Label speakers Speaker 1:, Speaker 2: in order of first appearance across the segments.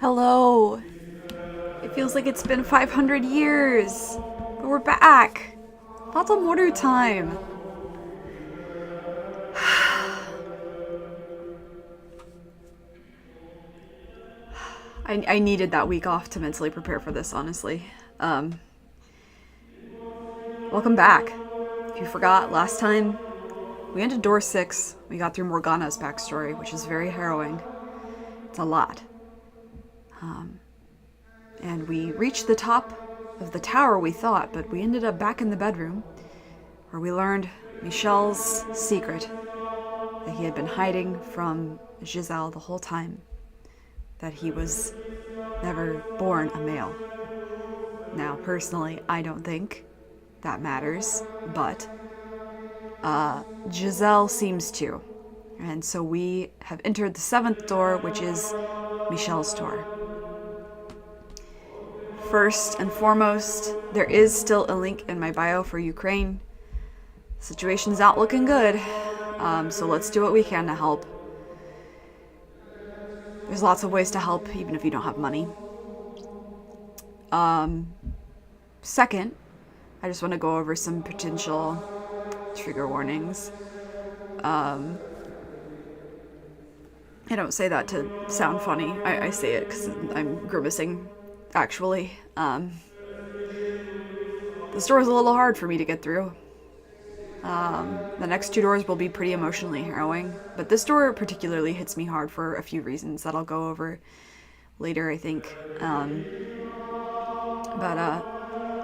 Speaker 1: Hello. It feels like it's been 500 years. But we're back. Fata Morgana time. I needed that week off to mentally prepare for this, honestly. Welcome back. If you forgot, last time we ended door 6. We got through Morgana's backstory, which is very harrowing. It's a lot. And we reached the top of the tower, we thought, but we ended up back in the bedroom, where we learned Michel's secret that he had been hiding from Giselle the whole time, that he was never born a male. Now, personally, I don't think that matters, but Giselle seems to. And so we have entered the 7th door, which is Michel's door. First and foremost, there is still a link in my bio for Ukraine. The situation's not looking good, so let's do what we can to help. There's lots of ways to help, even if you don't have money. Second, I just want to go over some potential trigger warnings. I don't say that to sound funny. I say it because I'm grimacing, actually. This door is a little hard for me to get through. The next 2 doors will be pretty emotionally harrowing, but this door particularly hits me hard for a few reasons that I'll go over later, I think.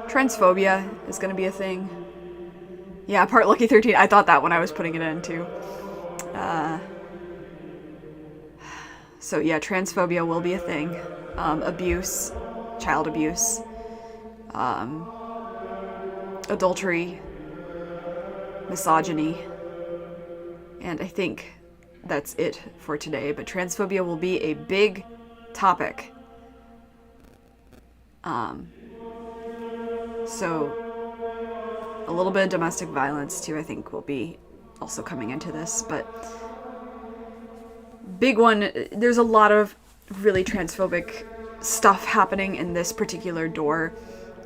Speaker 1: Transphobia is going to be a thing. Yeah, part Lucky 13. I thought that when I was putting it in, too. So yeah, transphobia will be a thing. Abuse, child abuse, adultery, misogyny, and I think that's it for today. But transphobia will be a big topic. So a little bit of domestic violence too, I think, will be also coming into this, but big one, there's a lot of really transphobic stuff happening in this particular door.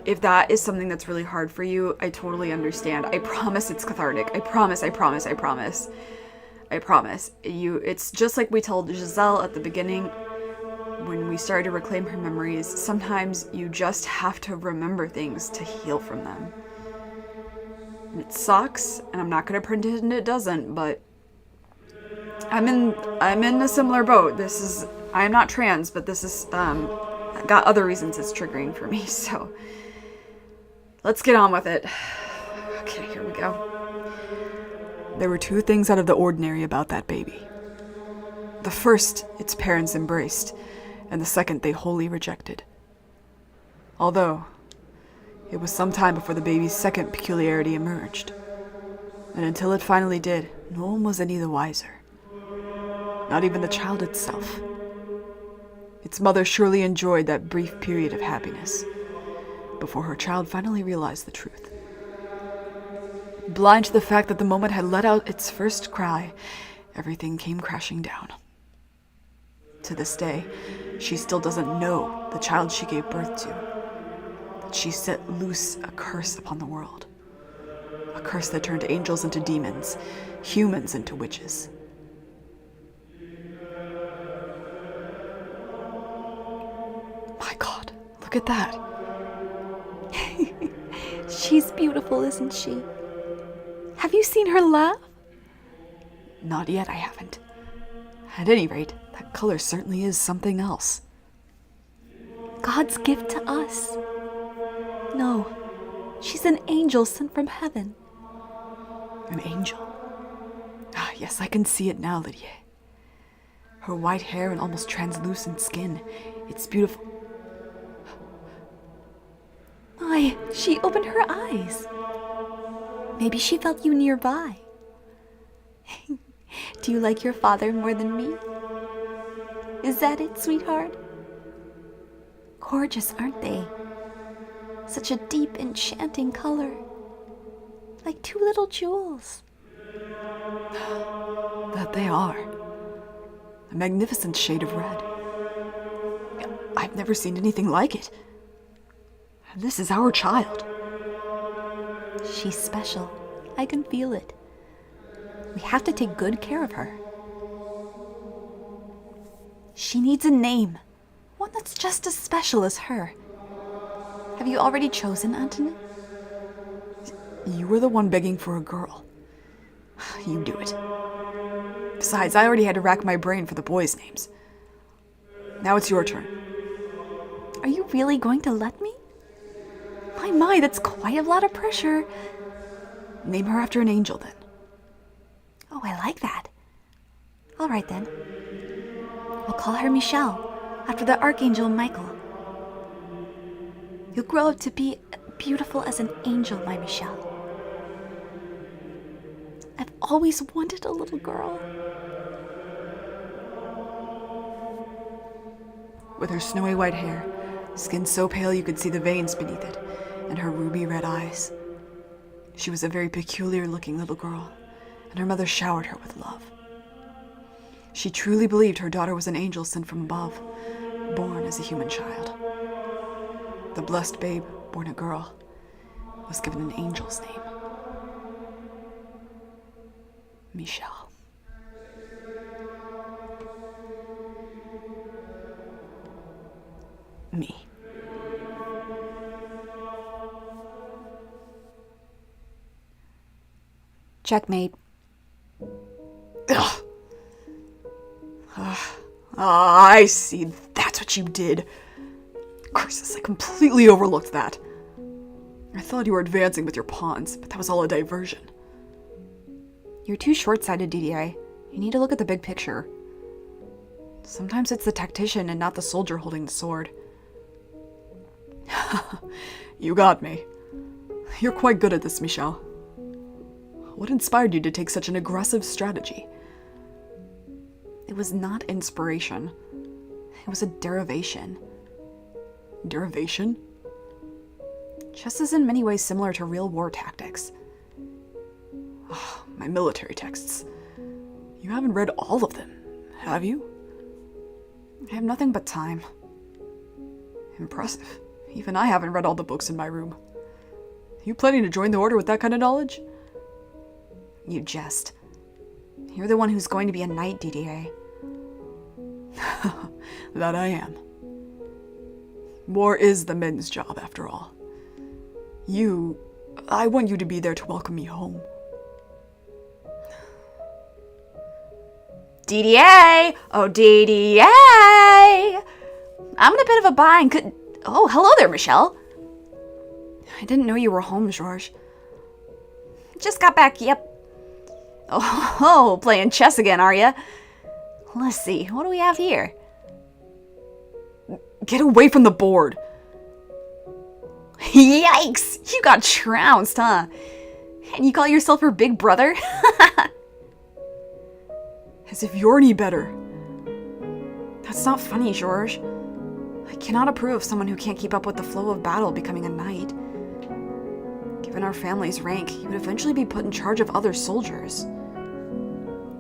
Speaker 1: If that is something that's really hard for you, I totally understand. I promise it's cathartic. I promise. It's just like we told Giselle at the beginning when we started to reclaim her memories. Sometimes you just have to remember things to heal from them. And it sucks, and I'm not going to pretend it doesn't, but I'm in a similar boat. I am not trans, but this is got other reasons it's triggering for me, so let's get on with it. Okay, here we go. There were 2 things out of the ordinary about that baby. The first, its parents embraced, and the second they wholly rejected. Although, it was some time before the baby's second peculiarity emerged. And until it finally did, no one was any the wiser. Not even the child itself. Its mother surely enjoyed that brief period of happiness before her child finally realized the truth. Blind to the fact that the moment had let out its first cry, everything came crashing down. To this day, she still doesn't know the child she gave birth to, that she set loose a curse upon the world. A curse that turned angels into demons, humans into witches. My God, look at that.
Speaker 2: She's beautiful, isn't she? Have you seen her laugh?
Speaker 1: Not yet, I haven't. At any rate, that color certainly is something else.
Speaker 2: God's gift to us. No, she's an angel sent from heaven.
Speaker 1: An angel? Ah, yes, I can see it now, Lydia. Her white hair and almost translucent skin. It's beautiful.
Speaker 2: My, she opened her eyes. Maybe she felt you nearby. Do you like your father more than me? Is that it, sweetheart? Gorgeous, aren't they? Such a deep, enchanting color. Like 2 little jewels.
Speaker 1: That they are. A magnificent shade of red. I've never seen anything like it. This is our child.
Speaker 2: She's special. I can feel it. We have to take good care of her. She needs a name. One that's just as special as her. Have you already chosen, Antonin?
Speaker 1: You were the one begging for a girl. You do it. Besides, I already had to rack my brain for the boys' names. Now it's your turn.
Speaker 2: Are you really going to let me? My, that's quite a lot of pressure.
Speaker 1: Name her after an angel, then.
Speaker 2: Oh, I like that. All right, then. I'll call her Michelle, after the Archangel Michael. You'll grow up to be beautiful as an angel, my Michelle. I've always wanted a little girl.
Speaker 1: With her snowy white hair, skin so pale you could see the veins beneath it, and her ruby red eyes. She was a very peculiar-looking little girl, and her mother showered her with love. She truly believed her daughter was an angel sent from above, born as a human child. The blessed babe, born a girl, was given an angel's name. Michelle. Me.
Speaker 2: Checkmate.
Speaker 1: Ugh. I see. That's what you did. Curses, I completely overlooked that. I thought you were advancing with your pawns, but that was all a diversion.
Speaker 2: You're too short-sighted, DDA. You need to look at the big picture.
Speaker 1: Sometimes it's the tactician and not the soldier holding the sword. You got me. You're quite good at this, Michelle. What inspired you to take such an aggressive strategy?
Speaker 2: It was not inspiration. It was a derivation.
Speaker 1: Derivation?
Speaker 2: Chess is in many ways similar to real war tactics.
Speaker 1: Oh, my military texts. You haven't read all of them, have you?
Speaker 2: I have nothing but time.
Speaker 1: Impressive. Even I haven't read all the books in my room. You planning to join the order with that kind of knowledge?
Speaker 2: You jest. You're the one who's going to be a knight, DDA.
Speaker 1: That I am. War is the men's job, after all. I want you to be there to welcome me home.
Speaker 2: DDA! Oh, DDA! I'm in a bit of a bind. Oh, hello there, Michelle.
Speaker 1: I didn't know you were home, George.
Speaker 2: Just got back, yep. Oh, playing chess again, are ya? Let's see, what do we have here?
Speaker 1: Get away from the board!
Speaker 2: Yikes! You got trounced, huh? And you call yourself her big brother?
Speaker 1: As if you're any better.
Speaker 2: That's not funny, George. I cannot approve of someone who can't keep up with the flow of battle becoming a knight. Given our family's rank, you would eventually be put in charge of other soldiers.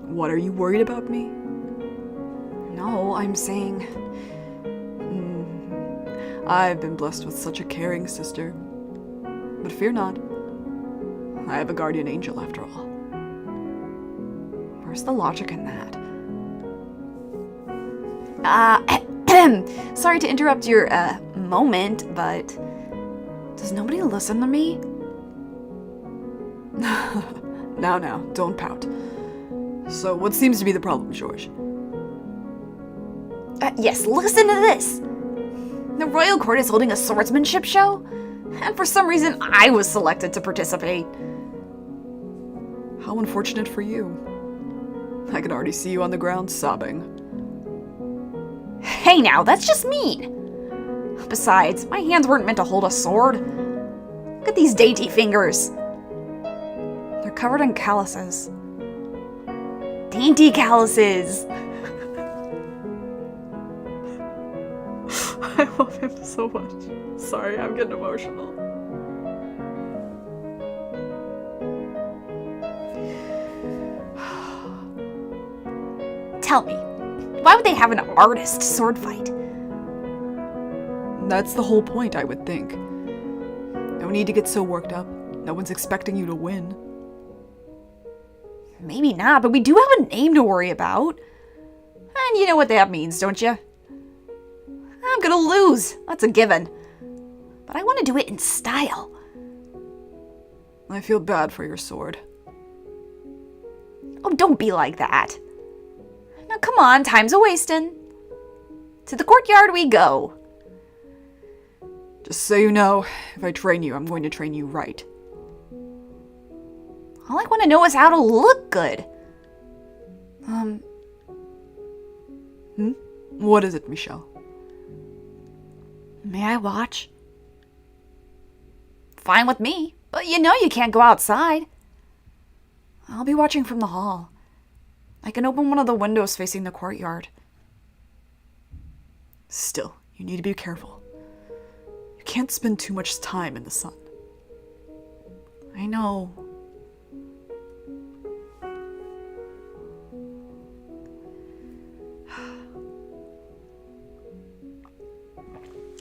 Speaker 1: What, are you worried about me?
Speaker 2: No, I'm saying...
Speaker 1: I've been blessed with such a caring sister. But fear not. I have a guardian angel after all.
Speaker 2: Where's the logic in that? Sorry to interrupt your, moment, but... Does nobody listen to me?
Speaker 1: Now, don't pout. So, what seems to be the problem, George?
Speaker 2: Yes, listen to this! The royal court is holding a swordsmanship show, and for some reason I was selected to participate.
Speaker 1: How unfortunate for you. I can already see you on the ground sobbing.
Speaker 2: Hey now, that's just mean! Besides, my hands weren't meant to hold a sword. Look at these dainty fingers. They're covered in calluses. Dainty calluses!
Speaker 1: I love him so much. Sorry, I'm getting emotional.
Speaker 2: Tell me, why would they have an artist sword fight?
Speaker 1: That's the whole point, I would think. No need to get so worked up. No one's expecting you to win.
Speaker 2: Maybe not, but we do have a name to worry about. And you know what that means, don't you? I'm gonna lose. That's a given. But I want to do it in style.
Speaker 1: I feel bad for your sword.
Speaker 2: Oh, don't be like that. Now come on, time's a-wasting. To the courtyard we go.
Speaker 1: Just so you know, if I train you, I'm going to train you right.
Speaker 2: All I want to know is how to look good.
Speaker 1: What is it, Michelle?
Speaker 2: May I watch? Fine with me, but you know you can't go outside. I'll be watching from the hall. I can open one of the windows facing the courtyard.
Speaker 1: Still, you need to be careful. You can't spend too much time in the sun.
Speaker 2: I know.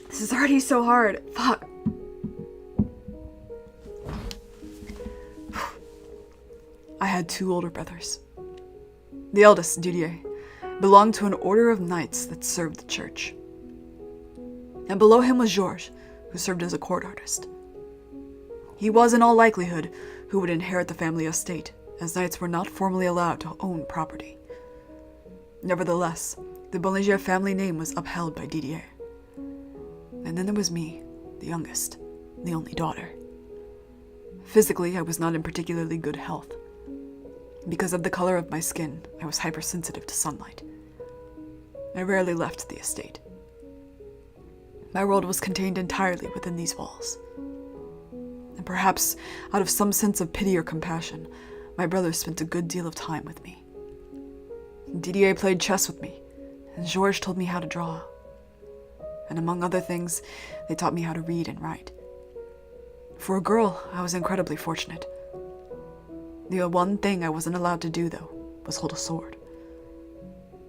Speaker 1: This is already so hard. Fuck. I had 2 older brothers. The eldest, Didier, belonged to an order of knights that served the church. And below him was Georges, who served as a court artist. He was, in all likelihood, who would inherit the family estate, as knights were not formally allowed to own property. Nevertheless, the Bollinger family name was upheld by Didier. And then there was me, the youngest, the only daughter. Physically, I was not in particularly good health. Because of the color of my skin, I was hypersensitive to sunlight. I rarely left the estate. My world was contained entirely within these walls. And perhaps, out of some sense of pity or compassion, my brothers spent a good deal of time with me. Didier played chess with me, and Georges told me how to draw. And among other things, they taught me how to read and write. For a girl, I was incredibly fortunate. The one thing I wasn't allowed to do, though, was hold a sword.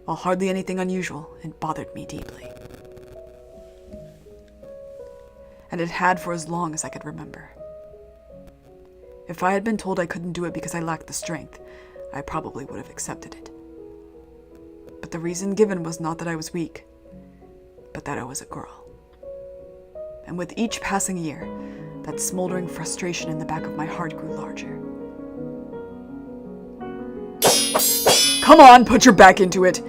Speaker 1: While hardly anything unusual, it bothered me deeply. And it had for as long as I could remember. If I had been told I couldn't do it because I lacked the strength, I probably would have accepted it. But the reason given was not that I was weak, but that I was a girl. And with each passing year, that smoldering frustration in the back of my heart grew larger. Come on, put your back into it!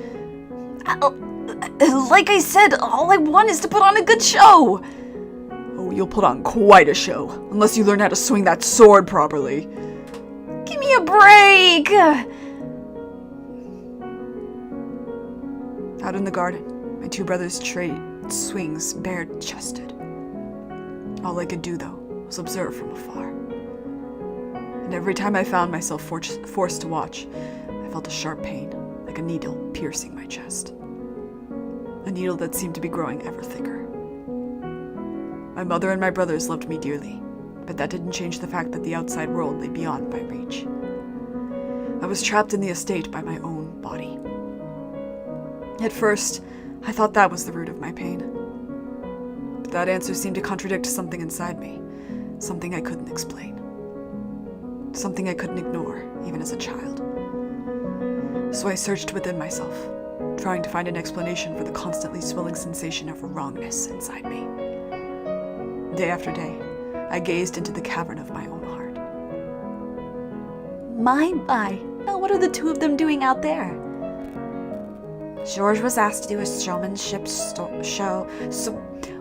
Speaker 2: Like I said, all I want is to put on a good show!
Speaker 1: Oh, you'll put on quite a show, unless you learn how to swing that sword properly.
Speaker 2: Give me a break!
Speaker 1: Out in the garden, my 2 brothers traded swings bare-chested. All I could do, though, was observe from afar. And every time I found myself forced to watch, I felt a sharp pain, like a needle piercing my chest. A needle that seemed to be growing ever thicker. My mother and my brothers loved me dearly, but that didn't change the fact that the outside world lay beyond my reach. I was trapped in the estate by my own body. At first, I thought that was the root of my pain. But that answer seemed to contradict something inside me, something I couldn't explain. Something I couldn't ignore, even as a child. So I searched within myself, trying to find an explanation for the constantly swelling sensation of wrongness inside me. Day after day, I gazed into the cavern of my own heart.
Speaker 2: My. Now what are the 2 of them doing out there? Georges was asked to do a showmanship show. So,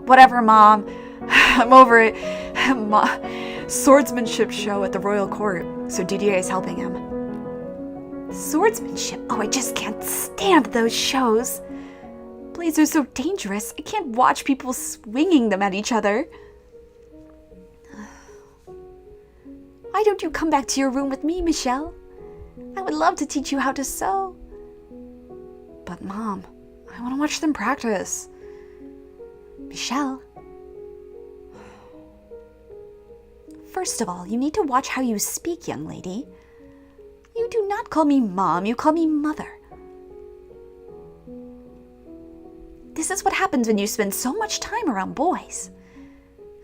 Speaker 2: whatever, Mom. I'm over it.
Speaker 1: Swordsmanship show at the royal court, so Didier is helping him.
Speaker 2: Swordsmanship? Oh, I just can't stand those shows. Blades are so dangerous. I can't watch people swinging them at each other. Why don't you come back to your room with me, Michelle? I would love to teach you how to sew.
Speaker 1: But Mom, I want to watch them practice.
Speaker 2: Michelle. First of all, you need to watch how you speak, young lady. You do not call me Mom, you call me Mother. This is what happens when you spend so much time around boys.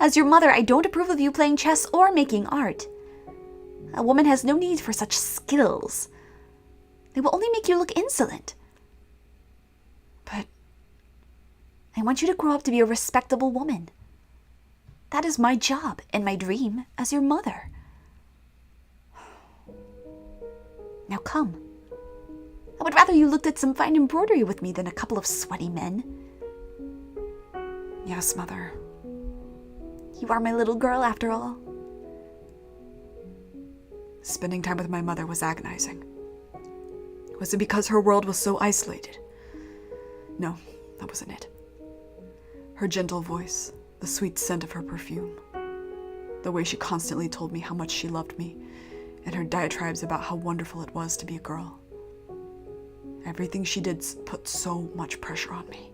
Speaker 2: As your mother, I don't approve of you playing chess or making art. A woman has no need for such skills. They will only make you look insolent. But I want you to grow up to be a respectable woman. That is my job and my dream as your mother. Now come. I would rather you looked at some fine embroidery with me than a couple of sweaty men.
Speaker 1: Yes, Mother.
Speaker 2: You are my little girl after all.
Speaker 1: Spending time with my mother was agonizing. Was it because her world was so isolated? No, that wasn't it. Her gentle voice, the sweet scent of her perfume, the way she constantly told me how much she loved me, and her diatribes about how wonderful it was to be a girl. Everything she did put so much pressure on me.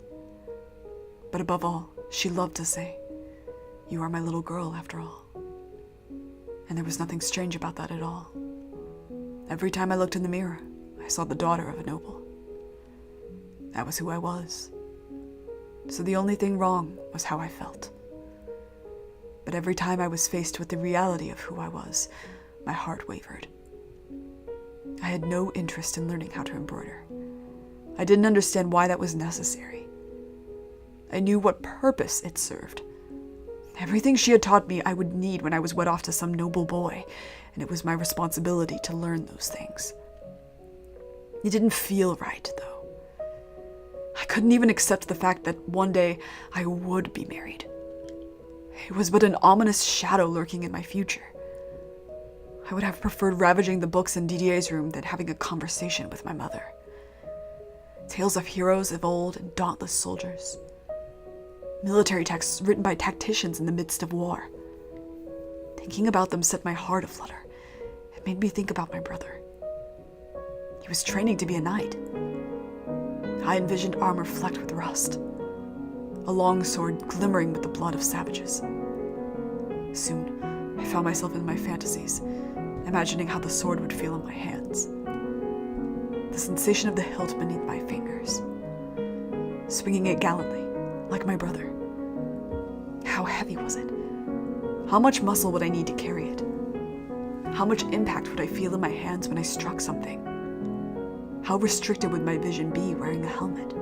Speaker 1: But above all, she loved to say, "You are my little girl after all." And there was nothing strange about that at all. Every time I looked in the mirror, I saw the daughter of a noble. That was who I was. So the only thing wrong was how I felt. But every time I was faced with the reality of who I was, my heart wavered. I had no interest in learning how to embroider. I didn't understand why that was necessary. I knew what purpose it served. Everything she had taught me I would need when I was wed off to some noble boy, and it was my responsibility to learn those things. It didn't feel right, though. I couldn't even accept the fact that one day I would be married. It was but an ominous shadow lurking in my future. I would have preferred ravaging the books in Didier's room than having a conversation with my mother. Tales of heroes of old and dauntless soldiers. Military texts written by tacticians in the midst of war. Thinking about them set my heart aflutter. It made me think about my brother. He was training to be a knight. I envisioned armor flecked with rust, a long sword glimmering with the blood of savages. Soon, I found myself in my fantasies, imagining how the sword would feel in my hands. The sensation of the hilt beneath my fingers. Swinging it gallantly, like my brother. How heavy was it? How much muscle would I need to carry it? How much impact would I feel in my hands when I struck something? How restricted would my vision be wearing a helmet?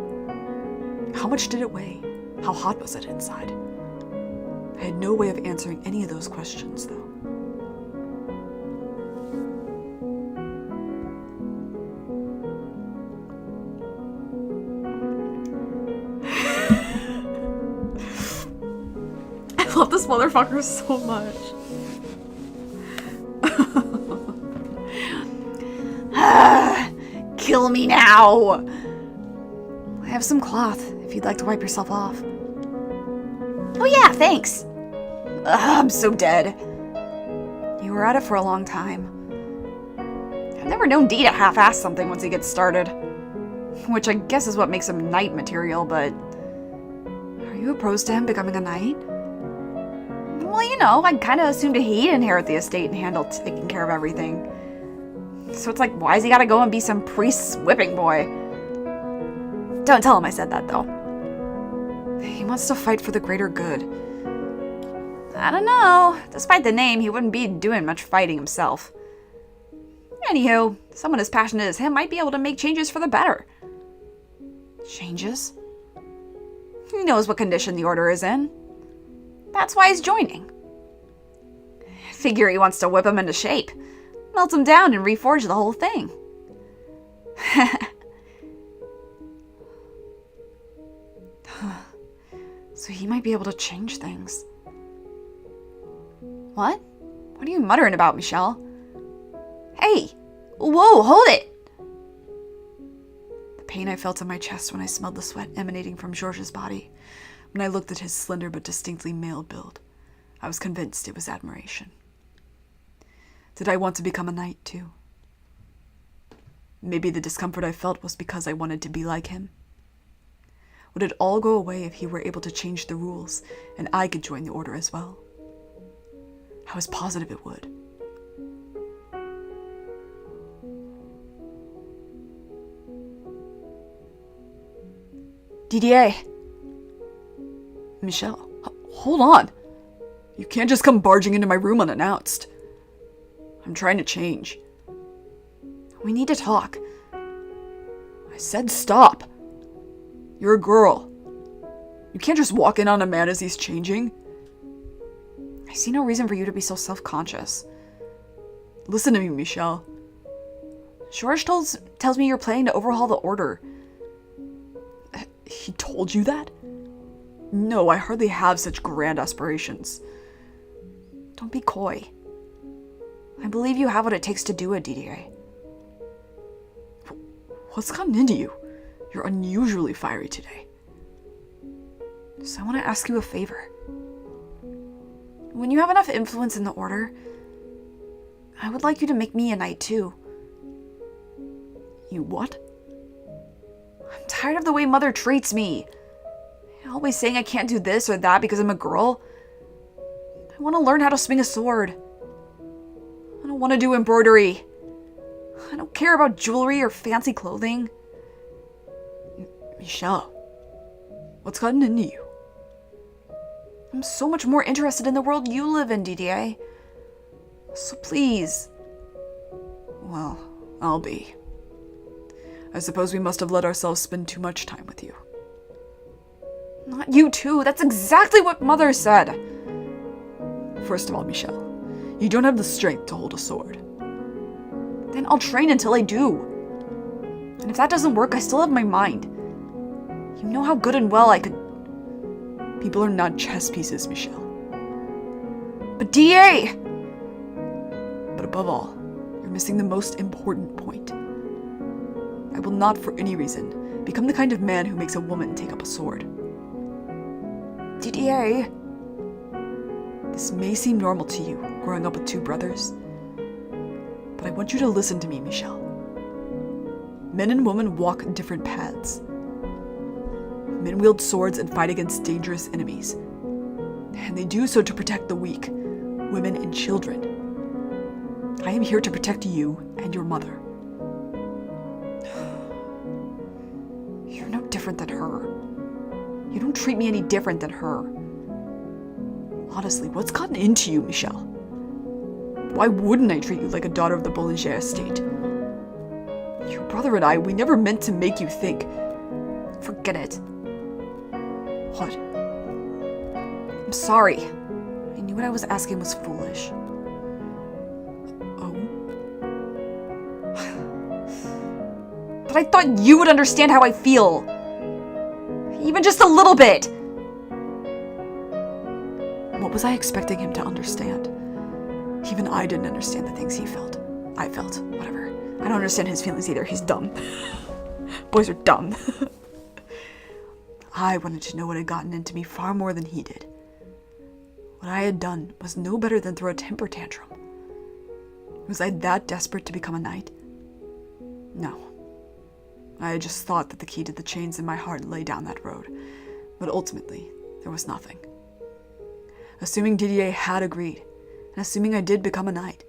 Speaker 1: How much did it weigh? How hot was it inside? I had no way of answering any of those questions, though. I love this motherfucker so much.
Speaker 2: Kill me now! I have some cloth, if you'd like to wipe yourself off. Oh yeah, thanks. I'm so dead.
Speaker 1: You were at it for a long time.
Speaker 2: I've never known D to half-ass something once he gets started. Which I guess is what makes him knight material, but...
Speaker 1: Are you opposed to him becoming a knight?
Speaker 2: Well, you know, I kind of assumed he'd inherit the estate and handle taking care of everything. So it's like, why's he gotta go and be some priest's whipping boy? Don't tell him I said that, though.
Speaker 1: He wants to fight for the greater good.
Speaker 2: I don't know. Despite the name, he wouldn't be doing much fighting himself. Anywho, someone as passionate as him might be able to make changes for the better.
Speaker 1: Changes?
Speaker 2: He knows what condition the order is in. That's why he's joining. Figure he wants to whip him into shape. Melt him down and reforge the whole thing.
Speaker 1: So he might be able to change things.
Speaker 2: What? What are you muttering about, Michelle? Hey! Whoa, hold it!
Speaker 1: The pain I felt in my chest when I smelled the sweat emanating from George's body, when I looked at his slender but distinctly male build, I was convinced it was admiration. Did I want to become a knight, too? Maybe the discomfort I felt was because I wanted to be like him. Would it all go away if he were able to change the rules and I could join the order as well? I was positive it would.
Speaker 2: Didier,
Speaker 1: Michelle, hold on. You can't just come barging into my room unannounced. I'm trying to change.
Speaker 2: We need to talk.
Speaker 1: I said stop. You're a girl. You can't just walk in on a man as he's changing.
Speaker 2: I see no reason for you to be so self-conscious.
Speaker 1: Listen to me, Michelle.
Speaker 2: George tells me you're planning to overhaul the order.
Speaker 1: He told you that? No, I hardly have such grand aspirations.
Speaker 2: Don't be coy. I believe you have what it takes to do it, Didier.
Speaker 1: What's gotten into you? You're unusually fiery today.
Speaker 2: So I want to ask you a favor. When you have enough influence in the order, I would like you to make me a knight too.
Speaker 1: You what?
Speaker 2: I'm tired of the way Mother treats me. Always saying I can't do this or that because I'm a girl. I want to learn how to swing a sword. I don't want to do embroidery. I don't care about jewelry or fancy clothing.
Speaker 1: Michelle, what's gotten into you?
Speaker 2: I'm so much more interested in the world you live in, Didier. So please.
Speaker 1: Well, I'll be. I suppose we must have let ourselves spend too much time with you.
Speaker 2: Not you too. That's exactly what Mother said.
Speaker 1: First of all, Michelle, you don't have the strength to hold a sword.
Speaker 2: Then I'll train until I do. And if that doesn't work, I still have my mind. You know how good and well I could...
Speaker 1: People are not chess pieces, Michelle.
Speaker 2: But DA!
Speaker 1: But above all, you're missing the most important point. I will not for any reason become the kind of man who makes a woman take up a sword.
Speaker 2: DDA.
Speaker 1: This may seem normal to you, growing up with two brothers, but I want you to listen to me, Michelle. Men and women walk different paths. Men wield swords and fight against dangerous enemies, and they do so to protect the weak, women and children. I am here to protect you and your mother.
Speaker 2: You're no different than her. You don't treat me any different than her.
Speaker 1: Honestly, what's gotten into you, Michelle? Why wouldn't I treat you like a daughter of the Boulanger estate? Your brother and I, we never meant to make you think.
Speaker 2: Forget it.
Speaker 1: What?
Speaker 2: I'm sorry. I knew what I was asking was foolish.
Speaker 1: Oh?
Speaker 2: But I thought you would understand how I feel. Even just a little bit.
Speaker 1: What was I expecting him to understand? Even I didn't understand the things he felt. I felt. Whatever. I don't understand his feelings either. He's dumb. Boys are dumb. I wanted to know what had gotten into me far more than he did. What I had done was no better than throw a temper tantrum. Was I that desperate to become a knight? No. I had just thought that the key to the chains in my heart lay down that road, but ultimately, there was nothing. Assuming Didier had agreed, and assuming I did become a knight,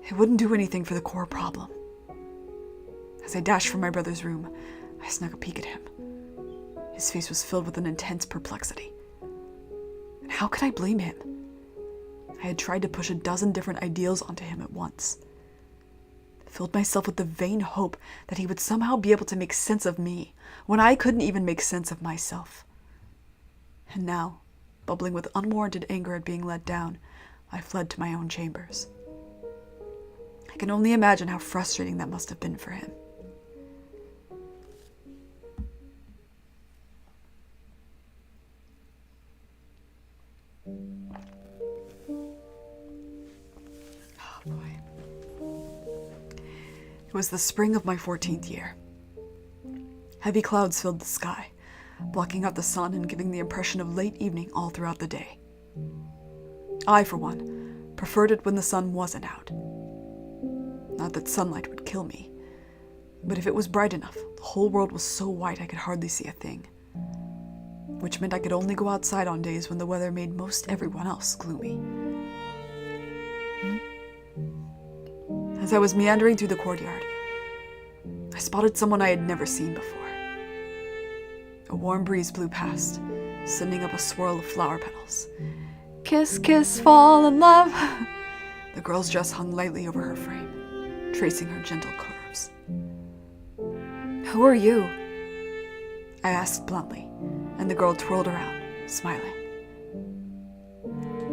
Speaker 1: it wouldn't do anything for the core problem. As I dashed from my brother's room, I snuck a peek at him. His face was filled with an intense perplexity. And how could I blame him? I had tried to push a dozen different ideals onto him at once. I filled myself with the vain hope that he would somehow be able to make sense of me when I couldn't even make sense of myself. And now, bubbling with unwarranted anger at being let down, I fled to my own chambers. I can only imagine how frustrating that must have been for him. Oh boy. It was the spring of my 14th year. Heavy clouds filled the sky, blocking out the sun and giving the impression of late evening all throughout the day. I, for one, preferred it when the sun wasn't out. Not that sunlight would kill me, but if it was bright enough, the whole world was so white I could hardly see a thing, which meant I could only go outside on days when the weather made most everyone else gloomy. As I was meandering through the courtyard, I spotted someone I had never seen before. A warm breeze blew past, sending up a swirl of flower petals.
Speaker 2: Kiss, kiss, fall in love.
Speaker 1: The girl's dress hung lightly over her frame, tracing her gentle curves.
Speaker 2: Who are you?
Speaker 1: I asked bluntly, and the girl twirled around, smiling.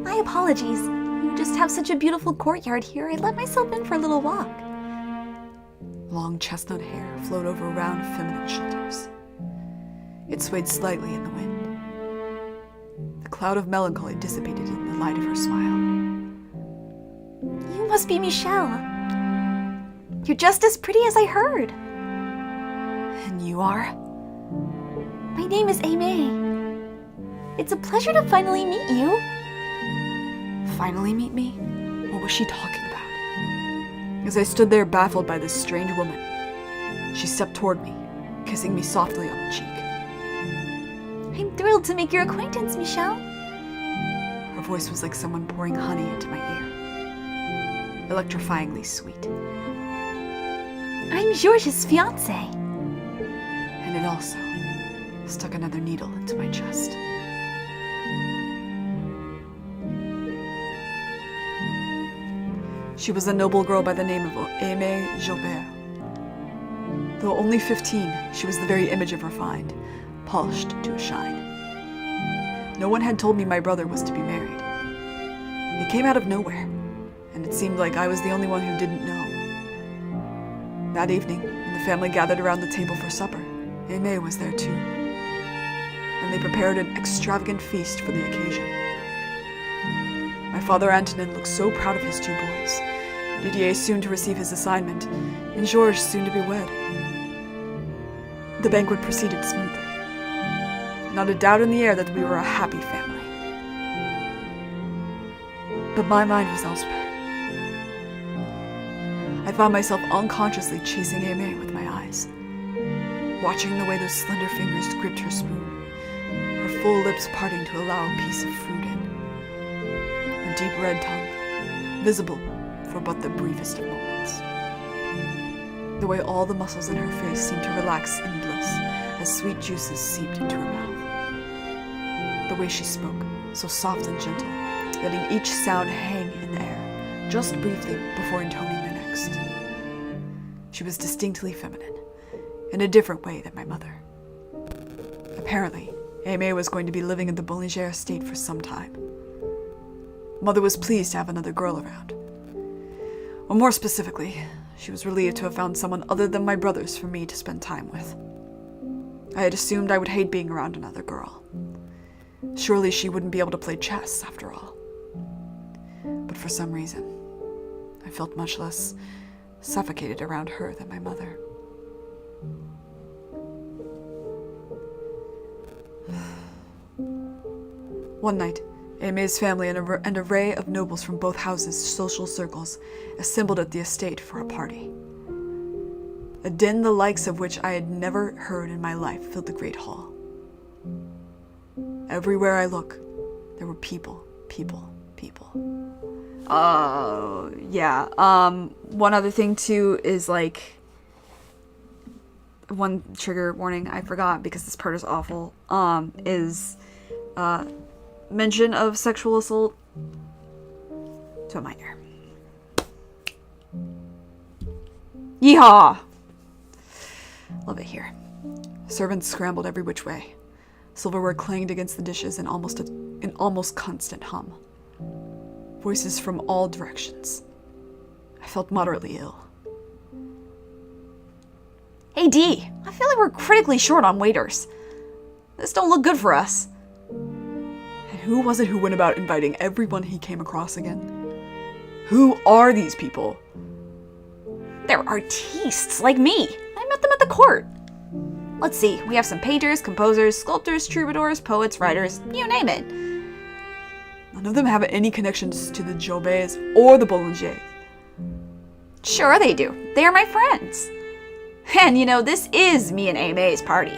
Speaker 2: My apologies. You just have such a beautiful courtyard here. I let myself in for a little walk.
Speaker 1: Long chestnut hair flowed over round feminine shoulders. It swayed slightly in the wind. The cloud of melancholy dissipated in the light of her smile.
Speaker 2: You must be Michelle. You're just as pretty as I heard.
Speaker 1: And you are?
Speaker 2: My name is Aimee. It's a pleasure to finally meet you.
Speaker 1: Finally meet me? What was she talking about? As I stood there baffled by this strange woman, she stepped toward me, kissing me softly on the cheek.
Speaker 2: I'm thrilled to make your acquaintance, Michelle.
Speaker 1: Her voice was like someone pouring honey into my ear. Electrifyingly sweet.
Speaker 2: I'm Georges' fiancé.
Speaker 1: And it also stuck another needle into my chest. She was a noble girl by the name of Aimée Joubert. Though only 15, she was the very image of refined, polished to a shine. No one had told me my brother was to be married. He came out of nowhere, and it seemed like I was the only one who didn't know. That evening, when the family gathered around the table for supper, Aimée was there too, and they prepared an extravagant feast for the occasion. My father Antonin looked so proud of his two boys, Didier soon to receive his assignment, and Georges soon to be wed. The banquet proceeded smoothly. Not a doubt in the air that we were a happy family. But my mind was elsewhere. I found myself unconsciously chasing Aimée with my eyes, watching the way those slender fingers gripped her spoon, her full lips parting to allow a piece of fruit in, her deep red tongue, visible for but the briefest of moments. The way all the muscles in her face seemed to relax in bliss as sweet juices seeped into her mouth. The way she spoke, so soft and gentle, letting each sound hang in the air, just briefly before intoning the next. She was distinctly feminine, in a different way than my mother. Apparently, Aimée was going to be living in the Bollinger estate for some time. Mother was pleased to have another girl around. Or more specifically, she was relieved to have found someone other than my brothers for me to spend time with. I had assumed I would hate being around another girl. Surely she wouldn't be able to play chess, after all. But for some reason, I felt much less suffocated around her than my mother. One night, Aimé's family and an array of nobles from both houses' social circles assembled at the estate for a party. A din the likes of which I had never heard in my life filled the great hall. Everywhere I looked, there were people.
Speaker 2: Yeah. One other thing too is like one trigger warning I forgot because this part is awful. Is mention of sexual assault to a minor. Yeehaw! Love it here.
Speaker 1: Servants scrambled every which way. Silverware clanged against the dishes in almost constant hum. Voices from all directions. I felt moderately ill.
Speaker 2: Hey D, I feel like we're critically short on waiters. This don't look good for us.
Speaker 1: And who was it who went about inviting everyone he came across again? Who are these people?
Speaker 2: They're artistes like me. I met them at the court. Let's see, we have some painters, composers, sculptors, troubadours, poets, writers, you name it.
Speaker 1: None of them have any connections to the Jouberts or the Boulangers.
Speaker 2: Sure they do. They are my friends. And you know, this is me and Aimé's party.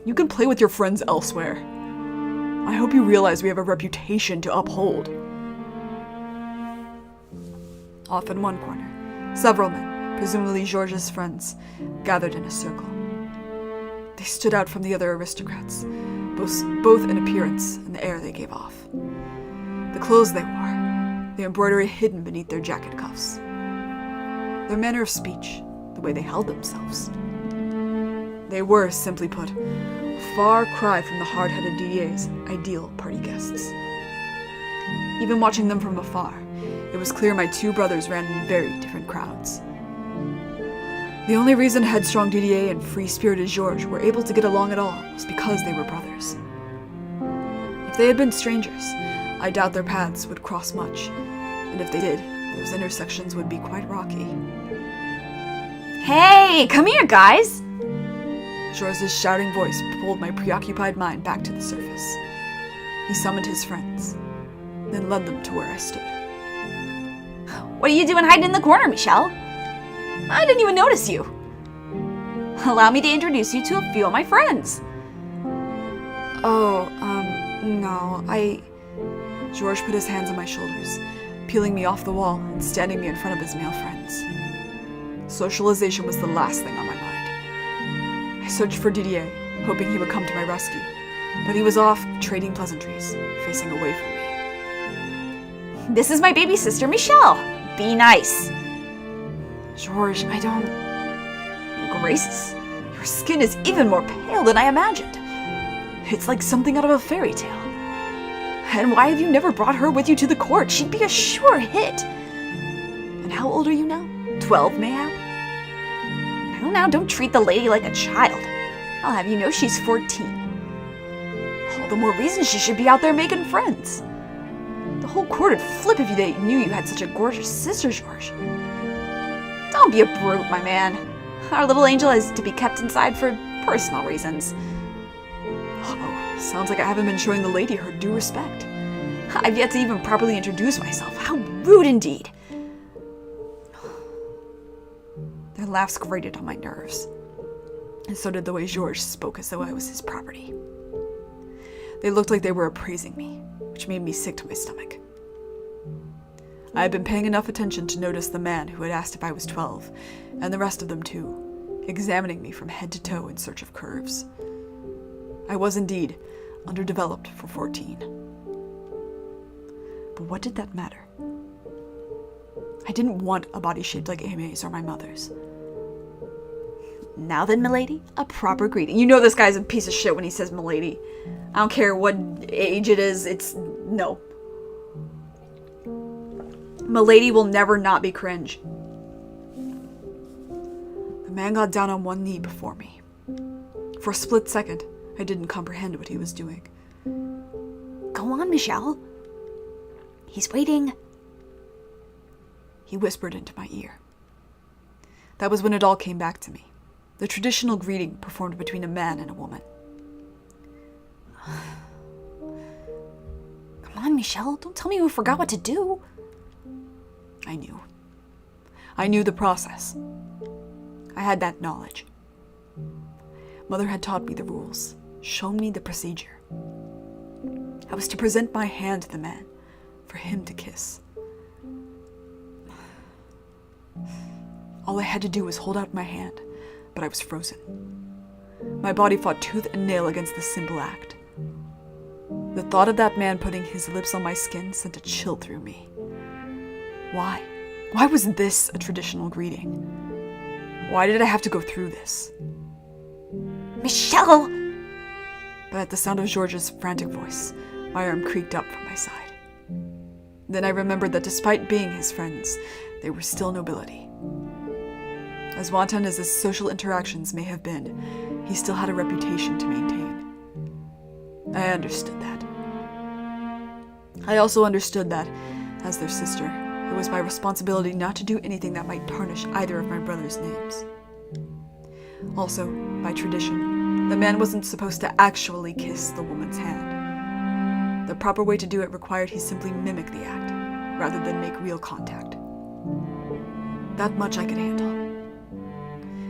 Speaker 1: You can play with your friends elsewhere. I hope you realize we have a reputation to uphold. Off in one corner, several men, presumably Georges' friends, gathered in a circle. They stood out from the other aristocrats, both in appearance and the air they gave off. The clothes they wore, the embroidery hidden beneath their jacket cuffs, their manner of speech, the way they held themselves. They were, simply put, a far cry from the hard-headed DDA's ideal party guests. Even watching them from afar, it was clear my two brothers ran in very different crowds. The only reason headstrong DDA and free-spirited Georges were able to get along at all was because they were brothers. If they had been strangers, I doubt their paths would cross much, and if they did, those intersections would be quite rocky.
Speaker 2: Hey, come here, guys!
Speaker 1: Georges' shouting voice pulled my preoccupied mind back to the surface. He summoned his friends, then led them to where I stood.
Speaker 2: What are you doing hiding in the corner, Michelle? I didn't even notice you. Allow me to introduce you to a few of my friends.
Speaker 1: No, Georges put his hands on my shoulders, peeling me off the wall and standing me in front of his male friends. Socialization was the last thing on my mind. I searched for Didier, hoping he would come to my rescue, but he was off trading pleasantries, facing away from me.
Speaker 2: This is my baby sister, Michelle. Be nice.
Speaker 1: Georges, I don't...
Speaker 2: Gracious, your skin is even more pale than I imagined. It's like something out of a fairy tale. And why have you never brought her with you to the court? She'd be a sure hit. And how old are you now? 12, mayhap? Now, don't treat the lady like a child. I'll have you know she's 14. All the more reason she should be out there making friends. The whole court would flip if they knew you had such a gorgeous sister, Georges. Don't be a brute, my man. Our little angel is to be kept inside for personal reasons.
Speaker 1: Uh-oh, sounds like I haven't been showing the lady her due respect.
Speaker 2: I've yet to even properly introduce myself. How rude indeed.
Speaker 1: Their laughs grated on my nerves, and so did the way Georges spoke as though I was his property. They looked like they were appraising me, which made me sick to my stomach. I had been paying enough attention to notice the man who had asked if I was 12, and the rest of them too, examining me from head to toe in search of curves. I was indeed underdeveloped for 14. But what did that matter? I didn't want a body shaped like Aimé's or my mother's.
Speaker 2: Now then, milady, a proper greeting. You know this guy's a piece of shit when he says milady. I don't care what age it is, it's no. Milady will never not be cringe.
Speaker 1: The man got down on one knee before me. For a split second, I didn't comprehend what he was doing.
Speaker 2: Go on, Michelle. He's waiting.
Speaker 1: He whispered into my ear. That was when it all came back to me. The traditional greeting performed between a man and a woman.
Speaker 2: Come on, Michelle. Don't tell me you forgot what to do.
Speaker 1: I knew. I knew the process. I had that knowledge. Mother had taught me the rules, shown me the procedure. I was to present my hand to the man, for him to kiss. All I had to do was hold out my hand, but I was frozen. My body fought tooth and nail against this simple act. The thought of that man putting his lips on my skin sent a chill through me. Why? Why was this a traditional greeting? Why did I have to go through this?
Speaker 2: Michelle!
Speaker 1: But at the sound of Georges' frantic voice, my arm creaked up from my side. Then I remembered that despite being his friends, they were still nobility. As wanton as his social interactions may have been, he still had a reputation to maintain. I understood that. I also understood that, as their sister, it was my responsibility not to do anything that might tarnish either of my brothers' names. Also, by tradition, the man wasn't supposed to actually kiss the woman's hand. The proper way to do it required he simply mimic the act, rather than make real contact. That much I could handle.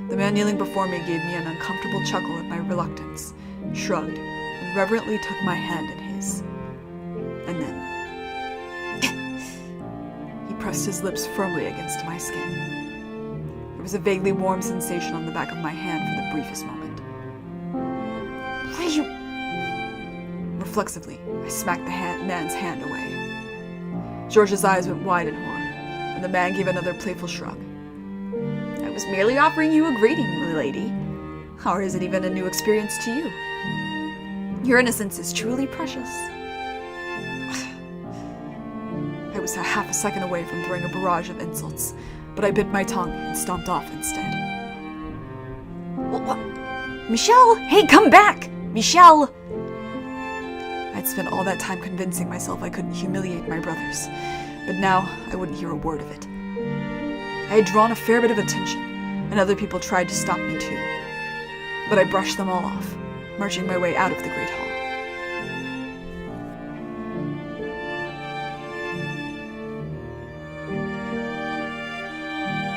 Speaker 1: The man kneeling before me gave me an uncomfortable chuckle at my reluctance, shrugged, and reverently took my hand in his. And then he pressed his lips firmly against my skin. There was a vaguely warm sensation on the back of my hand for the briefest moment.
Speaker 2: What are you...
Speaker 1: Reflexively, I smacked the man's hand away. George's eyes went wide in horror, and the man gave another playful shrug. I was merely offering you a greeting, milady. Or is it even a new experience to you? Your innocence is truly precious. I was a half a second away from throwing a barrage of insults, but I bit my tongue and stomped off instead.
Speaker 2: What? Michelle! Hey, come back! Michelle!
Speaker 1: I'd spent all that time convincing myself I couldn't humiliate my brothers, but now I wouldn't hear a word of it. I had drawn a fair bit of attention, and other people tried to stop me too. But I brushed them all off, marching my way out of the Great Hall.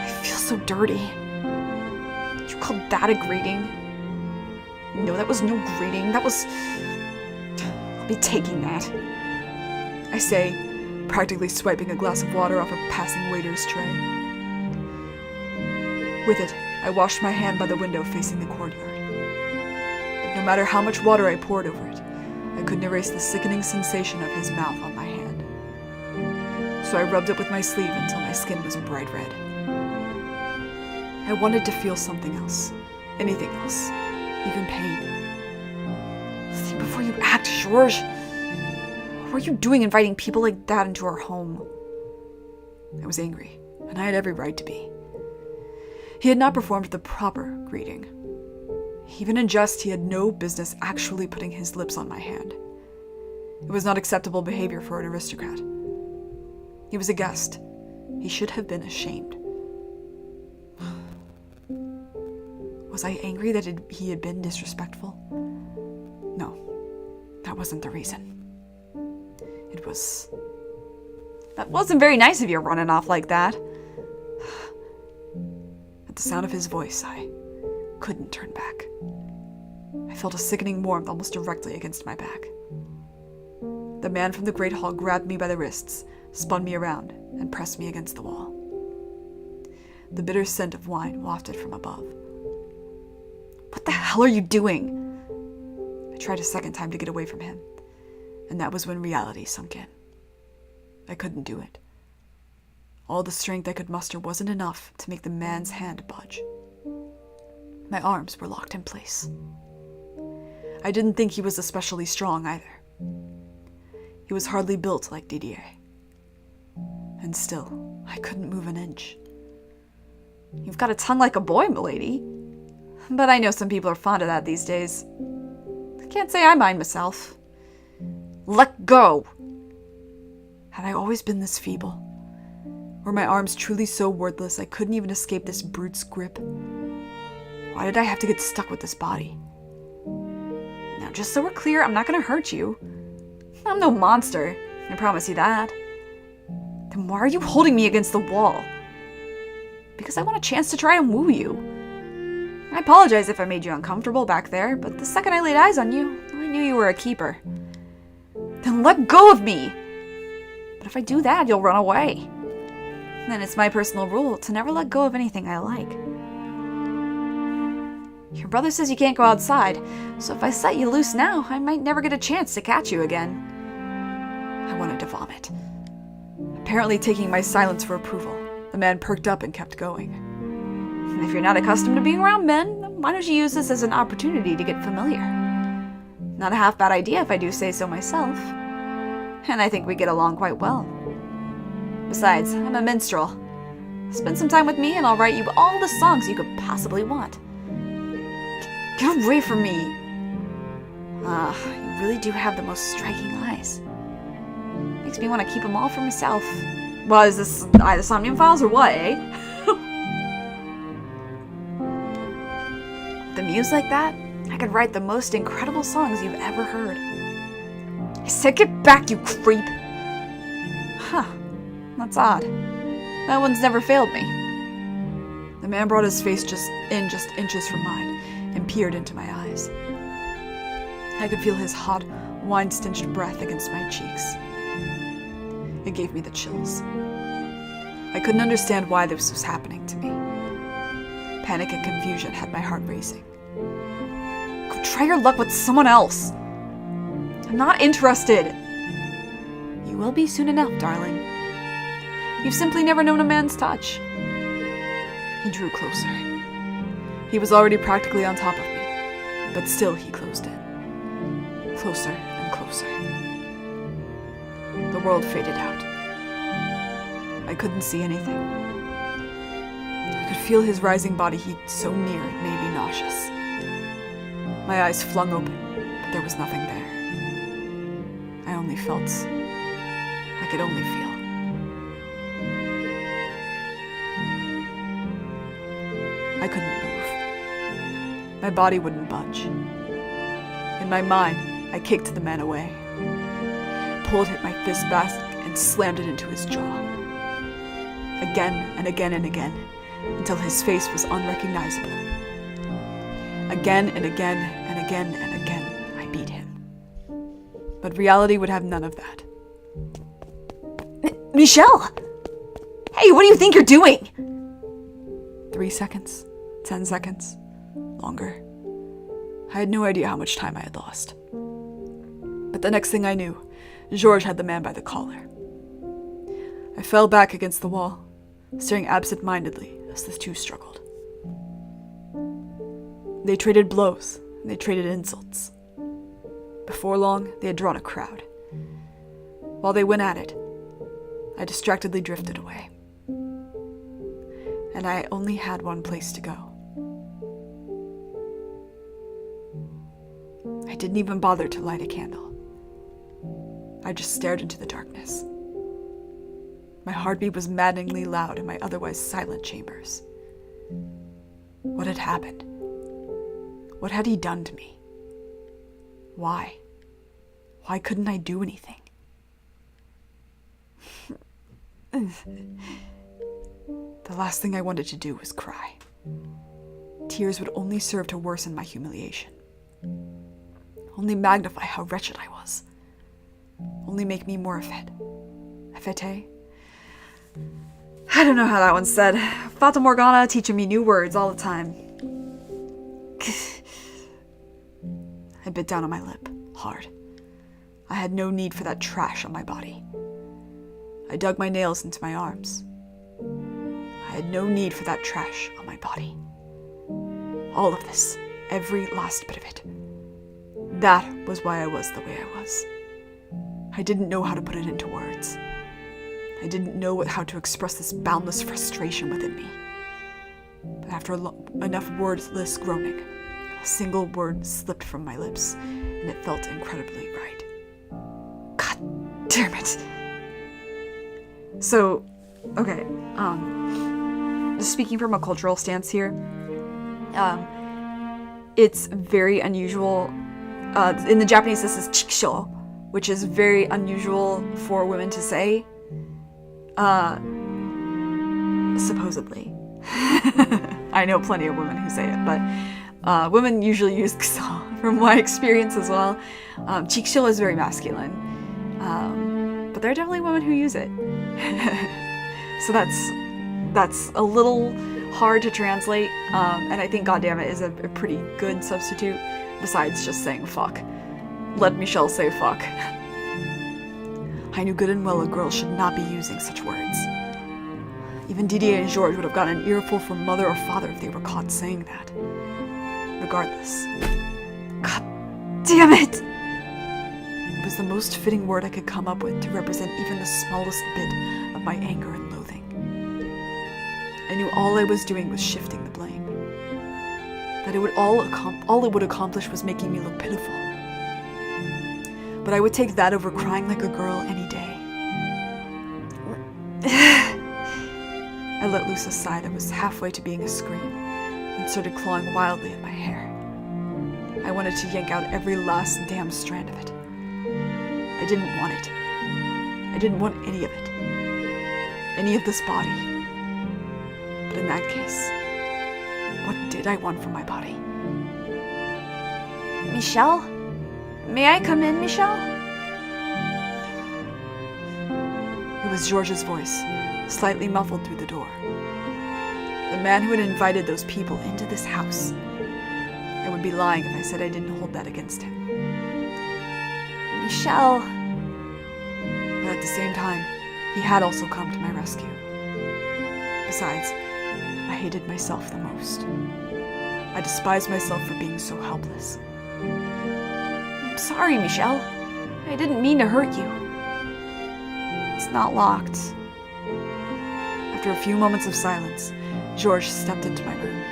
Speaker 2: I feel so dirty. You called that a greeting? No, that was no greeting. That was... I'll be taking that.
Speaker 1: I say, practically swiping a glass of water off a passing waiter's tray. With it, I washed my hand by the window facing the courtyard. But no matter how much water I poured over it, I couldn't erase the sickening sensation of his mouth on my hand. So I rubbed it with my sleeve until my skin was bright red. I wanted to feel something else, anything else, even pain.
Speaker 2: Think before you act, George. What were you doing inviting people like that into our home?
Speaker 1: I was angry, and I had every right to be. He had not performed the proper greeting. Even in jest, he had no business actually putting his lips on my hand. It was not acceptable behavior for an aristocrat. He was a guest. He should have been ashamed. Was I angry that he had been disrespectful? No, that wasn't the reason. It was...
Speaker 2: That wasn't very nice of you running off like that.
Speaker 1: At the sound of his voice, I couldn't turn back. I felt a sickening warmth almost directly against my back. The man from the Great Hall grabbed me by the wrists, spun me around, and pressed me against the wall. The bitter scent of wine wafted from above.
Speaker 2: What the hell are you doing?
Speaker 1: I tried a second time to get away from him, and that was when reality sunk in. I couldn't do it. All the strength I could muster wasn't enough to make the man's hand budge. My arms were locked in place. I didn't think he was especially strong either. He was hardly built like Didier. And still, I couldn't move an inch.
Speaker 2: You've got a tongue like a boy, milady. But I know some people are fond of that these days. I can't say I mind myself. Let go!
Speaker 1: Had I always been this feeble? Were my arms truly so worthless I couldn't even escape this brute's grip? Why did I have to get stuck with this body?
Speaker 2: Now, just so we're clear, I'm not going to hurt you. I'm no monster, I promise you that. Then why are you holding me against the wall? Because I want a chance to try and woo you. I apologize if I made you uncomfortable back there, but the second I laid eyes on you, I knew you were a keeper. Then let go of me! But if I do that, you'll run away. Then it's my personal rule to never let go of anything I like. Your brother says you can't go outside, so if I set you loose now, I might never get a chance to catch you again.
Speaker 1: I wanted to vomit. Apparently taking my silence for approval, the man perked up and kept going.
Speaker 2: And if you're not accustomed to being around men, why don't you use this as an opportunity to get familiar? Not a half bad idea if I do say so myself. And I think we get along quite well. Besides, I'm a minstrel. Spend some time with me and I'll write you all the songs you could possibly want. Get away from me! You really do have the most striking eyes. Makes me want to keep them all for myself. Well, is this the Somnium Files or what, eh? With a muse like that, I could write the most incredible songs you've ever heard. I said get back, you creep! Huh. That's odd. That one's never failed me.
Speaker 1: The man brought his face just inches from mine and peered into my eyes. I could feel his hot, wine-stinched breath against my cheeks. It gave me the chills. I couldn't understand why this was happening to me. Panic and confusion had my heart racing.
Speaker 2: Go try your luck with someone else.
Speaker 1: I'm not interested. You will be soon enough, darling. You've simply never known a man's touch. He drew closer. He was already practically on top of me, but still he closed in. Closer and closer. The world faded out. I couldn't see anything. I could feel his rising body heat so near it made me nauseous. My eyes flung open, but there was nothing there. I only felt. I could only feel. I couldn't move. My body wouldn't budge. In my mind, I kicked the man away, pulled at my fist back and slammed it into his jaw. Again and again and again, until his face was unrecognizable. Again and again and again and again, I beat him. But reality would have none of that.
Speaker 2: Michelle! Hey, what do you think you're doing?
Speaker 1: 3 seconds, 10 seconds, longer. I had no idea how much time I had lost. But the next thing I knew, Georges had the man by the collar. I fell back against the wall, staring absent-mindedly as the two struggled. They traded blows, and they traded insults. Before long, they had drawn a crowd. While they went at it, I distractedly drifted away. And I only had one place to go. I didn't even bother to light a candle. I just stared into the darkness. My heartbeat was maddeningly loud in my otherwise silent chambers. What had happened? What had he done to me? Why? Why couldn't I do anything? The last thing I wanted to do was cry. Tears would only serve to worsen my humiliation. Only magnify how wretched I was. Only make me more effete. I don't know how that one's said. Fata Morgana teaching me new words all the time. I bit down on my lip, hard. I had no need for that trash on my body. I dug my nails into my arms. I had no need for that trash on my body. All of this, every last bit of it. That was why I was the way I was. I didn't know how to put it into words. I didn't know how to express this boundless frustration within me. But after enough wordless groaning, a single word slipped from my lips, and it felt incredibly right. God damn it. So, okay, speaking from a cultural stance here, it's very unusual. In the Japanese, this is chikisho, which is very unusual for women to say. Supposedly. I know plenty of women who say it, but women usually use kuso, from my experience as well. Chikisho is very masculine, but there are definitely women who use it. So that's a little hard to translate, and I think goddammit is a pretty good substitute, besides just saying fuck. Let Michelle say fuck. I knew good and well a girl should not be using such words. Even Didier and Georges would have gotten an earful from mother or father if they were caught saying that. Regardless. God damn it! It was the most fitting word I could come up with to represent even the smallest bit of my anger and loathing. I knew all I was doing was shifting the blame. That it would all it would accomplish was making me look pitiful. But I would take that over crying like a girl any day. I let loose a sigh that was halfway to being a scream, and started clawing wildly at my hair. I wanted to yank out every last damn strand of it. I didn't want it. I didn't want any of it. Any of this body. But in that case, what did I want from my body?
Speaker 2: Michelle? May I come in, Michelle?
Speaker 1: It was Georges' voice, slightly muffled through the door. The man who had invited those people into this house. I would be lying if I said I didn't hold that against him.
Speaker 2: Michelle.
Speaker 1: But at the same time, he had also come to my rescue. Besides, I hated myself the most. I despised myself for being so helpless.
Speaker 2: I'm sorry, Michelle. I didn't mean to hurt you. It's not locked.
Speaker 1: After a few moments of silence, Georges stepped into my room.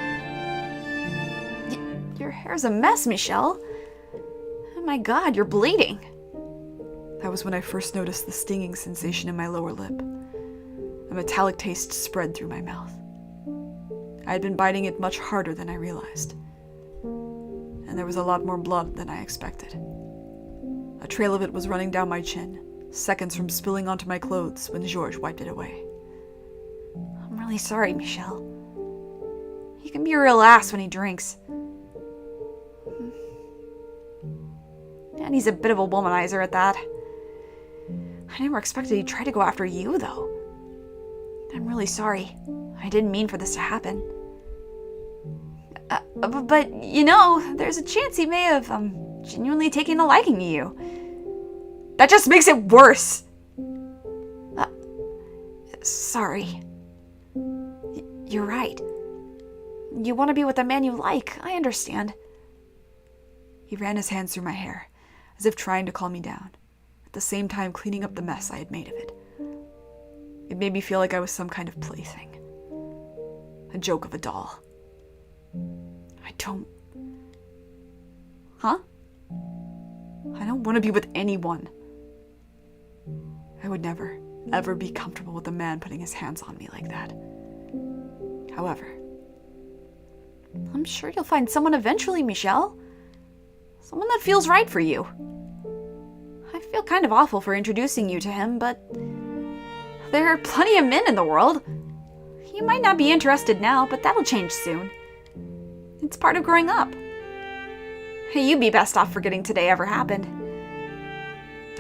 Speaker 2: Your hair's a mess, Michelle. Oh my god, you're bleeding.
Speaker 1: That was when I first noticed the stinging sensation in my lower lip. A metallic taste spread through my mouth. I had been biting it much harder than I realized. And there was a lot more blood than I expected. A trail of it was running down my chin, seconds from spilling onto my clothes when Georges wiped it away.
Speaker 2: I'm really sorry, Michelle. He can be a real ass when he drinks. And he's a bit of a womanizer at that. I never expected he'd try to go after you, though. I'm really sorry. I didn't mean for this to happen. But, there's a chance he may have genuinely taken a liking to you. That just makes it worse. Sorry. You're right. You want to be with a man you like. I understand.
Speaker 1: He ran his hands through my hair, as if trying to calm me down, at the same time cleaning up the mess I had made of it. It made me feel like I was some kind of plaything. A joke of a doll. I don't want to be with anyone. I would never, ever be comfortable with a man putting his hands on me like that. However,
Speaker 2: I'm sure you'll find someone eventually, Michelle. Someone that feels right for you. I feel kind of awful for introducing you to him, but there are plenty of men in the world. You might not be interested now, but that'll change soon. It's part of growing up. You'd be best off forgetting today ever happened.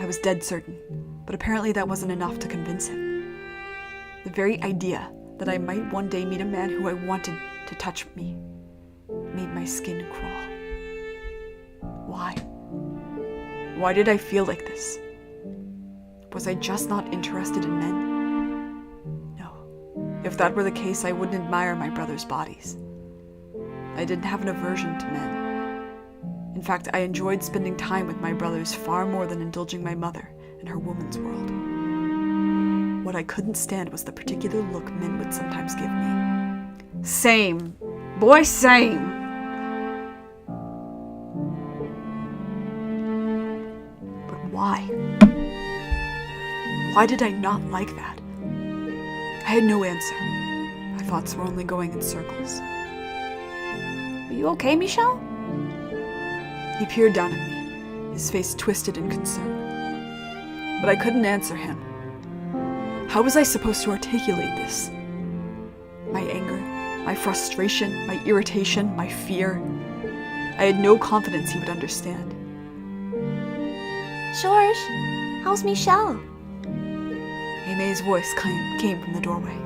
Speaker 1: I was dead certain, but apparently that wasn't enough to convince him. The very idea that I might one day meet a man who I wanted to touch me made my skin crawl. Why? Why did I feel like this? Was I just not interested in men? No. If that were the case, I wouldn't admire my brother's bodies. I didn't have an aversion to men. In fact, I enjoyed spending time with my brothers far more than indulging my mother in her woman's world. What I couldn't stand was the particular look men would sometimes give me.
Speaker 2: Same. Boy, same.
Speaker 1: But why? Why did I not like that? I had no answer. My thoughts were only going in circles.
Speaker 2: Are you okay, Michelle?
Speaker 1: He peered down at me, his face twisted in concern. But I couldn't answer him. How was I supposed to articulate this? My anger, my frustration, my irritation, my fear. I had no confidence he would understand.
Speaker 2: George, how's Michelle?
Speaker 1: Aimé's voice came from the doorway.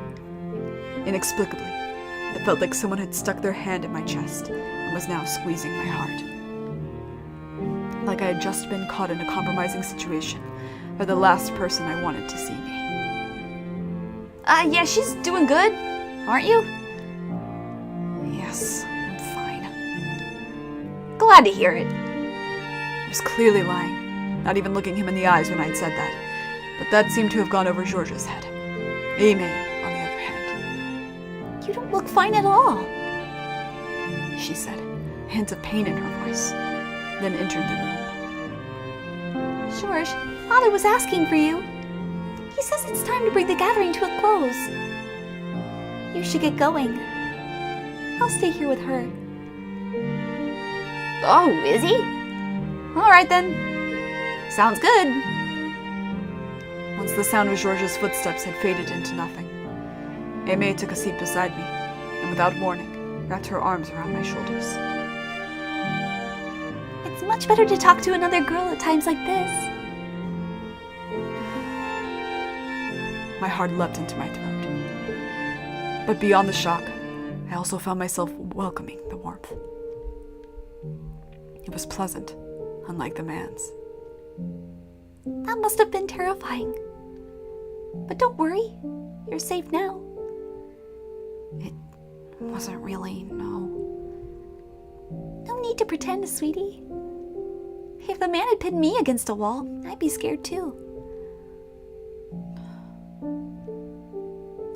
Speaker 1: Inexplicably, it felt like someone had stuck their hand in my chest and was now squeezing my heart. Like I had just been caught in a compromising situation by the last person I wanted to see me.
Speaker 2: Yeah, she's doing good, aren't you?
Speaker 1: Yes, I'm fine.
Speaker 2: Glad to hear it.
Speaker 1: I was clearly lying, not even looking him in the eyes when I'd said that, but that seemed to have gone over Georges' head. Aimé, on the other hand.
Speaker 2: You don't look fine at all,
Speaker 1: she said, hints of pain in her voice, then entered the room.
Speaker 2: George, Father was asking for you. He says it's time to bring the gathering to a close. You should get going. I'll stay here with her. Oh, is he? All right then. Sounds good.
Speaker 1: Once the sound of Georges' footsteps had faded into nothing, Aimé took a seat beside me, and without warning, wrapped her arms around my shoulders.
Speaker 2: It's much better to talk to another girl at times like this.
Speaker 1: My heart leapt into my throat. But beyond the shock, I also found myself welcoming the warmth. It was pleasant, unlike the man's.
Speaker 2: That must have been terrifying. But don't worry, you're safe now. It wasn't really, no. No need to pretend, sweetie. If the man had pinned me against a wall, I'd be scared too.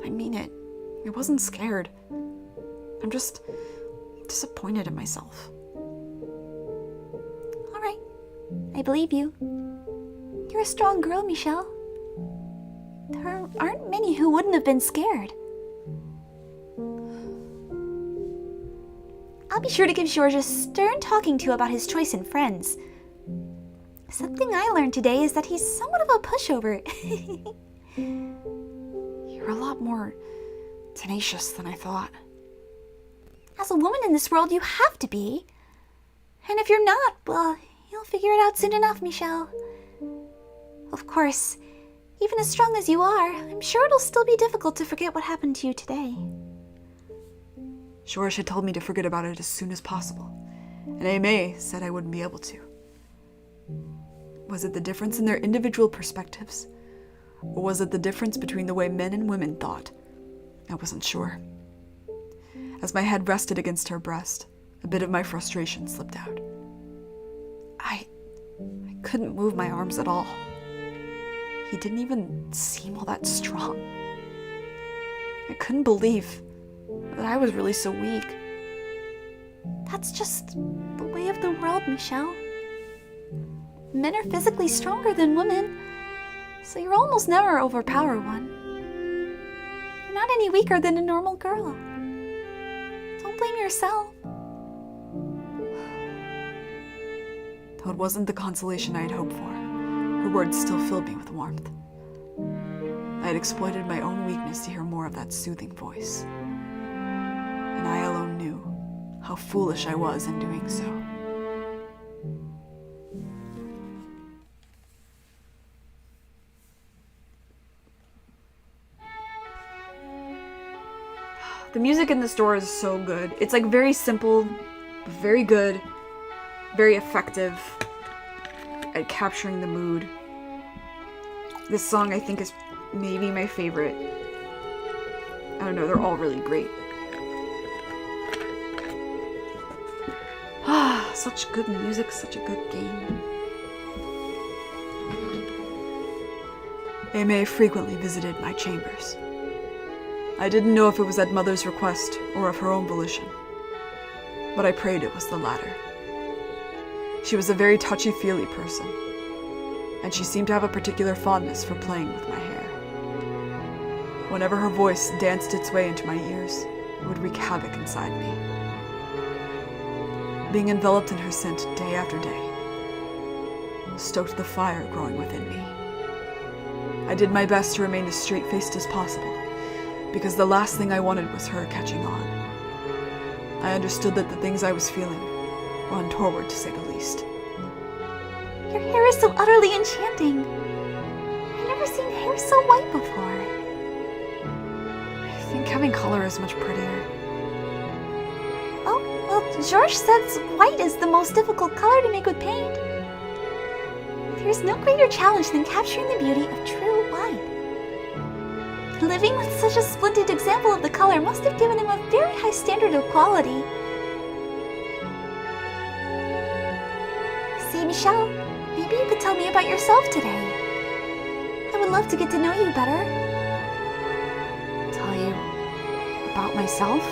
Speaker 1: I mean it. I wasn't scared. I'm just disappointed in myself.
Speaker 2: All right, I believe you. You're a strong girl, Michelle. There aren't many who wouldn't have been scared. I'll be sure to give George a stern talking to about his choice in friends. Something I learned today is that he's somewhat of a pushover.
Speaker 1: You're a lot more tenacious than I thought.
Speaker 2: As a woman in this world, you have to be. And if you're not, well, you'll figure it out soon enough, Michelle. Of course, even as strong as you are, I'm sure it'll still be difficult to forget what happened to you today.
Speaker 1: George had told me to forget about it as soon as possible, and Aimee said I wouldn't be able to. Was it the difference in their individual perspectives? Or was it the difference between the way men and women thought? I wasn't sure. As my head rested against her breast, a bit of my frustration slipped out. I couldn't move my arms at all. He didn't even seem all that strong. I couldn't believe that I was really so weak.
Speaker 2: That's just the way of the world, Michelle. Men are physically stronger than women, so you'll almost never overpower one. You're not any weaker than a normal girl. Don't blame yourself.
Speaker 1: Though it wasn't the consolation I had hoped for, her words still filled me with warmth. I had exploited my own weakness to hear more of that soothing voice. And I alone knew how foolish I was in doing so. The music in the store is so good. It's like very simple, very good, very effective at capturing the mood. This song I think is maybe my favorite. I don't know, they're all really great. Ah, such good music, such a good game. Aimee frequently visited my chambers. I didn't know if it was at Mother's request or of her own volition, but I prayed it was the latter. She was a very touchy-feely person, and she seemed to have a particular fondness for playing with my hair. Whenever her voice danced its way into my ears, it would wreak havoc inside me. Being enveloped in her scent day after day stoked the fire growing within me. I did my best to remain as straight-faced as possible, because the last thing I wanted was her catching on. I understood that the things I was feeling were untoward, to say the least.
Speaker 2: Your hair is so utterly enchanting. I've never seen hair so white before.
Speaker 1: I think having color is much prettier.
Speaker 2: Oh, well, George says white is the most difficult color to make with paint. There's no greater challenge than capturing the beauty of true white. Living with such a splendid example of the color must have given him a very high standard of quality. Say, Michelle, maybe you could tell me about yourself today. I would love to get to know you better.
Speaker 1: Tell you about myself?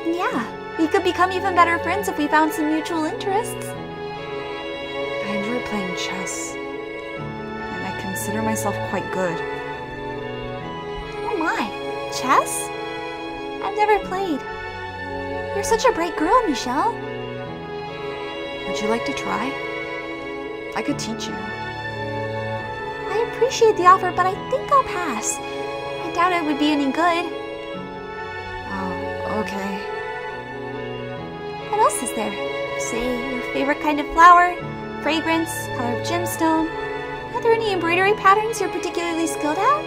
Speaker 2: Yeah, we could become even better friends if we found some mutual interests.
Speaker 1: I enjoy playing chess, and I consider myself quite good.
Speaker 2: Oh my, chess? I've never played. You're such a bright girl, Michelle.
Speaker 1: Would you like to try? I could teach you.
Speaker 2: I appreciate the offer, but I think I'll pass. I doubt it would be any good.
Speaker 1: Oh, okay.
Speaker 2: What else is there? Say, your favorite kind of flower, fragrance, color of gemstone. Are there any embroidery patterns you're particularly skilled at?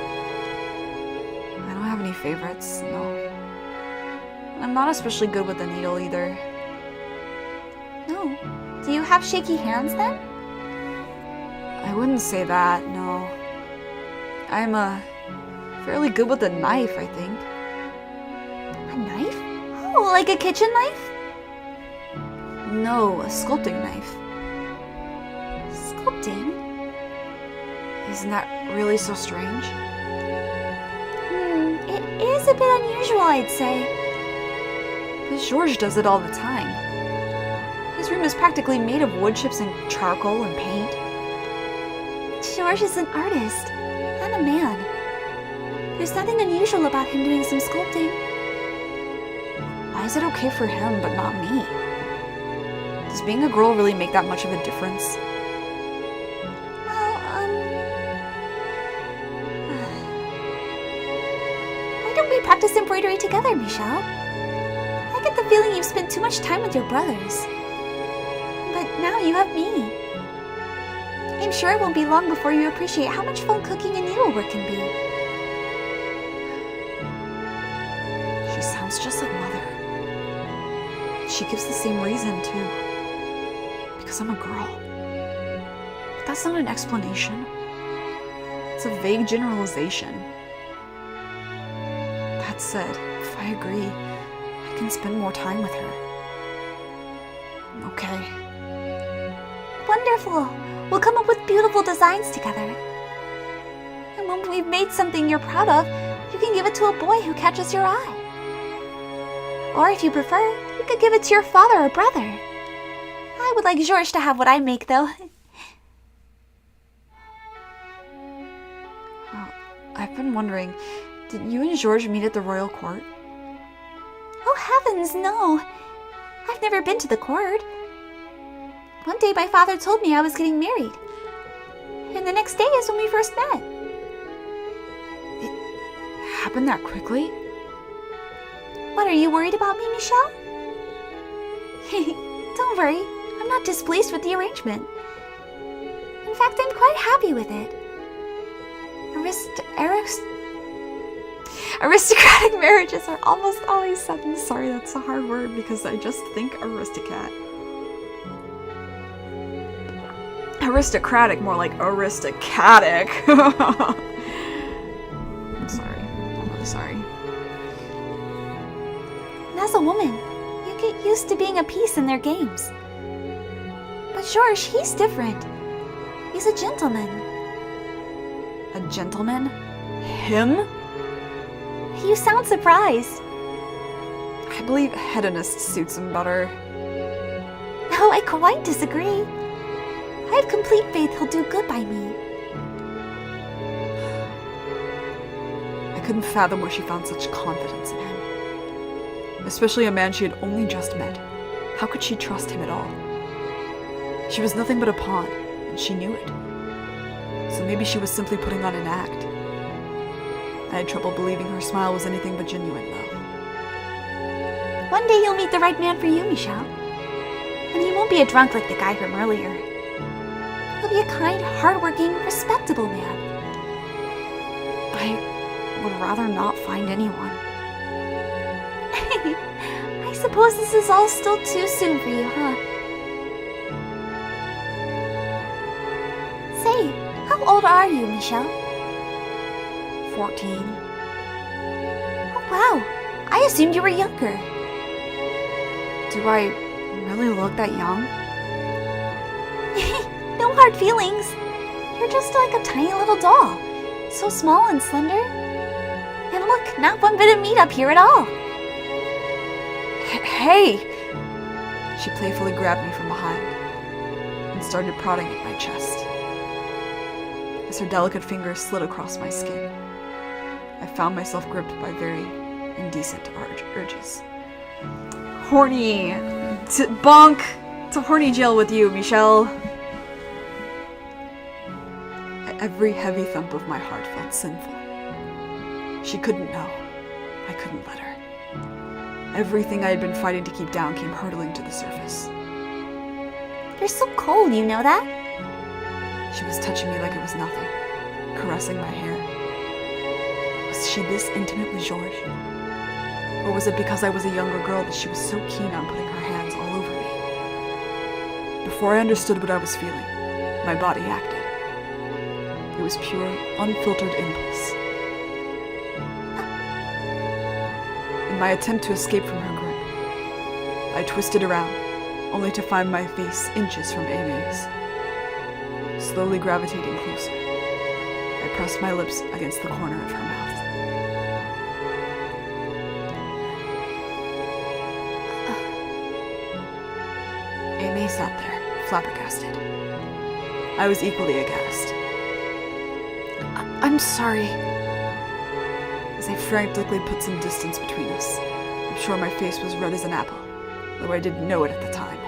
Speaker 1: I don't have any favorites, no. I'm not especially good with the needle either.
Speaker 2: No. Do you have shaky hands then?
Speaker 1: I wouldn't say that, no. I'm, fairly good with a knife, I think.
Speaker 2: A knife? Oh, like a kitchen knife?
Speaker 1: No, a sculpting knife.
Speaker 2: Sculpting?
Speaker 1: Isn't that really so strange?
Speaker 2: It is a bit unusual, I'd say.
Speaker 1: But George does it all the time. His room is practically made of wood chips and charcoal and paint.
Speaker 2: George is an artist and a man. There's nothing unusual about him doing some sculpting.
Speaker 1: Why is it okay for him, but not me? Does being a girl really make that much of a difference?
Speaker 2: Well, why don't we practice embroidery together, Michelle? I get the feeling you've spent too much time with your brothers. But now you have me. I'm sure it won't be long before you appreciate how much fun cooking and needlework can be.
Speaker 1: She sounds just like Mother. She gives the same reason, too. Because I'm a girl. But that's not an explanation. It's a vague generalization. That said, if I agree, I can spend more time with her. Okay.
Speaker 2: Wonderful! We'll come up with beautiful designs together. And when we've made something you're proud of, you can give it to a boy who catches your eye. Or if you prefer, you could give it to your father or brother. I would like Georges to have what I make, though.
Speaker 1: I've been wondering, did you and Georges meet at the royal court?
Speaker 2: Oh heavens, no! I've never been to the court. One day my father told me I was getting married. And the next day is when we first met.
Speaker 1: It happened that quickly?
Speaker 2: What, are you worried about me, Michelle? Don't worry, I'm not displeased with the arrangement. In fact, I'm quite happy with it.
Speaker 1: Aristocratic marriages are almost always sudden. Sorry, that's a hard word because I just think aristocrat. Aristocratic, more like aristocatic. I'm sorry. I'm really sorry.
Speaker 2: And as a woman, you get used to being a piece in their games. But Georges, he's different. He's a gentleman.
Speaker 1: A gentleman? Him?
Speaker 2: You sound surprised.
Speaker 1: I believe hedonist suits him better.
Speaker 2: No, I quite disagree. I have complete faith he'll do good by me.
Speaker 1: I couldn't fathom where she found such confidence in him. Especially a man she had only just met. How could she trust him at all? She was nothing but a pawn, and she knew it. So maybe she was simply putting on an act. I had trouble believing her smile was anything but genuine, though.
Speaker 2: One day you'll meet the right man for you, Michelle. And he won't be a drunk like the guy from earlier. He'll be a kind, hardworking, respectable man.
Speaker 1: I would rather not find anyone.
Speaker 2: I suppose this is all still too soon for you, huh? Say, how old are you, Michelle?
Speaker 1: 14.
Speaker 2: Oh, wow. I assumed you were younger.
Speaker 1: Do I really look that young?
Speaker 2: No hard feelings. You're just like a tiny little doll. So small and slender. And look, not one bit of meat up here at all.
Speaker 1: Hey! She playfully grabbed me from behind and started prodding at my chest. As her delicate fingers slid across my skin, I found myself gripped by very indecent urges. Horny! Bonk! To horny jail with you, Michelle! Every heavy thump of my heart felt sinful. She couldn't know. I couldn't let her. Everything I had been fighting to keep down came hurtling to the surface.
Speaker 2: You're so cold, you know that?
Speaker 1: She was touching me like it was nothing, caressing my hair. Was she this intimate with Georges? Or was it because I was a younger girl that she was so keen on putting her hands all over me? Before I understood what I was feeling, my body acted. It was pure, unfiltered impulse. In my attempt to escape from her grip, I twisted around, only to find my face inches from Aime's. Slowly gravitating closer, I pressed my lips against the corner of her mouth. Aimee sat there, flabbergasted. I was equally aghast. I'm sorry. As I frantically put some distance between us, I'm sure my face was red as an apple, though I didn't know it at the time.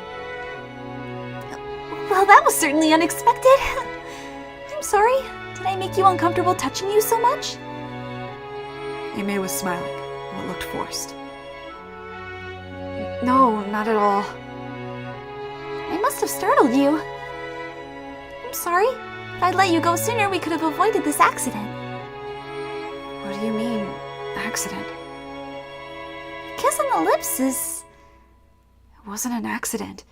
Speaker 2: Well, that was certainly unexpected. I'm sorry. Did I make you uncomfortable touching you so much?
Speaker 1: Aimee was smiling, what looked forced.
Speaker 2: No, not at all. I must have startled you. I'm sorry. If I'd let you go sooner, we could have avoided this accident.
Speaker 1: What do you mean, accident?
Speaker 2: Kiss on the lips is...
Speaker 1: It wasn't an accident.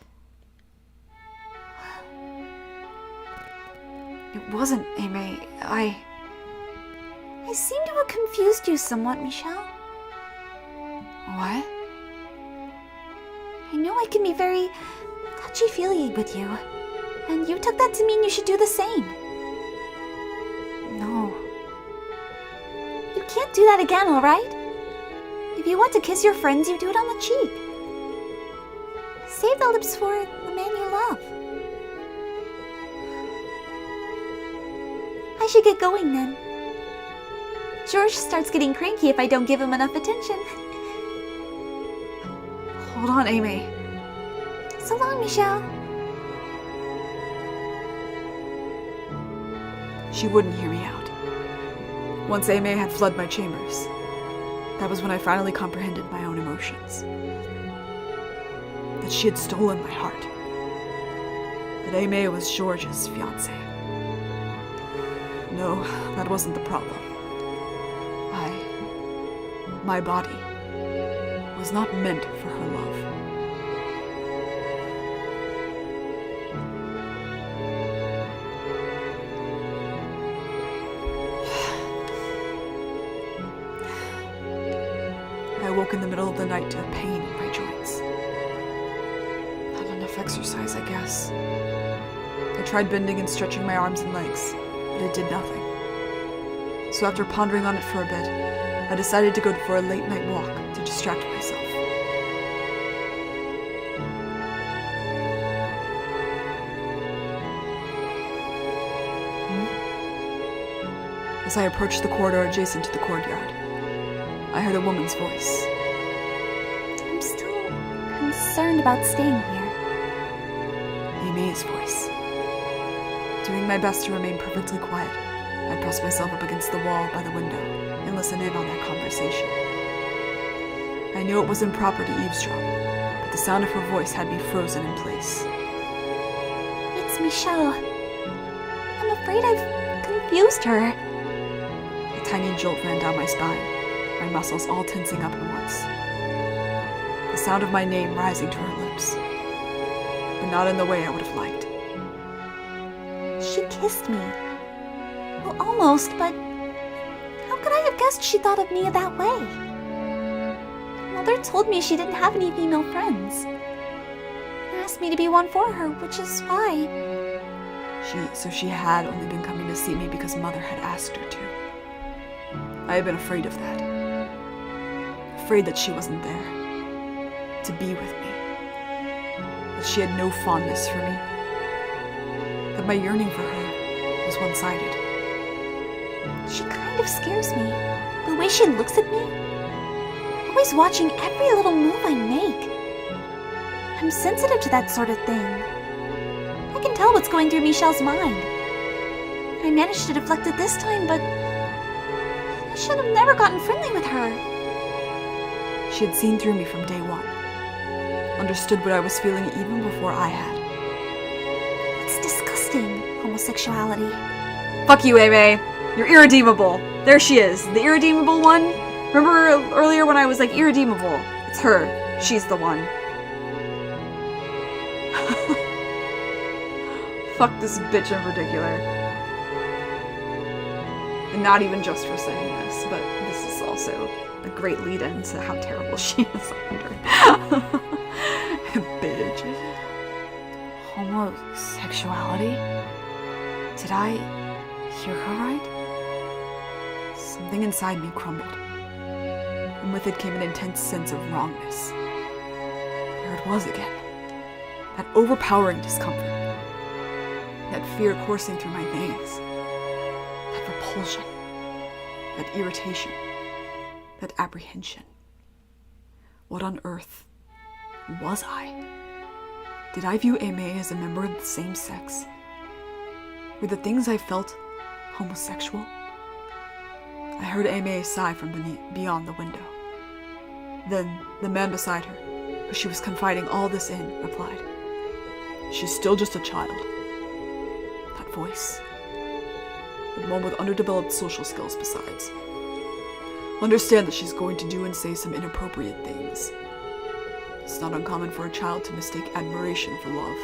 Speaker 1: It wasn't, Aimee. I
Speaker 2: seem to have confused you somewhat, Michelle.
Speaker 1: What?
Speaker 2: I know I can be very touchy-feely with you, and you took that to mean you should do the same.
Speaker 1: No.
Speaker 2: You can't do that again, alright? If you want to kiss your friends, you do it on the cheek. Save the lips for the man you love. I should get going then. George starts getting cranky if I don't give him enough attention.
Speaker 1: Hold on, Aimee.
Speaker 2: So long, Michelle.
Speaker 1: She wouldn't hear me out. Once Aimee had fled my chambers, that was when I finally comprehended my own emotions. That she had stolen my heart. That Aimee was George's fiancée. No, that wasn't the problem. My body, was not meant for her love. I woke in the middle of the night to a pain in my joints. Not enough exercise, I guess. I tried bending and stretching my arms and legs, but it did nothing. So after pondering on it for a bit, I decided to go for a late-night walk to distract myself. As I approached the corridor adjacent to the courtyard, I heard a woman's voice.
Speaker 2: I'm still concerned about staying here.
Speaker 1: Aimee's voice. Doing my best to remain perfectly quiet, I pressed myself up against the wall by the window and listened in on that conversation. I knew it was improper to eavesdrop, but the sound of her voice had me frozen in place.
Speaker 2: It's Michelle. I'm afraid I've confused her.
Speaker 1: A tiny jolt ran down my spine, my muscles all tensing up at once. The sound of my name rising to her lips, but not in the way I would have liked.
Speaker 2: She kissed me. Well, almost, but how could I have guessed she thought of me that way? Mother told me she didn't have any female friends. And asked me to be one for her, which is why...
Speaker 1: So she had only been coming to see me because Mother had asked her to. I had been afraid of that. Afraid that she wasn't there. To be with me. That she had no fondness for me. That my yearning for her was one-sided.
Speaker 2: She kind of scares me. The way she looks at me. Always watching every little move I make. I'm sensitive to that sort of thing. I can tell what's going through Michelle's mind. I managed to deflect it this time, but I should have never gotten friendly with her.
Speaker 1: She had seen through me from day one. Understood what I was feeling even before I had.
Speaker 2: It's disgusting, homosexuality.
Speaker 1: Fuck you, Aimee. You're irredeemable. There she is, the irredeemable one. Remember earlier when I was like, irredeemable? It's her. She's the one. Fuck this bitch in particular. And not even just for saying this, but this is also a great lead-in to how terrible she is under. Bitch.
Speaker 2: Homosexuality? Did I hear her right?
Speaker 1: Something inside me crumbled, and with it came an intense sense of wrongness. There it was again. That overpowering discomfort. That fear coursing through my veins. That repulsion. That irritation. That apprehension. What on earth was I? Did I view Aimee as a member of the same sex? Were the things I felt homosexual? I heard Aimee sigh from beyond the window. Then the man beside her, who she was confiding all this in, replied, "She's still just a child." That voice, and one with underdeveloped social skills besides. Understand that she's going to do and say some inappropriate things. It's not uncommon for a child to mistake admiration for love.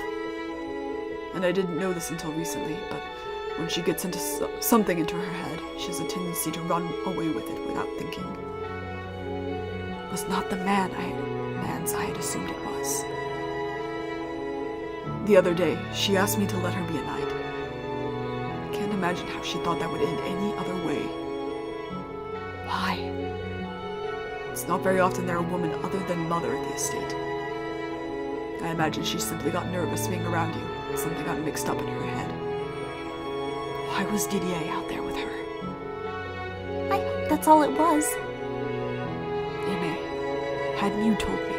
Speaker 1: And I didn't know this until recently, but when she gets into something into her head, she has a tendency to run away with it without thinking. It was not the man's I had assumed it was. The other day, she asked me to let her be a knight. I can't imagine how she thought that would end any other way. Why? It's not very often there a woman other than mother at the estate. I imagine she simply got nervous being around you, and something got mixed up in her head. Why was Didier out there with her?
Speaker 2: I hope that's all it was.
Speaker 1: Aimee, hadn't you told me?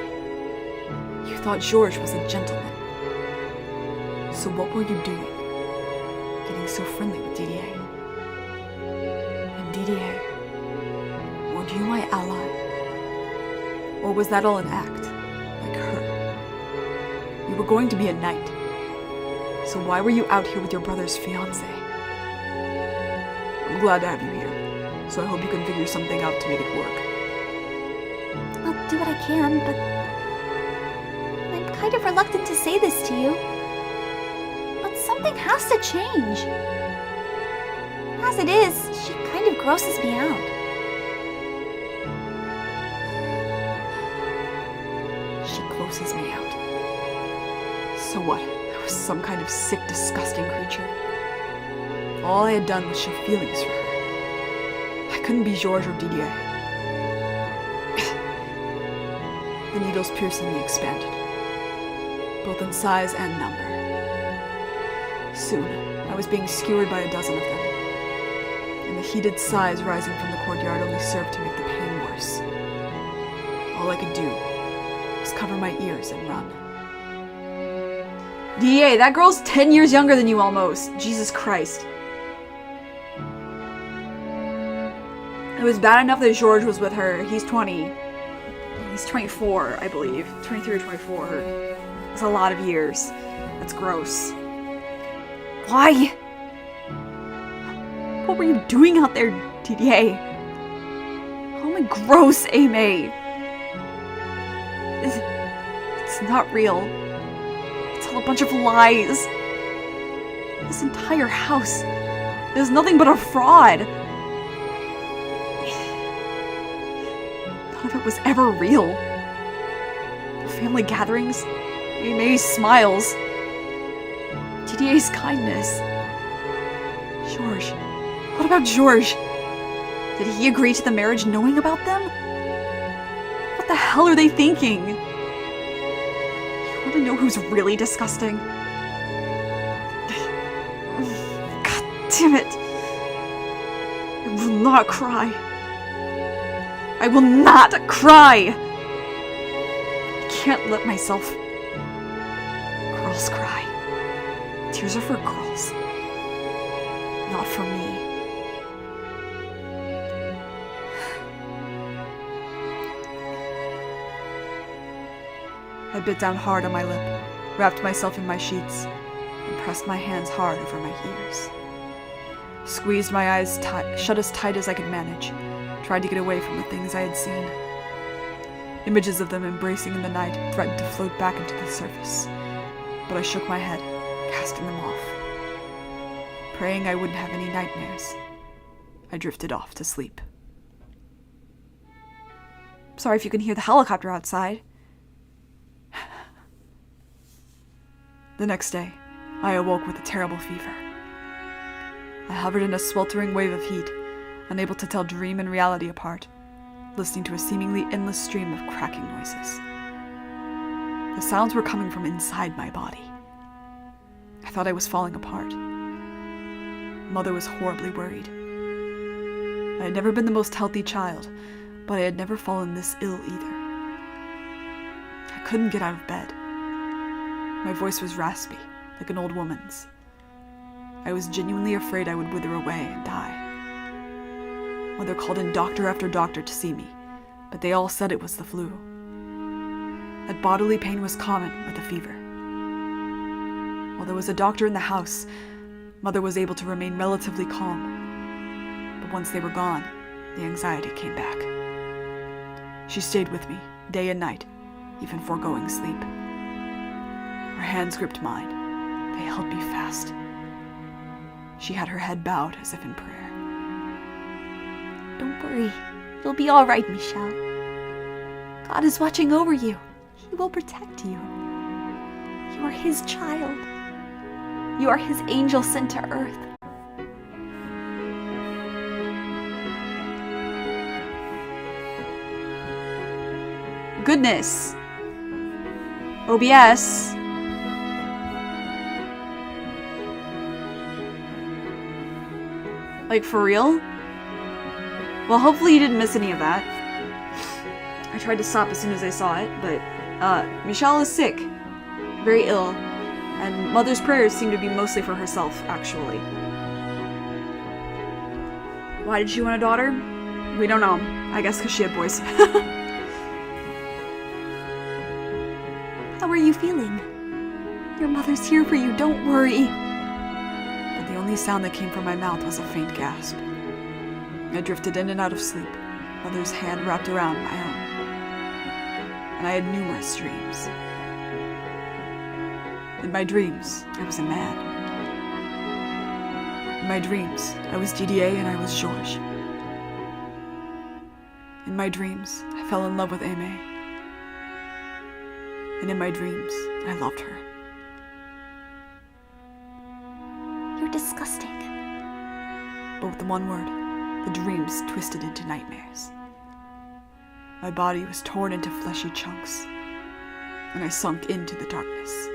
Speaker 1: You thought Georges was a gentleman. So what were you doing? Getting so friendly with Didier? And Didier, weren't you my ally? Or was that all an act, like her? You were going to be a knight. So why were you out here with your brother's fiancée? I'm glad to have you here, so I hope you can figure something out to make it work.
Speaker 2: I'll do what I can, but I'm kind of reluctant to say this to you. But something has to change. As it is, she kind of grosses me out.
Speaker 1: She grosses me out. So what? I was some kind of sick, disgusting creature. All I had done was show feelings for her. I couldn't be Georges or Didier. The needles piercingly expanded, both in size and number. Soon, I was being skewered by a dozen of them, and the heated sighs rising from the courtyard only served to make the pain worse. All I could do was cover my ears and run. DA, that girl's 10 years younger than you almost. Jesus Christ. It was bad enough that Georges was with her. He's 20. He's 24, I believe. 23 or 24. That's a lot of years. That's gross. Why? What were you doing out there, DDA? Oh my gross, Aimee. It's not real. It's all a bunch of lies. This entire house is nothing but a fraud. None of it was ever real. The family gatherings, Aimee's smiles, Didier's kindness. Georges. What about Georges? Did he agree to the marriage knowing about them? What the hell are they thinking? You want to know who's really disgusting? God damn it. I will not cry. I will not cry! I can't let myself. Girls cry. Tears are for girls. Not for me. I bit down hard on my lip, wrapped myself in my sheets, and pressed my hands hard over my ears. Squeezed my eyes shut as tight as I could manage, tried to get away from the things I had seen. Images of them embracing in the night threatened to float back into the surface, but I shook my head, casting them off. Praying I wouldn't have any nightmares, I drifted off to sleep.
Speaker 2: Sorry if you can hear the helicopter outside.
Speaker 1: The next day, I awoke with a terrible fever. I hovered in a sweltering wave of heat, unable to tell dream and reality apart, listening to a seemingly endless stream of cracking noises. The sounds were coming from inside my body. I thought I was falling apart. Mother was horribly worried. I had never been the most healthy child, but I had never fallen this ill either. I couldn't get out of bed. My voice was raspy, like an old woman's. I was genuinely afraid I would wither away and die. Mother called in doctor after doctor to see me, but they all said it was the flu. That bodily pain was common with the fever. While there was a doctor in the house, Mother was able to remain relatively calm. But once they were gone, the anxiety came back. She stayed with me, day and night, even foregoing sleep. Her hands gripped mine. They held me fast. She had her head bowed as if in prayer.
Speaker 2: Don't worry. You'll be all right, Michelle. God is watching over you. He will protect you. You are his child. You are his angel sent to earth.
Speaker 1: Goodness! OBS! Like, for real? Well, hopefully you didn't miss any of that. I tried to stop as soon as I saw it, but, Michelle is sick. Very ill. And Mother's prayers seem to be mostly for herself, actually. Why did she want a daughter? We don't know. I guess because she had boys.
Speaker 2: How are you feeling? Your mother's here for you, don't worry.
Speaker 1: But the only sound that came from my mouth was a faint gasp. I drifted in and out of sleep, Mother's hand wrapped around my own. And I had numerous dreams. In my dreams, I was a man. In my dreams, I was Didier and I was Georges. In my dreams, I fell in love with Aimee. And in my dreams, I loved her.
Speaker 2: You're disgusting.
Speaker 1: Both in one word, the dreams twisted into nightmares. My body was torn into fleshy chunks, and I sunk into the darkness.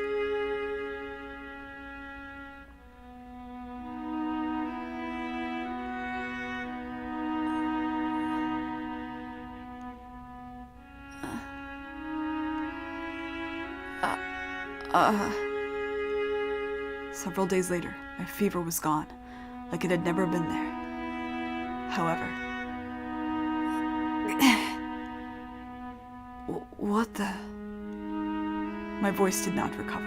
Speaker 1: Several days later, my fever was gone, like it had never been there. However, what the? My voice did not recover.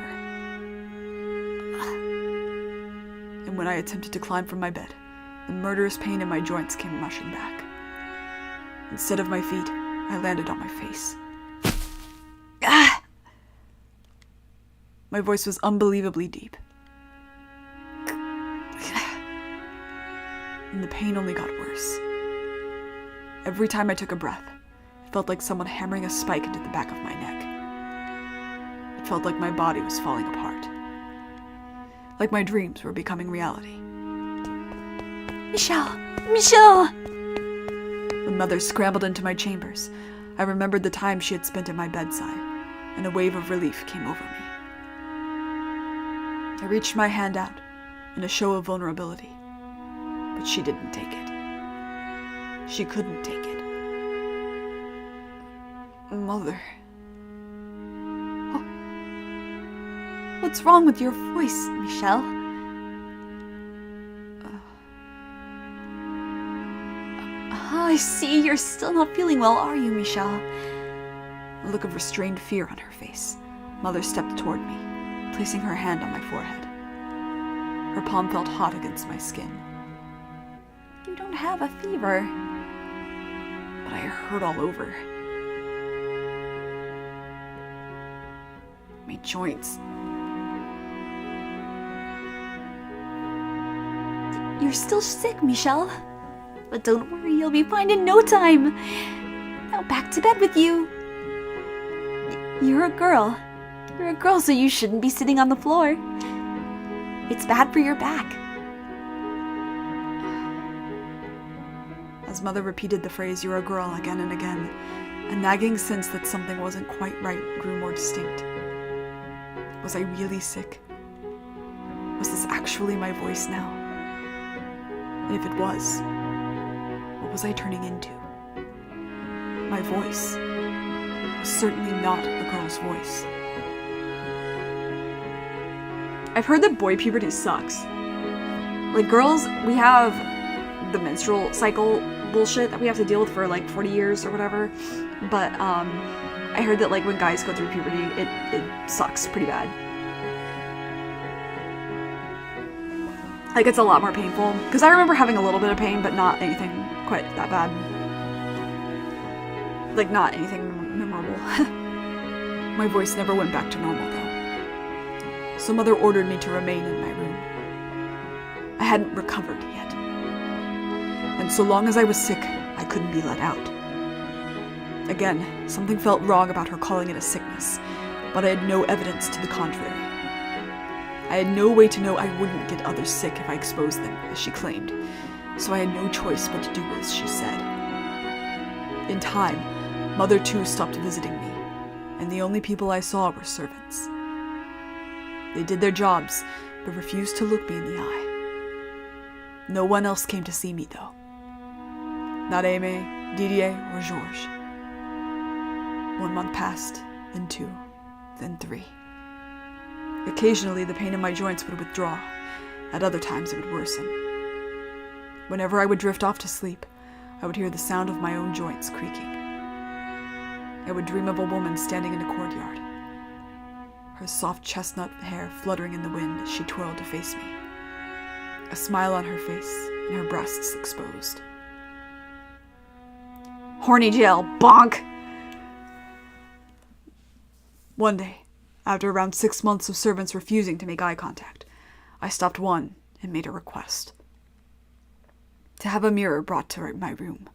Speaker 1: And when I attempted to climb from my bed, the murderous pain in my joints came rushing back. Instead of my feet, I landed on my face. My voice was unbelievably deep. And the pain only got worse. Every time I took a breath, it felt like someone hammering a spike into the back of my neck. It felt like my body was falling apart. Like my dreams were becoming reality.
Speaker 2: Michelle! Michelle!
Speaker 1: When Mother scrambled into my chambers, I remembered the time she had spent at my bedside, and a wave of relief came over me. I reached my hand out in a show of vulnerability, but she didn't take it. She couldn't take it. Mother.
Speaker 2: What's wrong with your voice, Michelle? I see you're still not feeling well, are you, Michelle?
Speaker 1: A look of restrained fear on her face. Mother stepped toward me, placing her hand on my forehead. Her palm felt hot against my skin.
Speaker 2: You don't have a fever.
Speaker 1: But I hurt all over. My joints.
Speaker 2: You're still sick, Michelle. But don't worry, you'll be fine in no time. Now back to bed with you. You're a girl. You're a girl, so you shouldn't be sitting on the floor. It's bad for your back.
Speaker 1: As Mother repeated the phrase, "You're a girl," again and again, a nagging sense that something wasn't quite right grew more distinct. Was I really sick? Was this actually my voice now? And if it was, what was I turning into? My voice was certainly not a girl's voice. I've heard that boy puberty sucks. Like, girls, we have the menstrual cycle bullshit that we have to deal with for like 40 years or whatever. But I heard that like when guys go through puberty, it sucks pretty bad. Like, it's a lot more painful. Because I remember having a little bit of pain, but not anything quite that bad. Like, not anything memorable. My voice never went back to normal, though. So Mother ordered me to remain in my room. I hadn't recovered yet. And so long as I was sick, I couldn't be let out. Again, something felt wrong about her calling it a sickness, but I had no evidence to the contrary. I had no way to know I wouldn't get others sick if I exposed them, as she claimed, so I had no choice but to do as she said. In time, Mother too stopped visiting me, and the only people I saw were servants. They did their jobs, but refused to look me in the eye. No one else came to see me, though. Not Aimé, Didier, or Georges. 1 month passed, then 2, then 3. Occasionally, the pain in my joints would withdraw. At other times, it would worsen. Whenever I would drift off to sleep, I would hear the sound of my own joints creaking. I would dream of a woman standing in a courtyard, her soft chestnut hair fluttering in the wind as she twirled to face me, a smile on her face and her breasts exposed.
Speaker 2: Horny Jill, bonk!
Speaker 1: One day, after around 6 months of servants refusing to make eye contact, I stopped one and made a request. To have a mirror brought to my room.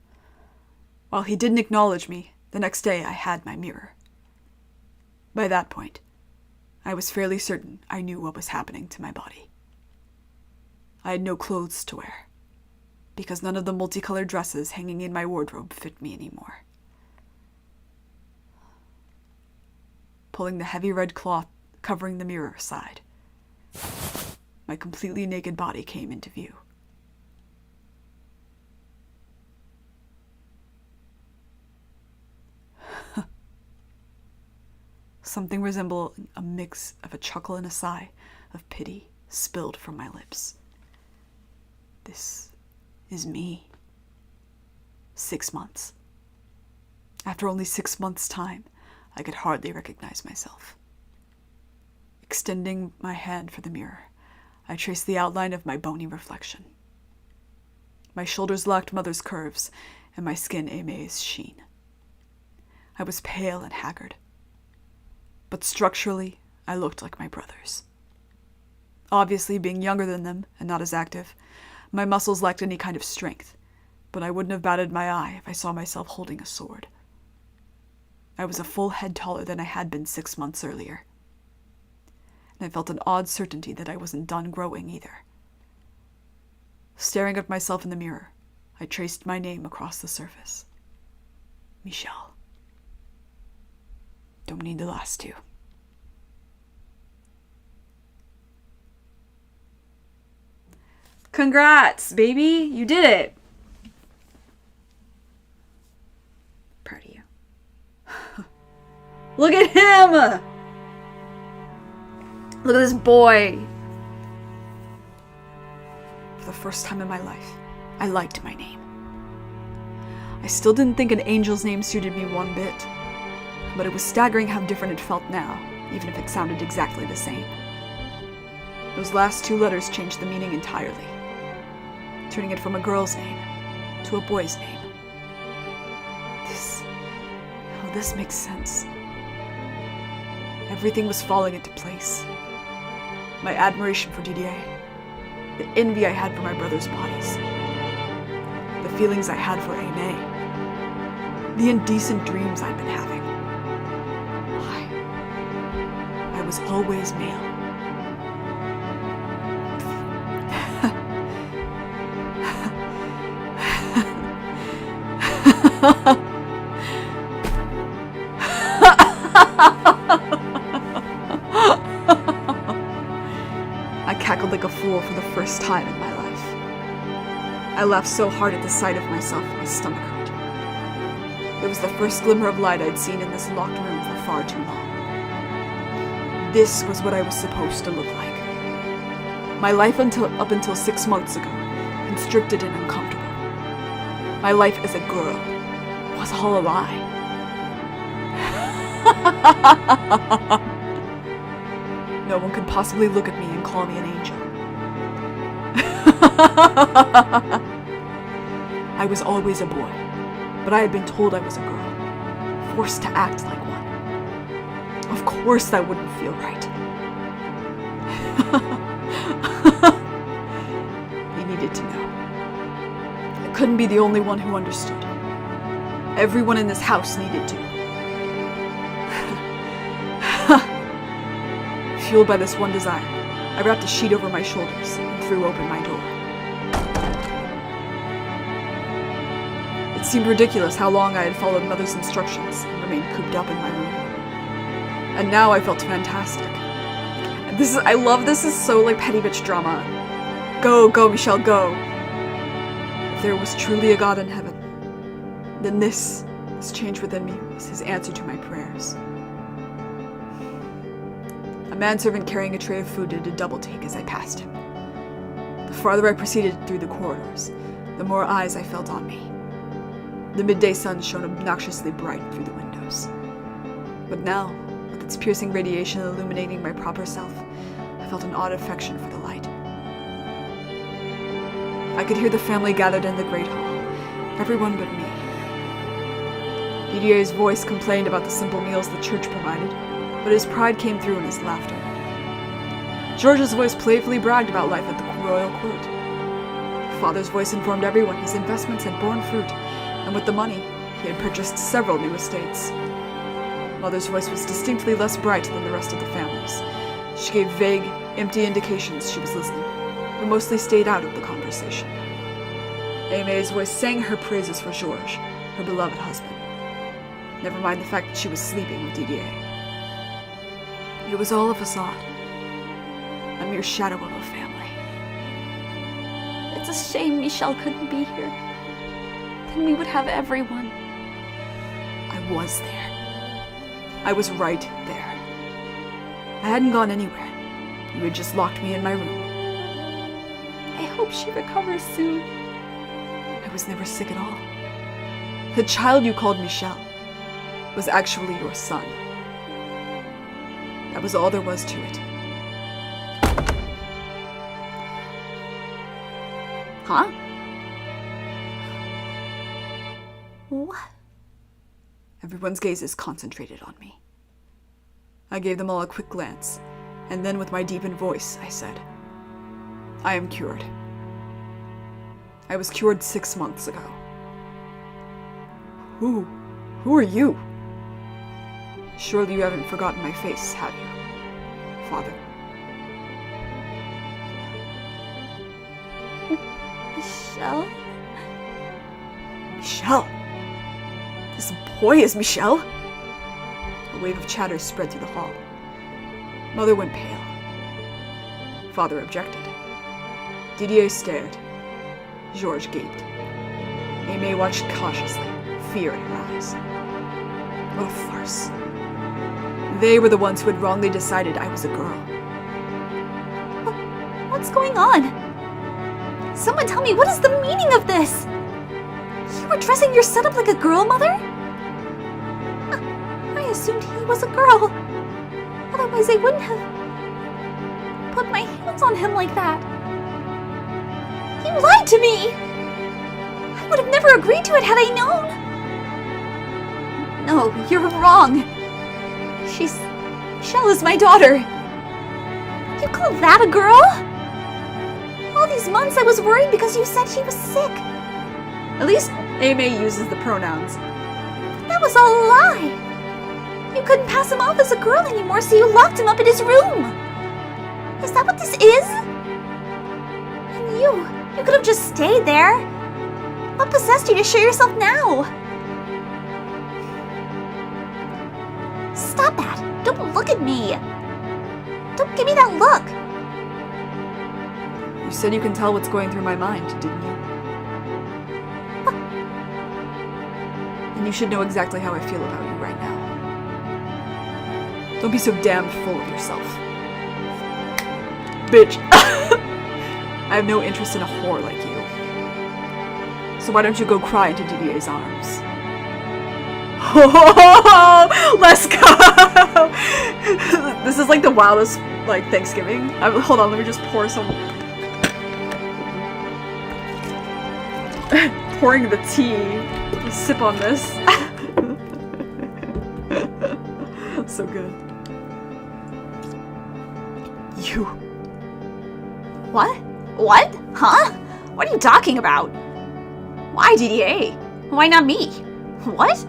Speaker 1: While he didn't acknowledge me, the next day I had my mirror. By that point, I was fairly certain I knew what was happening to my body. I had no clothes to wear, because none of the multicolored dresses hanging in my wardrobe fit me anymore. Pulling the heavy red cloth covering the mirror aside, my completely naked body came into view. Something resembling a mix of a chuckle and a sigh of pity spilled from my lips. This is me. 6 months. After only 6 months' time, I could hardly recognize myself. Extending my hand for the mirror, I traced the outline of my bony reflection. My shoulders lacked Mother's curves, and my skin Aimé's sheen. I was pale and haggard, but structurally, I looked like my brothers. Obviously, being younger than them and not as active, my muscles lacked any kind of strength, but I wouldn't have batted my eye if I saw myself holding a sword. I was a full head taller than I had been 6 months earlier, and I felt an odd certainty that I wasn't done growing either. Staring at myself in the mirror, I traced my name across the surface. Michelle. Don't need the last two.
Speaker 2: Congrats, baby! You did it! Proud of you. Look at him! Look at this boy!
Speaker 1: For the first time in my life, I liked my name. I still didn't think an angel's name suited me one bit, but it was staggering how different it felt now, even if it sounded exactly the same. Those last 2 letters changed the meaning entirely, turning it from a girl's name to a boy's name. This makes sense. Everything was falling into place. My admiration for Didier, the envy I had for my brothers' bodies, the feelings I had for Aimee. The indecent dreams I'd been having. Why? I was always male. I cackled like a fool for the first time in my life. I laughed so hard at the sight of myself my stomach hurt. It was the first glimmer of light I'd seen in this locked room for far too long. This was what I was supposed to look like. My life up until 6 months ago, constricted and uncomfortable. My life as a girl was all a lie. No one could possibly look at me and call me an angel. I was always a boy, but I had been told I was a girl, forced to act like one. Of course that wouldn't feel right. He needed to know. I couldn't be the only one who understood. Everyone in this house needed to. Fueled by this one desire, I wrapped a sheet over my shoulders and threw open my door. It seemed ridiculous how long I had followed Mother's instructions and remained cooped up in my room. And now I felt fantastic. And I love this is so like petty bitch drama. Go, go, Michelle, go. If there was truly a God in heaven, then this change within me was his answer to my prayers. A manservant carrying a tray of food did a double take as I passed him. The farther I proceeded through the corridors, the more eyes I felt on me. The midday sun shone obnoxiously bright through the windows. But now, with its piercing radiation illuminating my proper self, I felt an odd affection for the light. I could hear the family gathered in the great hall, everyone but me. Didier's voice complained about the simple meals the church provided, but his pride came through in his laughter. George's voice playfully bragged about life at the royal court. Father's voice informed everyone his investments had borne fruit, and with the money, he had purchased several new estates. Mother's voice was distinctly less bright than the rest of the family's. She gave vague, empty indications she was listening, but mostly stayed out of the conversation. Aimee's voice sang her praises for George, her beloved husband. Never mind the fact that she was sleeping with Didier. It was all a facade. A mere shadow of a family.
Speaker 2: It's a shame Michelle couldn't be here. Then we would have everyone.
Speaker 1: I was there. I was right there. I hadn't gone anywhere. You had just locked me in my room.
Speaker 2: I hope she recovers soon.
Speaker 1: I was never sick at all. The child you called Michelle was actually your son. That was all there was to it.
Speaker 2: Huh? What?
Speaker 1: Everyone's gaze is concentrated on me. I gave them all a quick glance, and then with my deepened voice, I said, I am cured. I was cured 6 months ago. Who are you? Surely you haven't forgotten my face, have you, Father?
Speaker 2: Michelle?
Speaker 1: Michelle? This boy is Michelle? A wave of chatter spread through the hall. Mother went pale. Father objected. Didier stared. Georges gaped. Aimee watched cautiously, fear in her eyes. What a farce. They were the ones who had wrongly decided I was a girl.
Speaker 2: What's going on? Someone tell me, what is the meaning of this? You were dressing your son up like a girl, Mother? I assumed he was a girl. Otherwise I wouldn't have put my hands on him like that. You lied to me! I would have never agreed to it had I known. No, you're wrong. Michelle is my daughter. You call that a girl? All these months I was worried because you said she was sick.
Speaker 1: At least Aimee uses the pronouns.
Speaker 2: That was all a lie. You couldn't pass him off as a girl anymore, so you locked him up in his room. Is that what this is? And you could have just stayed there. What possessed you to show yourself now? Stop that. Don't look at me. Don't give me that look.
Speaker 1: You said you can tell what's going through my mind, didn't you? And you should know exactly how I feel about you right now. Don't be so damned full of yourself. Bitch. I have no interest in a whore like you. So why don't you go cry into Didier's arms? Oh, let's go! This is like the wildest, like, Thanksgiving. Hold on, let me just pour some... Pouring the tea. Sip on this. So good. You.
Speaker 2: What? What? Huh? What are you talking about? Why Didier? Why not me? What?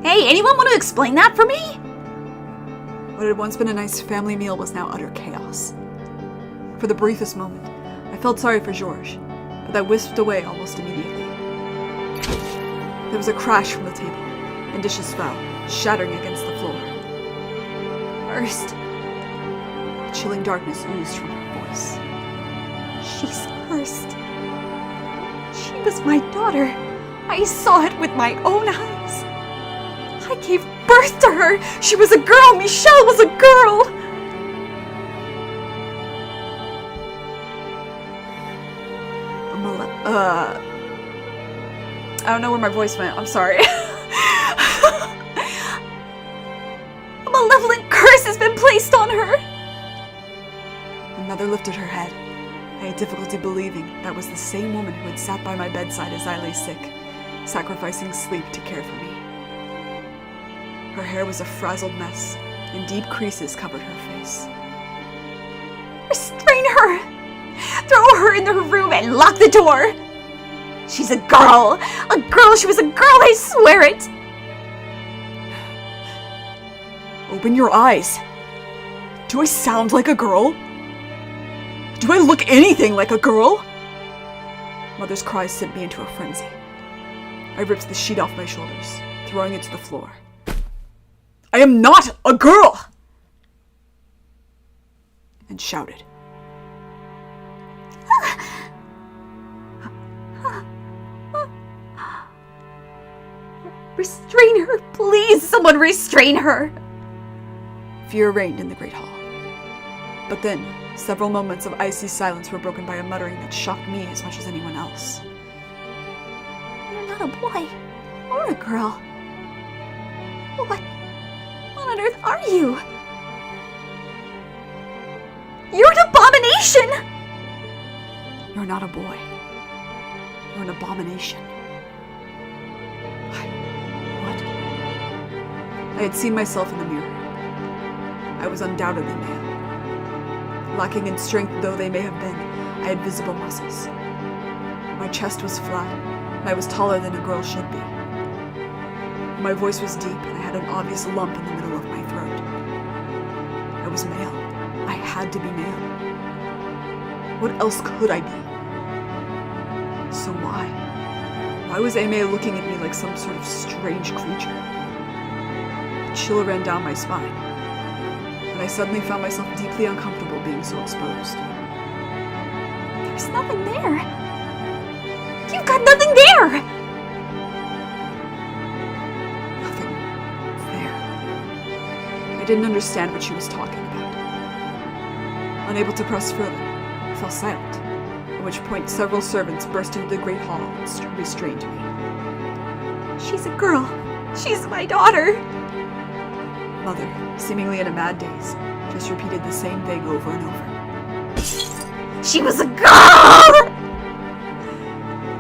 Speaker 2: Hey, anyone want to explain that for me?
Speaker 1: What had once been a nice family meal was now utter chaos. For the briefest moment, I felt sorry for Georges, but that whisked away almost immediately. There was a crash from the table, and dishes fell, shattering against the floor.
Speaker 2: First,
Speaker 1: a chilling darkness oozed from her voice.
Speaker 2: She's cursed. She was my daughter. I saw it with my own eyes. I gave birth to her. She was a girl. Michelle was a girl.
Speaker 1: I don't know where my voice went. I'm sorry.
Speaker 2: A malevolent curse has been placed on her.
Speaker 1: My mother lifted her head. I had difficulty believing that was the same woman who had sat by my bedside as I lay sick, sacrificing sleep to care for me. Her hair was a frazzled mess, and deep creases covered her face.
Speaker 2: Restrain her! Throw her in the room and lock the door! She's a girl! A girl! She was a girl, I swear it!
Speaker 1: Open your eyes! Do I sound like a girl? Do I look anything like a girl? Mother's cries sent me into a frenzy. I ripped the sheet off my shoulders, throwing it to the floor. I am not a girl! And shouted.
Speaker 2: Restrain her, please! Someone restrain her!
Speaker 1: Fear reigned in the great hall. But then, several moments of icy silence were broken by a muttering that shocked me as much as anyone else.
Speaker 2: You're not a boy or a girl. What on earth are you? You're an abomination!
Speaker 1: You're not a boy. You're an abomination. What? I had seen myself in the mirror. I was undoubtedly male. Lacking in strength though they may have been, I had visible muscles. My chest was flat, and I was taller than a girl should be. My voice was deep, and I had an obvious lump in the middle of my throat. I was male. I had to be male. What else could I be? So why? Why was Aimee looking at me like some sort of strange creature? A chill ran down my spine, and I suddenly found myself deeply uncomfortable being so exposed.
Speaker 2: There's nothing there. You've got nothing there!
Speaker 1: Nothing there. I didn't understand what she was talking about. Unable to press further, I fell silent, at which point several servants burst into the great hall and restrained me.
Speaker 2: She's a girl. She's my daughter.
Speaker 1: Mother, seemingly in a mad daze, just repeated the same thing over and over.
Speaker 2: She was a girl!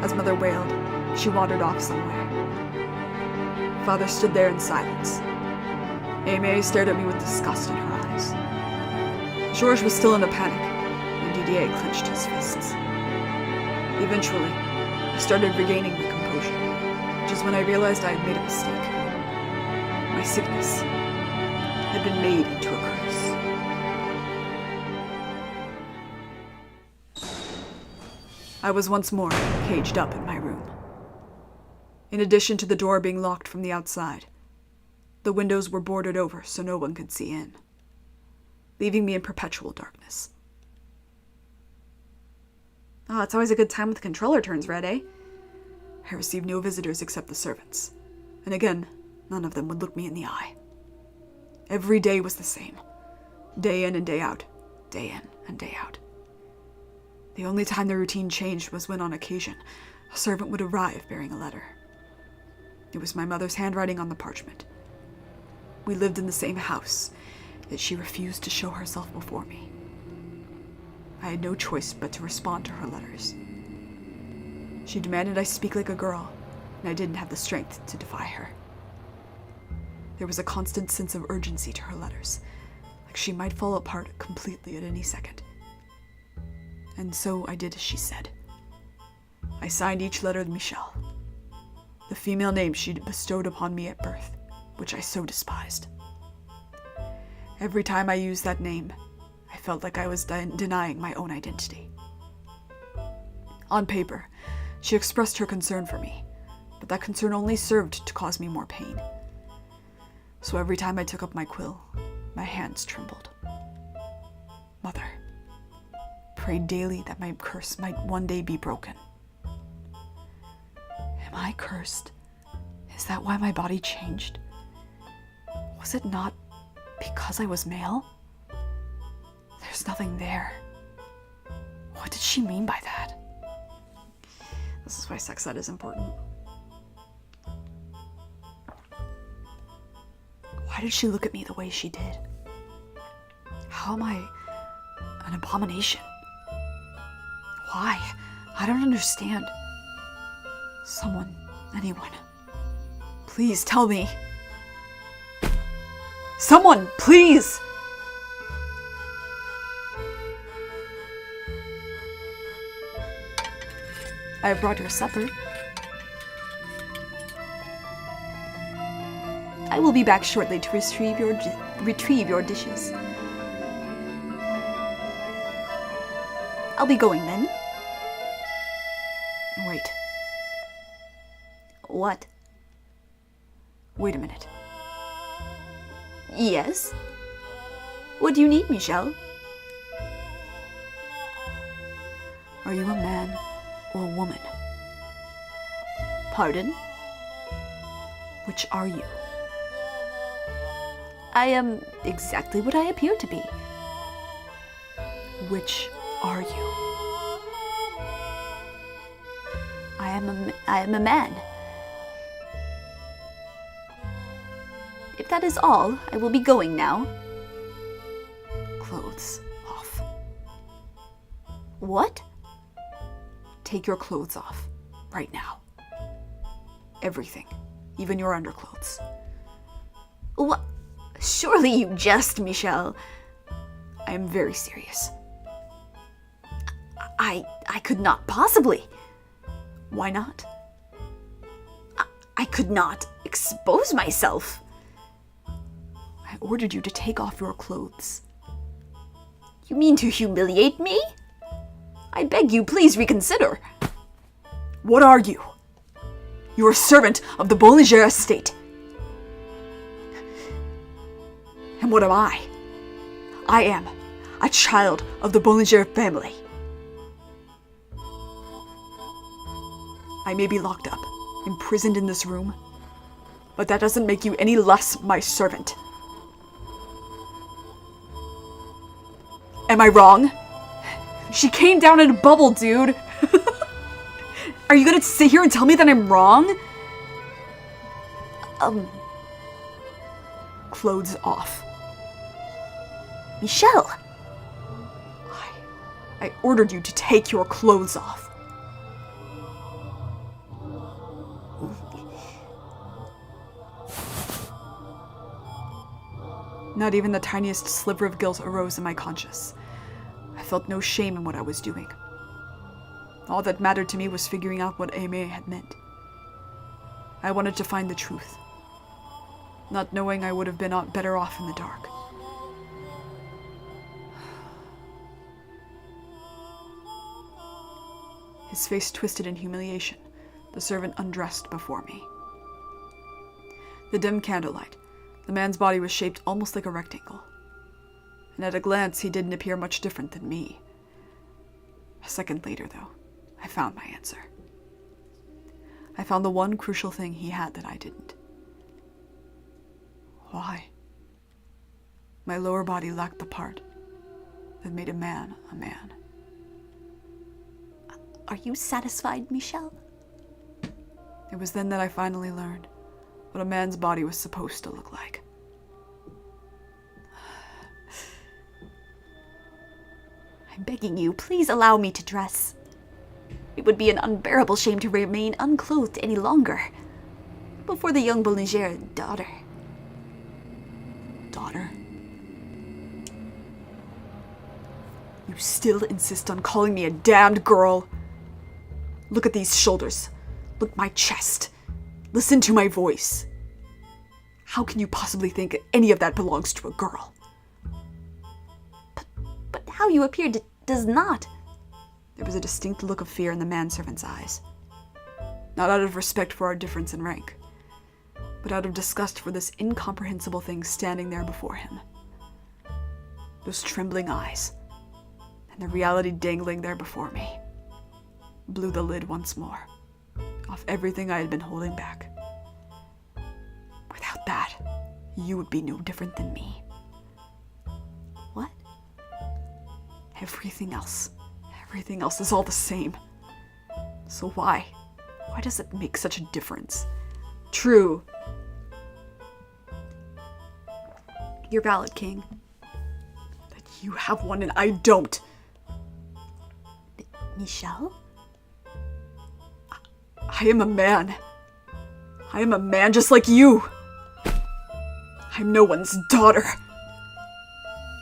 Speaker 1: As Mother wailed, she wandered off somewhere. Father stood there in silence. Aimee stared at me with disgust in her eyes. Georges was still in a panic, and Didier clenched his fists. Eventually, I started regaining my composure, which is when I realized I had made a mistake. My sickness had been made into a curse. I was once more caged up in my room. In addition to the door being locked from the outside, the windows were boarded over so no one could see in, leaving me in perpetual darkness. Oh, it's always a good time when the controller turns red, eh? I received no visitors except the servants, and again, none of them would look me in the eye. Every day was the same. Day in and day out. Day in and day out. The only time the routine changed was when, on occasion, a servant would arrive bearing a letter. It was my mother's handwriting on the parchment. We lived in the same house, yet she refused to show herself before me. I had no choice but to respond to her letters. She demanded I speak like a girl, and I didn't have the strength to defy her. There was a constant sense of urgency to her letters, like she might fall apart completely at any second. And so I did as she said. I signed each letter Michelle, the female name she'd bestowed upon me at birth, which I so despised. Every time I used that name, I felt like I was denying my own identity. On paper, she expressed her concern for me, but that concern only served to cause me more pain. So every time I took up my quill, my hands trembled. Mother, pray daily that my curse might one day be broken. Am I cursed? Is that why my body changed? Was it not because I was male? There's nothing there. What did she mean by that? This is why sex ed is important. Why did she look at me the way she did? How am I an abomination? Why? I don't understand. Someone, anyone, please tell me. Someone, please! I have brought your supper. I will be back shortly to retrieve your dishes. I'll be going then. Wait. What? Wait a minute. Yes? What do you need, Michelle? Are you a man or a woman? Pardon? Which are you? I am exactly what I appear to be. Which are you? I am a man. If that is all, I will be going now. Clothes off. What? Take your clothes off, right now. Everything, even your underclothes. What? Surely you jest, Michelle. I am very serious. I could not possibly. Why not? I could not expose myself. I ordered you to take off your clothes. You mean to humiliate me? I beg you, please reconsider. What are you? You're a servant of the Bollinger estate. And what am I? I am a child of the Bollinger family. I may be locked up, imprisoned in this room, but that doesn't make you any less my servant. Am I wrong? She came down in a bubble, dude. Are you gonna sit here and tell me that I'm wrong? Clothes off. Michelle! I ordered you to take your clothes off. Not even the tiniest sliver of guilt arose in my conscience. I felt no shame in what I was doing. All that mattered to me was figuring out what Aimee had meant. I wanted to find the truth, not knowing I would have been better off in the dark. His face twisted in humiliation. The servant undressed before me. The dim candlelight, the man's body was shaped almost like a rectangle. And at a glance, he didn't appear much different than me. A second later, though, I found my answer. I found the one crucial thing he had that I didn't. Why? My lower body lacked the part that made a man a man.
Speaker 2: Are you satisfied, Michel?
Speaker 1: It was then that I finally learned what a man's body was supposed to look like.
Speaker 2: I'm begging you, please allow me to dress. It would be an unbearable shame to remain unclothed any longer. Before the young Boulanger daughter.
Speaker 1: Daughter? You still insist on calling me a damned girl? Look at these shoulders. Look at my chest. Listen to my voice. How can you possibly think any of that belongs to a girl?
Speaker 2: But how you appear does not.
Speaker 1: There was a distinct look of fear in the manservant's eyes. Not out of respect for our difference in rank, but out of disgust for this incomprehensible thing standing there before him. Those trembling eyes, and the reality dangling there before me, blew the lid once more off everything I had been holding back. Without that, you would be no different than me.
Speaker 2: What?
Speaker 1: Everything else is all the same. So why does it make such a difference? True. You're valid, King. But you have one and I don't.
Speaker 2: Michel?
Speaker 1: I am a man. I am a man just like you. I'm no one's daughter.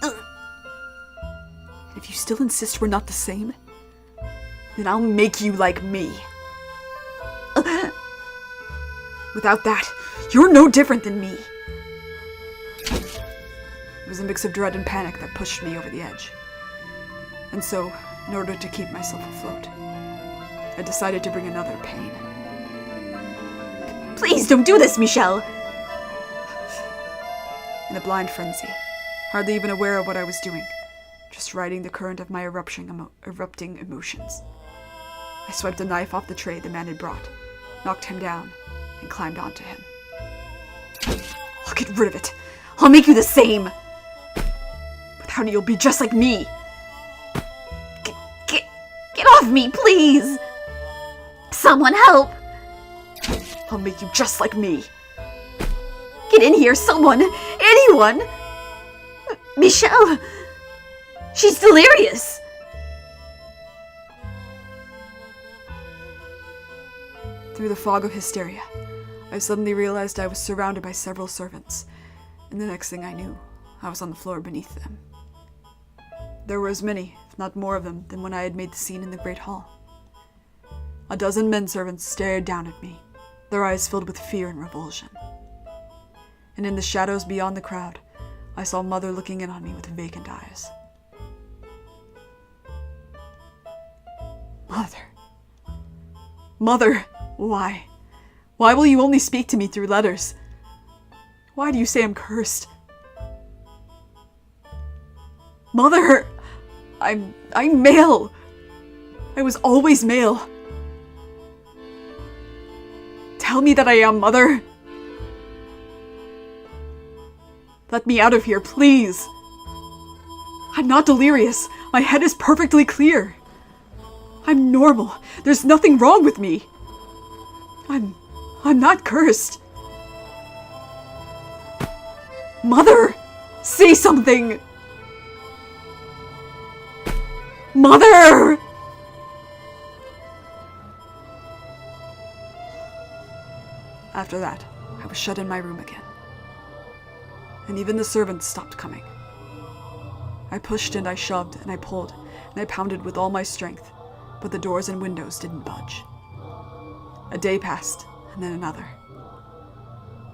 Speaker 1: And if you still insist we're not the same, then I'll make you like me. Without that, you're no different than me. It was a mix of dread and panic that pushed me over the edge. And so, in order to keep myself afloat, I decided to bring another pain.
Speaker 2: Please don't do this, Michel!
Speaker 1: In a blind frenzy, hardly even aware of what I was doing, just riding the current of my erupting emotions. I swiped a knife off the tray the man had brought, knocked him down, and climbed onto him. I'll get rid of it. I'll make you the same. Without it, you'll be just like me.
Speaker 2: Get off me, please! Someone help!
Speaker 1: I'll make you just like me.
Speaker 2: Get in here, someone! Anyone! Michel! She's delirious!
Speaker 1: Through the fog of hysteria, I suddenly realized I was surrounded by several servants, and the next thing I knew, I was on the floor beneath them. There were as many, if not more of them, than when I had made the scene in the great hall. A dozen menservants stared down at me, their eyes filled with fear and revulsion. And in the shadows beyond the crowd, I saw Mother looking in on me with vacant eyes. Mother. Mother, why? Why will you only speak to me through letters? Why do you say I'm cursed? Mother! I'm male! I was always male. Tell me that I am, Mother! Let me out of here, please! I'm not delirious. My head is perfectly clear. I'm normal. There's nothing wrong with me. I'm not cursed. Mother! Say something! Mother! After that, I was shut in my room again. And even the servants stopped coming. I pushed and I shoved and I pulled and I pounded with all my strength, but the doors and windows didn't budge. A day passed, and then another.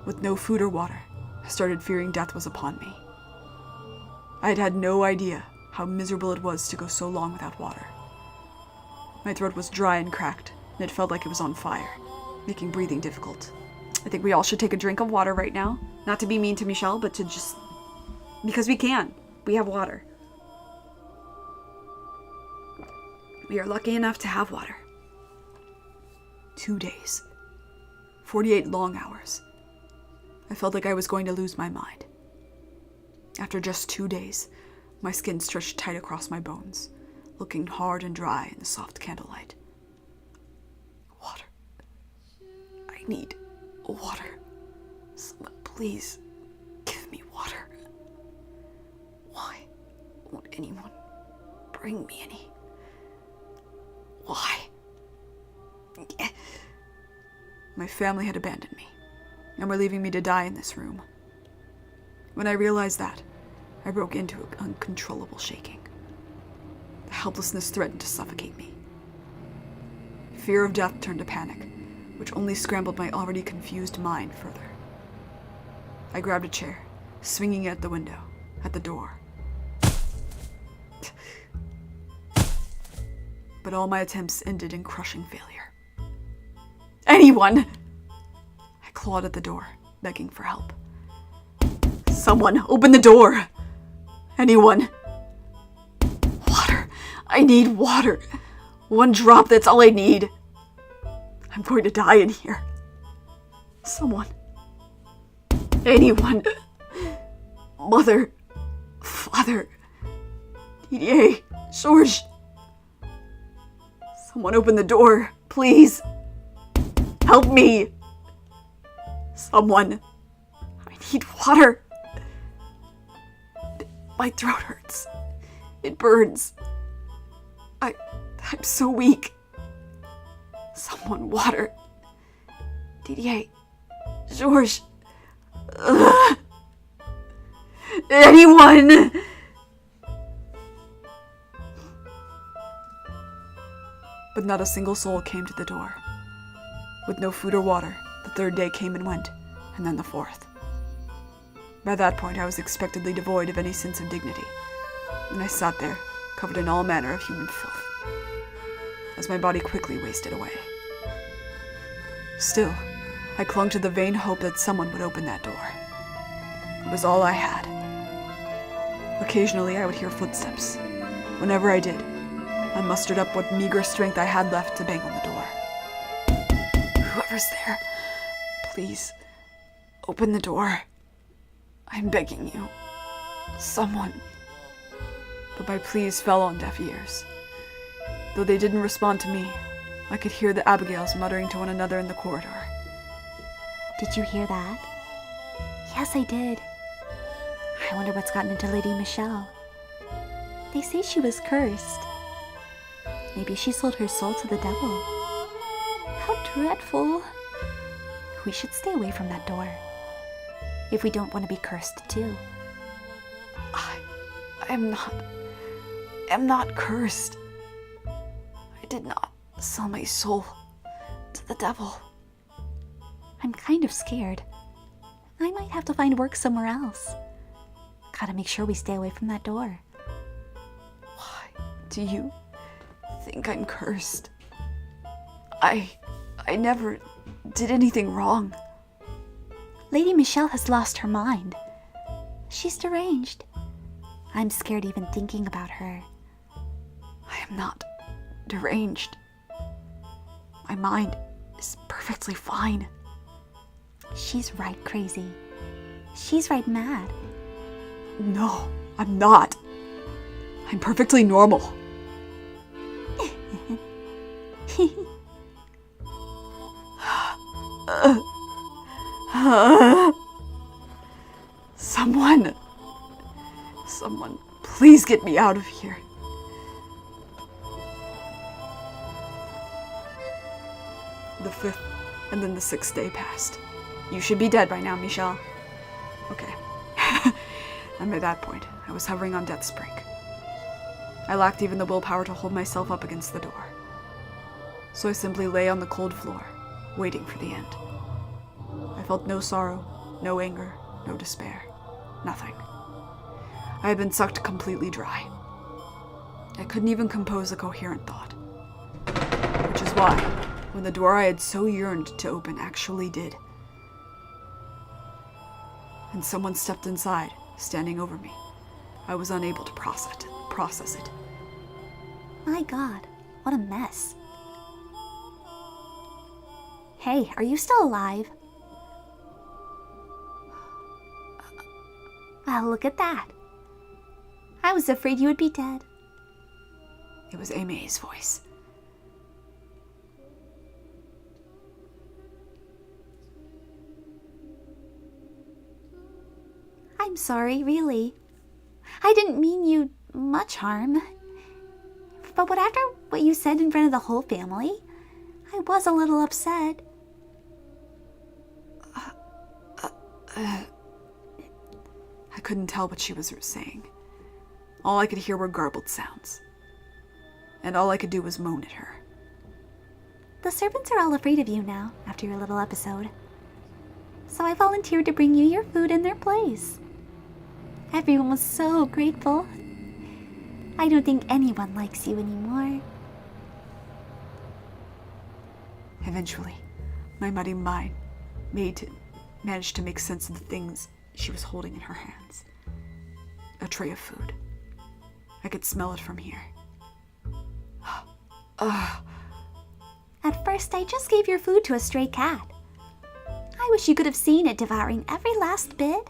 Speaker 1: With no food or water, I started fearing death was upon me. I had had no idea how miserable it was to go so long without water. My throat was dry and cracked, and it felt like it was on fire, making breathing difficult. I think we all should take a drink of water right now. Not to be mean to Michelle, but to just... because we can. We have water. We are lucky enough to have water. 2 days. 48 long hours. I felt like I was going to lose my mind. After just 2 days, my skin stretched tight across my bones, looking hard and dry in the soft candlelight. Water. I need water. Someone, please, give me water. Why won't anyone bring me any? Why? My family had abandoned me, and were leaving me to die in this room. When I realized that, I broke into uncontrollable shaking. The helplessness threatened to suffocate me. Fear of death turned to panic, which only scrambled my already confused mind further. I grabbed a chair, swinging it at the window, at the door. But all my attempts ended in crushing failure. Anyone! I clawed at the door, begging for help. Someone, open the door! Anyone! Water! I need water! 1 drop, that's all I need! I'm going to die in here. Someone. Anyone. Mother. Father. Didier. George. Someone open the door, please. Help me. Someone. I need water. My throat hurts. It burns. I'm so weak. Someone, water. Didier. George. Ugh. Anyone! But not a single soul came to the door. With no food or water, the 3rd day came and went, and then the 4th. By that point, I was expectedly devoid of any sense of dignity, and I sat there, covered in all manner of human filth, as my body quickly wasted away. Still, I clung to the vain hope that someone would open that door. It was all I had. Occasionally, I would hear footsteps. Whenever I did, I mustered up what meager strength I had left to bang on the door. Whoever's there, please, open the door. I'm begging you. Someone. But my pleas fell on deaf ears. Though they didn't respond to me, I could hear the Abigails muttering to one another in the corridor.
Speaker 2: Did you hear that? Yes, I did. I wonder what's gotten into Lady Michelle. They say she was cursed. Maybe she sold her soul to the devil. How dreadful. We should stay away from that door. If we don't want to be cursed too.
Speaker 1: I am not cursed. I did not sell my soul to the devil.
Speaker 2: I'm kind of scared. I might have to find work somewhere else. Gotta make sure we stay away from that door.
Speaker 1: Why do you think I'm cursed? I never did anything wrong.
Speaker 2: Lady Michelle has lost her mind. She's deranged. I'm scared even thinking about her.
Speaker 1: I am not deranged. My mind is perfectly fine.
Speaker 2: She's right crazy. She's right mad.
Speaker 1: No, I'm not. I'm perfectly normal. Someone, please get me out of here. The 5th and then the 6th day passed. You should be dead by now, Michelle. Okay. And by that point, I was hovering on death's brink. I lacked even the willpower to hold myself up against the door. So I simply lay on the cold floor, waiting for the end. I felt no sorrow, no anger, no despair, nothing. I had been sucked completely dry. I couldn't even compose a coherent thought. Which is why, when the door I had so yearned to open actually did, and someone stepped inside, standing over me, I was unable to process it.
Speaker 2: My God, what a mess. Hey, are you still alive? Well, look at that. I was afraid you would be dead.
Speaker 1: It was Aimé's voice.
Speaker 2: I'm sorry, really. I didn't mean you much harm. But after what you said in front of the whole family, I was a little upset.
Speaker 1: I couldn't tell what she was saying. All I could hear were garbled sounds. And all I could do was moan at her.
Speaker 2: The servants are all afraid of you now, after your little episode. So I volunteered to bring you your food in their place. Everyone was so grateful. I don't think anyone likes you anymore.
Speaker 1: Eventually, my muddy mind managed to make sense of the things she was holding in her hands. A tray of food. I could smell it from here.
Speaker 2: At first, I just gave your food to a stray cat. I wish you could have seen it devouring every last bit.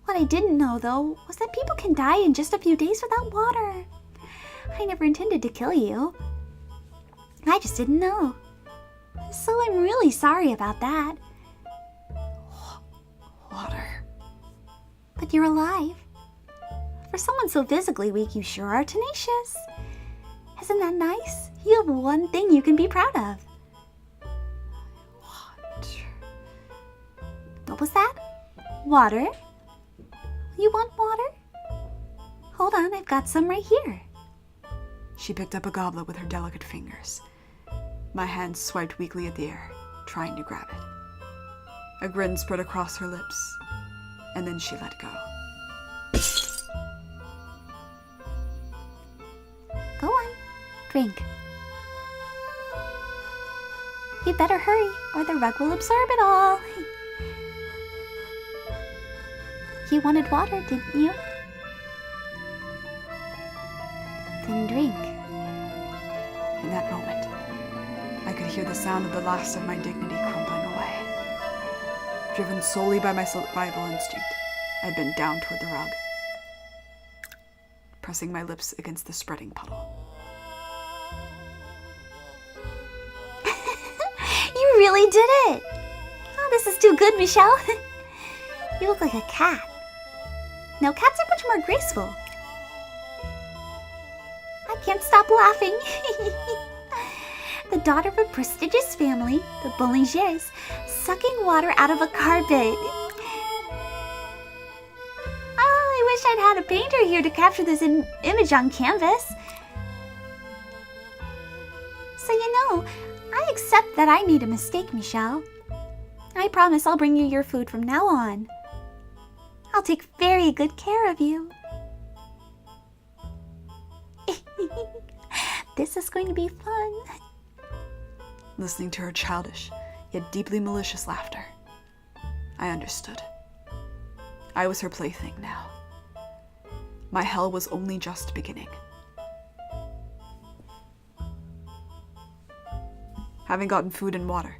Speaker 2: What I didn't know, though, was that people can die in just a few days without water. I never intended to kill you. I just didn't know. So I'm really sorry about that.
Speaker 1: Water.
Speaker 2: But you're alive. For someone so physically weak, you sure are tenacious. Isn't that nice? You have one thing you can be proud of.
Speaker 1: Water.
Speaker 2: What was that? Water? You want water? Hold on, I've got some right here.
Speaker 1: She picked up a goblet with her delicate fingers. My hand swiped weakly at the air, trying to grab it. A grin spread across her lips, and then she let go.
Speaker 2: Go on, drink. You'd better hurry, or the rug will absorb it all. You wanted water, didn't you? Then drink.
Speaker 1: In that moment, I could hear the sound of the last of my dignity crumbling away. Driven solely by my survival instinct, I bent down toward the rug, pressing my lips against the spreading puddle.
Speaker 2: You really did it! Oh, this is too good, Michelle. You look like a cat. No, cats are much more graceful. I can't stop laughing. The daughter of a prestigious family, the Boulingers, sucking water out of a carpet. Oh, I wish I'd had a painter here to capture this image on canvas. So I accept that I made a mistake, Michelle. I promise I'll bring you your food from now on. I'll take very good care of you. This is going to be fun.
Speaker 1: Listening to her childish, yet deeply malicious laughter, I understood. I was her plaything now. My hell was only just beginning. Having gotten food and water,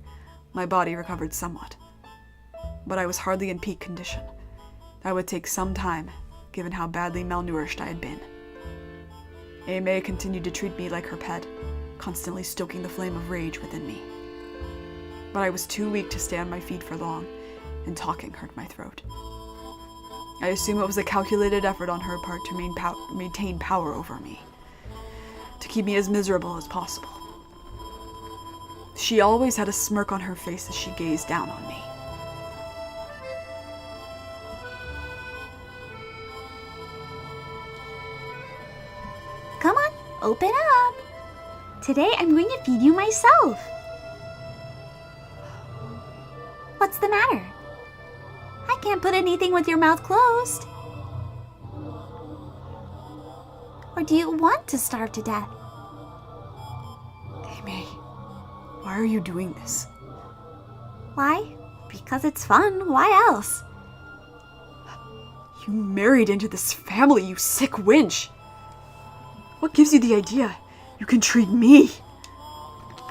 Speaker 1: my body recovered somewhat. But I was hardly in peak condition. That would take some time, given how badly malnourished I had been. Aimee continued to treat me like her pet, constantly stoking the flame of rage within me. But I was too weak to stay on my feet for long, and talking hurt my throat. I assume it was a calculated effort on her part to maintain power over me, to keep me as miserable as possible. She always had a smirk on her face as she gazed down on me.
Speaker 2: Come Open up. Today I'm going to feed you myself. What's the matter? I can't put anything with your mouth closed. Or do you want to starve to death?
Speaker 1: Amy, why are you doing this?
Speaker 2: Why? Because it's fun. Why else?
Speaker 1: You married into this family, you sick wench. What gives you the idea you can treat me?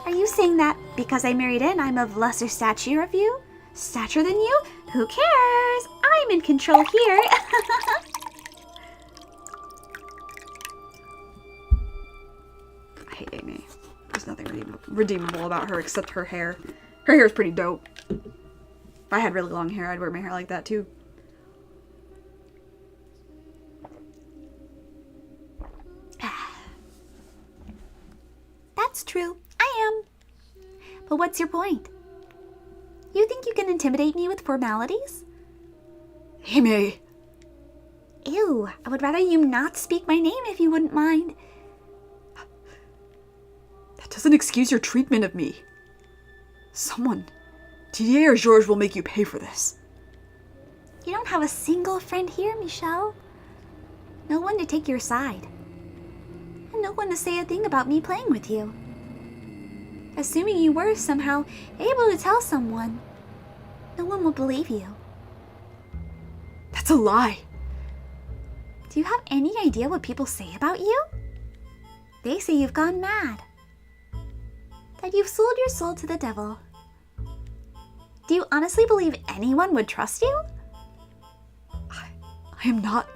Speaker 2: Are you saying that because I married in, I'm of lesser stature of you? Stature than you? Who cares? I'm in control here.
Speaker 1: I hate Amy. There's nothing redeemable about her except her hair. Her hair is pretty dope. If I had really long hair, I'd wear my hair like that too.
Speaker 2: That's true. I am. But what's your point? You think you can intimidate me with formalities?
Speaker 1: Amy!
Speaker 2: Ew, I would rather you not speak my name if you wouldn't mind.
Speaker 1: That doesn't excuse your treatment of me. Someone, Didier or Georges, will make you pay for this.
Speaker 2: You don't have a single friend here, Michelle. No one to take your side. And no one to say a thing about me playing with you. Assuming you were somehow able to tell someone, no one will believe you.
Speaker 1: That's a lie.
Speaker 2: Do you have any idea what people say about you? They say you've gone mad. That you've sold your soul to the devil. Do you honestly believe anyone would trust you?
Speaker 1: I am not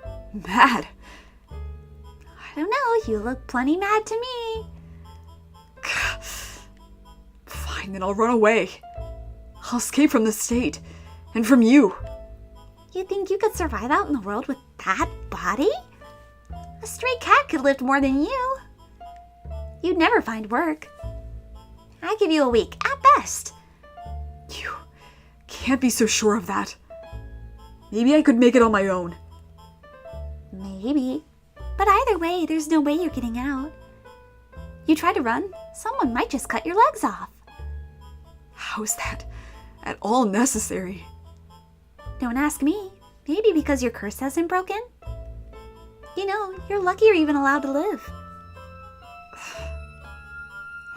Speaker 1: mad.
Speaker 2: I don't know, you look plenty mad to me.
Speaker 1: Fine, then I'll run away. I'll escape from the state. And from you.
Speaker 2: You think you could survive out in the world with that body? A stray cat could lift more than you. You'd never find work. I give you a week, at best.
Speaker 1: You can't be so sure of that. Maybe I could make it on my own.
Speaker 2: Maybe. But either way, there's no way you're getting out. You try to run, someone might just cut your legs off.
Speaker 1: How is that at all necessary?
Speaker 2: Don't ask me. Maybe because your curse hasn't broken? You know, you're lucky you're even allowed to live.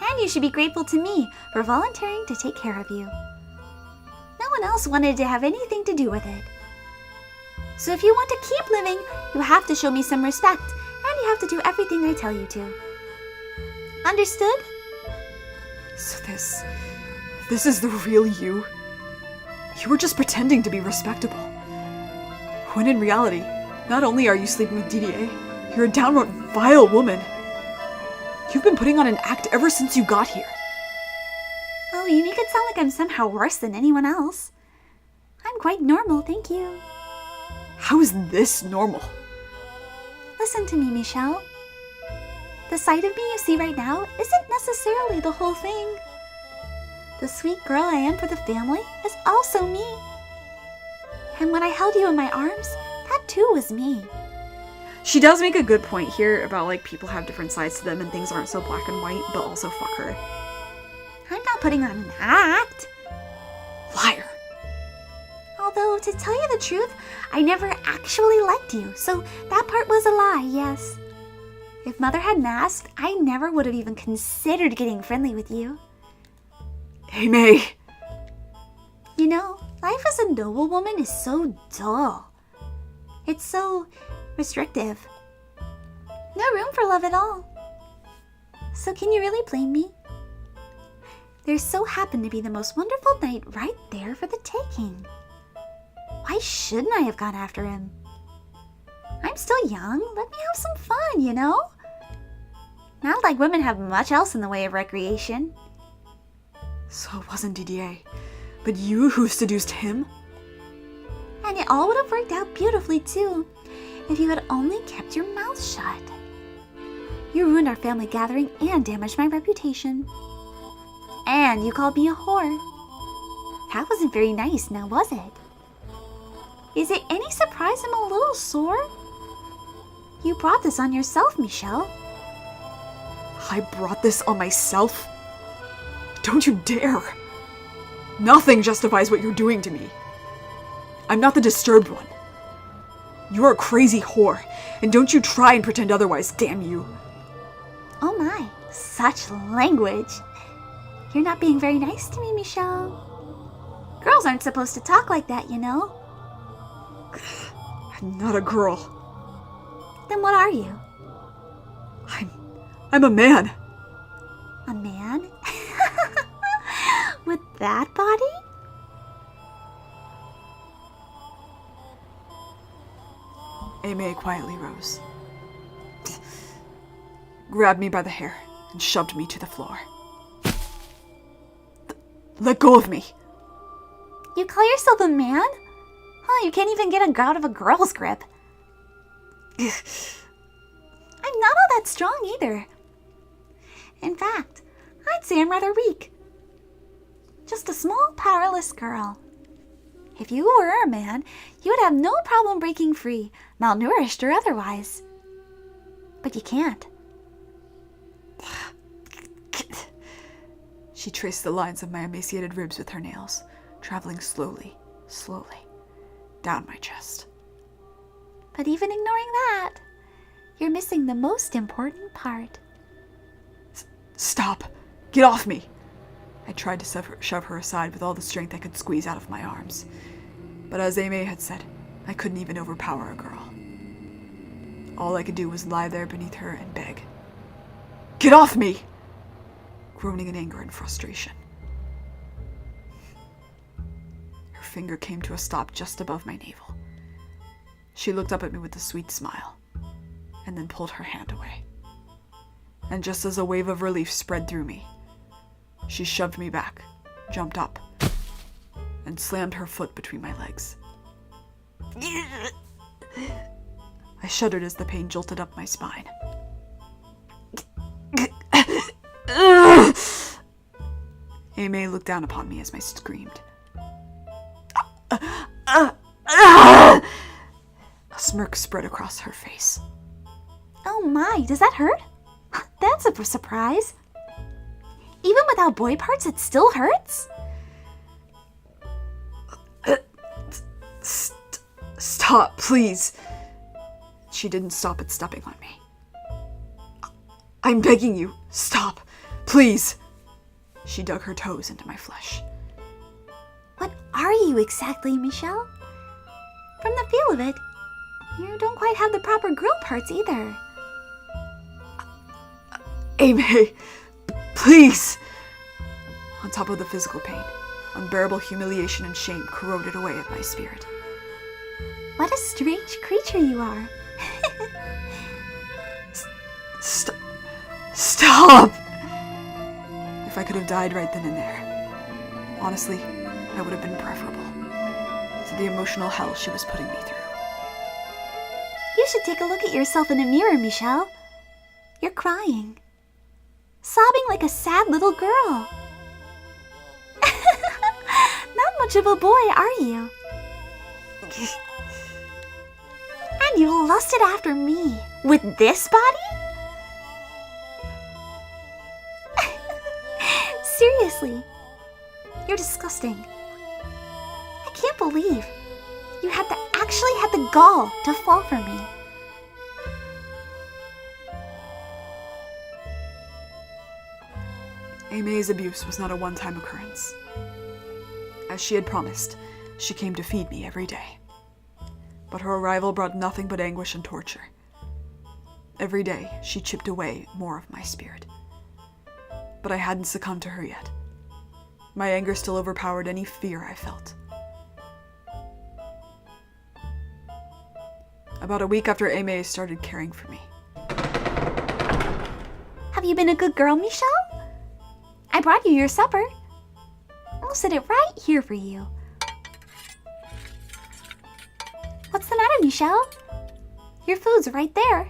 Speaker 2: And you should be grateful to me for volunteering to take care of you. No one else wanted to have anything to do with it. So if you want to keep living, you have to show me some respect, and you have to do everything I tell you to. Understood?
Speaker 1: So this is the real you? You were just pretending to be respectable. When in reality, not only are you sleeping with Didier, you're a downright vile woman. You've been putting on an act ever since you got here.
Speaker 2: Oh, you make it sound like I'm somehow worse than anyone else. I'm quite normal, thank you.
Speaker 1: How is this normal?
Speaker 2: Listen to me, Michelle. The side of me you see right now isn't necessarily the whole thing. The sweet girl I am for the family is also me. And when I held you in my arms, that too was me.
Speaker 1: She does make a good point here about like people have different sides to them and things aren't so black and white, but also fuck her.
Speaker 2: I'm not putting on an act.
Speaker 1: Liar.
Speaker 2: Although, to tell you the truth, I never actually liked you, so that part was a lie, yes. If Mother hadn't asked, I never would have even considered getting friendly with you.
Speaker 1: Hey, May.
Speaker 2: You know, life as a noble woman is so dull. It's so restrictive. No room for love at all. So can you really blame me? There so happened to be the most wonderful night right there for the taking. Why shouldn't I have gone after him? I'm still young. Let me have some fun, you know? Not like women have much else in the way of recreation.
Speaker 1: So it wasn't Didier, but you who seduced him?
Speaker 2: And it all would have worked out beautifully, too, if you had only kept your mouth shut. You ruined our family gathering and damaged my reputation. And you called me a whore. That wasn't very nice, now was it? Is it any surprise I'm a little sore? You brought this on yourself, Michelle.
Speaker 1: I brought this on myself? Don't you dare! Nothing justifies what you're doing to me. I'm not the disturbed one. You're a crazy whore, and don't you try and pretend otherwise, damn you.
Speaker 2: Oh my, such language. You're not being very nice to me, Michelle. Girls aren't supposed to talk like that, you know.
Speaker 1: I'm not a girl.
Speaker 2: Then what are you?
Speaker 1: I'm a man.
Speaker 2: A man? With that body?
Speaker 1: Aimee quietly rose, grabbed me by the hair, and shoved me to the floor. Let go of me!
Speaker 2: You call yourself a man? Huh, you can't even get out of a girl's grip. I'm not all that strong either. In fact, I'd say I'm rather weak. Just a small, powerless girl. If you were a man, you would have no problem breaking free, malnourished or otherwise. But you can't.
Speaker 1: She traced the lines of my emaciated ribs with her nails, traveling slowly, down my chest.
Speaker 2: But even ignoring that, you're missing the most important part.
Speaker 1: Stop! Get off me! I tried to shove her aside with all the strength I could squeeze out of my arms. But as Aimee had said, I couldn't even overpower a girl. All I could do was lie there beneath her and beg. Get off me! Groaning in anger and frustration. Her finger came to a stop just above my navel. She looked up at me with a sweet smile, and then pulled her hand away. And just as a wave of relief spread through me, she shoved me back, jumped up, and slammed her foot between my legs. I shuddered as the pain jolted up my spine. Aimee looked down upon me as I screamed. A smirk spread across her face.
Speaker 2: Oh my, does that hurt? That's a surprise. Even without boy parts, it still hurts?
Speaker 1: Stop, please. She didn't stop at stepping on me. I'm begging you, stop, please. She dug her toes into my flesh.
Speaker 2: What are you exactly, Michelle? From the feel of it, you don't quite have the proper girl parts either.
Speaker 1: Aimee, please! On top of the physical pain, unbearable humiliation and shame corroded away at my spirit.
Speaker 2: What a strange creature you are.
Speaker 1: Stop! If I could have died right then and there, honestly, that would have been preferable to the emotional hell she was putting me through.
Speaker 2: You should take a look at yourself in a mirror, Michelle. You're crying. Sobbing like a sad little girl. Not much of a boy, are you? And you lusted after me with this body? Seriously, you're disgusting. I can't believe you actually had the gall to fall for me.
Speaker 1: Aimee's abuse was not a one-time occurrence. As she had promised, she came to feed me every day. But her arrival brought nothing but anguish and torture. Every day, she chipped away more of my spirit. But I hadn't succumbed to her yet. My anger still overpowered any fear I felt. About a week after Aimee started caring for me.
Speaker 2: Have you been a good girl, Michelle? I brought you your supper. I'll set it right here for you. What's the matter, Michelle? Your food's right there.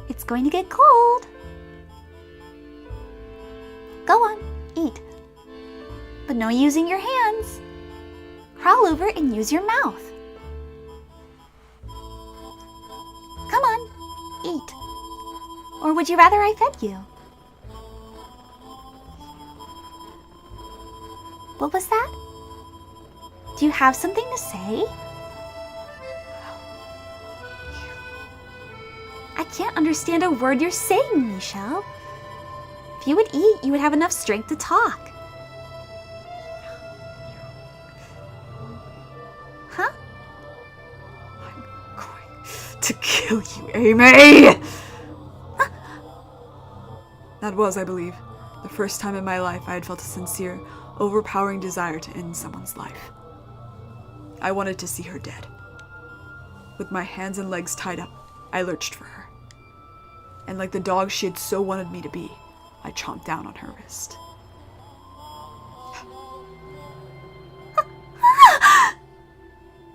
Speaker 2: It's going to get cold. Go on, eat. But no using your hands. Crawl over and use your mouth. Come on, eat. Or would you rather I fed you? What was that? Do you have something to say? I can't understand a word you're saying, Michelle. If you would eat, you would have enough strength to talk. Huh?
Speaker 1: I'm going to kill you, Amy! That was, I believe, the first time in my life I had felt a sincere, overpowering desire to end someone's life. I wanted to see her dead. With my hands and legs tied up, I lurched for her. And like the dog she had so wanted me to be, I chomped down on her wrist.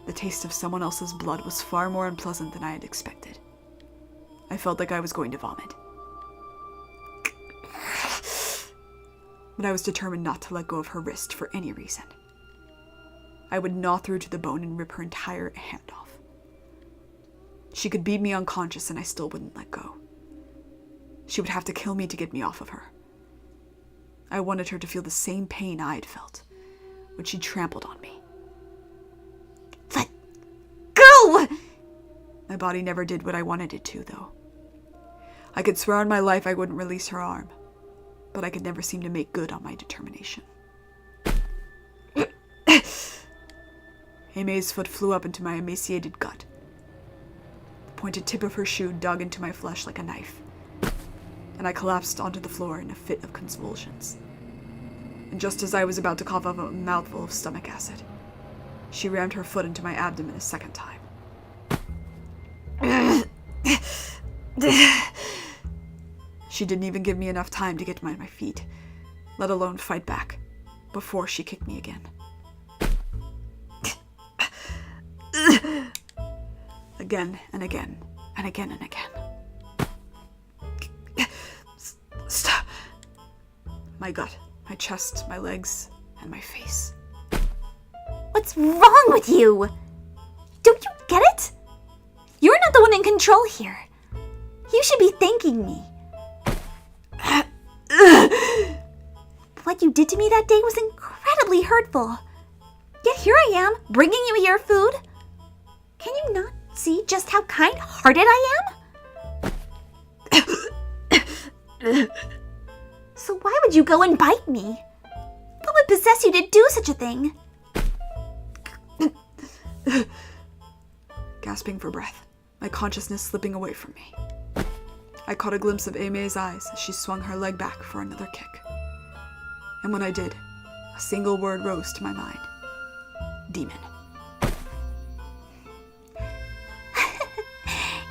Speaker 1: The taste of someone else's blood was far more unpleasant than I had expected. I felt like I was going to vomit. But I was determined not to let go of her wrist for any reason. I would gnaw through to the bone and rip her entire hand off. She could beat me unconscious and I still wouldn't let go. She would have to kill me to get me off of her. I wanted her to feel the same pain I had felt when she trampled on me.
Speaker 2: Let go!
Speaker 1: My body never did what I wanted it to, though. I could swear on my life I wouldn't release her arm, but I could never seem to make good on my determination. Aime's foot flew up into my emaciated gut. The pointed tip of her shoe dug into my flesh like a knife, and I collapsed onto the floor in a fit of convulsions. And just as I was about to cough up a mouthful of stomach acid, she rammed her foot into my abdomen a second time. She didn't even give me enough time to get to my feet, let alone fight back, before she kicked me again. Again and again and again and again. Stop. My gut, my chest, my legs, and my face.
Speaker 2: What's wrong with you? Don't you get it? You're not the one in control here. You should be thanking me. What you did to me that day was incredibly hurtful. Yet here I am, bringing you your food. Can you not see just how kind-hearted I am? So why would you go and bite me? What would possess you to do such a thing?
Speaker 1: Gasping for breath, my consciousness slipping away from me. I caught a glimpse of Aime's eyes as she swung her leg back for another kick. And when I did, a single word rose to my mind. Demon.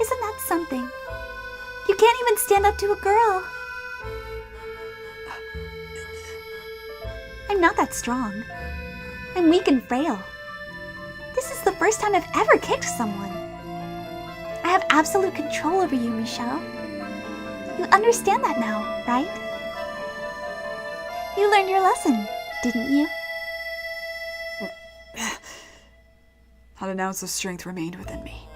Speaker 2: Isn't that something? You can't even stand up to a girl. I'm not that strong. I'm weak and frail. This is the first time I've ever kicked someone. I have absolute control over you, Michelle. You understand that now, right? You learned your lesson, didn't you?
Speaker 1: Not an ounce of strength remained within me.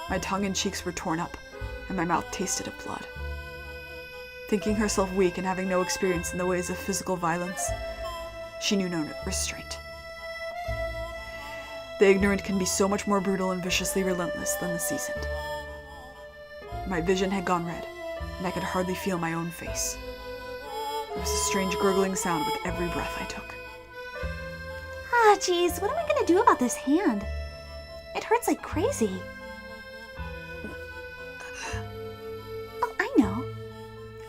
Speaker 1: My tongue and cheeks were torn up, and my mouth tasted of blood. Thinking herself weak and having no experience in the ways of physical violence, she knew no restraint. The ignorant can be so much more brutal and viciously relentless than the seasoned. My vision had gone red, and I could hardly feel my own face. There was a strange gurgling sound with every breath I took.
Speaker 2: Ah, geez, what am I gonna do about this hand? It hurts like crazy. Oh, I know.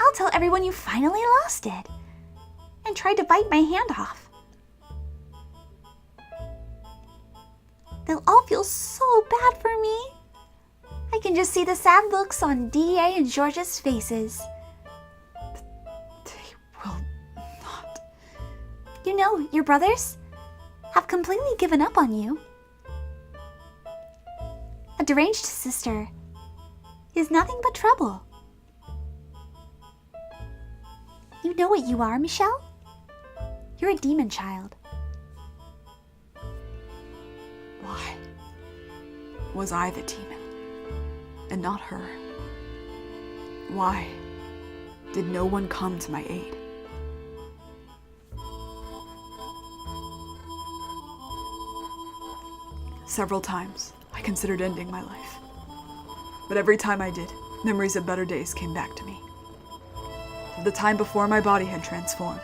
Speaker 2: I'll tell everyone you finally lost it and tried to bite my hand off. They'll all feel so bad for me. I can just see the sad looks on Didier and George's faces.
Speaker 1: They will not.
Speaker 2: You know, your brothers have completely given up on you. A deranged sister is nothing but trouble. You know what you are, Michelle? You're a demon child.
Speaker 1: Why was I the demon, and not her? Why did no one come to my aid? Several times, I considered ending my life. But every time I did, memories of better days came back to me. Of the time before my body had transformed.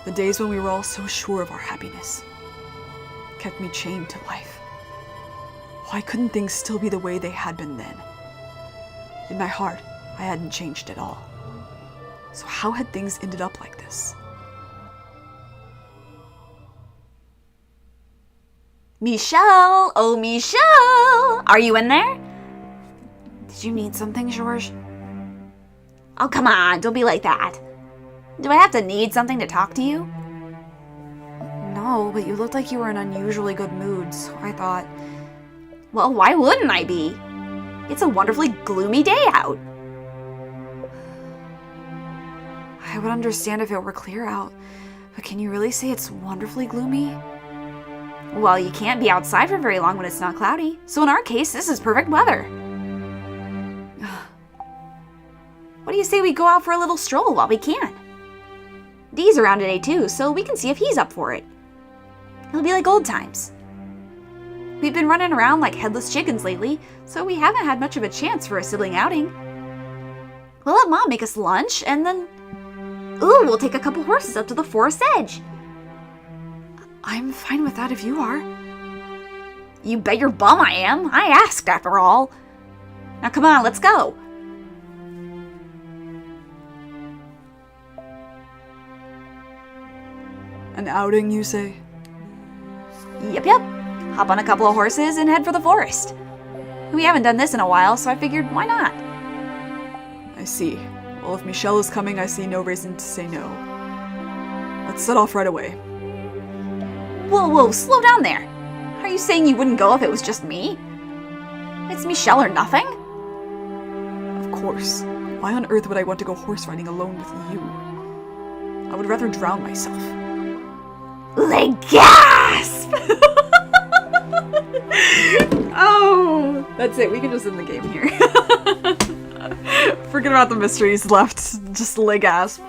Speaker 1: The days when we were all so sure of our happiness. Kept me chained to life. Why couldn't things still be the way they had been then? In my heart, I hadn't changed at all. So how had things ended up like this?
Speaker 2: Michelle! Oh, Michelle! Are you in there? Did you need something, George? Oh, come on, don't be like that. Do I have to need something to talk to you? No, but you looked like you were in an unusually good mood, so I thought... Well, why wouldn't I be? It's a wonderfully gloomy day out. I would understand if it were clear out, but can you really say it's wonderfully gloomy? Well, you can't be outside for very long when it's not cloudy, so in our case, this is perfect weather. What do you say we go out for a little stroll while we can? Dee's around today too, so we can see if he's up for it. It'll be like old times. We've been running around like headless chickens lately, so we haven't had much of a chance for a sibling outing. We'll let Mom make us lunch, and then... Ooh, we'll take a couple horses up to the forest edge. I'm fine with that if you are. You bet your bum I am. I asked after all. Now come on, let's go.
Speaker 1: An outing, you say?
Speaker 2: Yep. Hop on a couple of horses and head for the forest. We haven't done this in a while, so I figured, why not?
Speaker 1: I see. Well, if Michelle is coming, I see no reason to say no. Let's set off right away.
Speaker 2: Whoa, slow down there. Are you saying you wouldn't go if it was just me? It's Michelle or nothing?
Speaker 1: Of course. Why on earth would I want to go horse riding alone with you? I would rather drown myself.
Speaker 2: They gasp!
Speaker 1: Oh! That's it, we can just end the game here. Forget about the mysteries left, just leg gasp.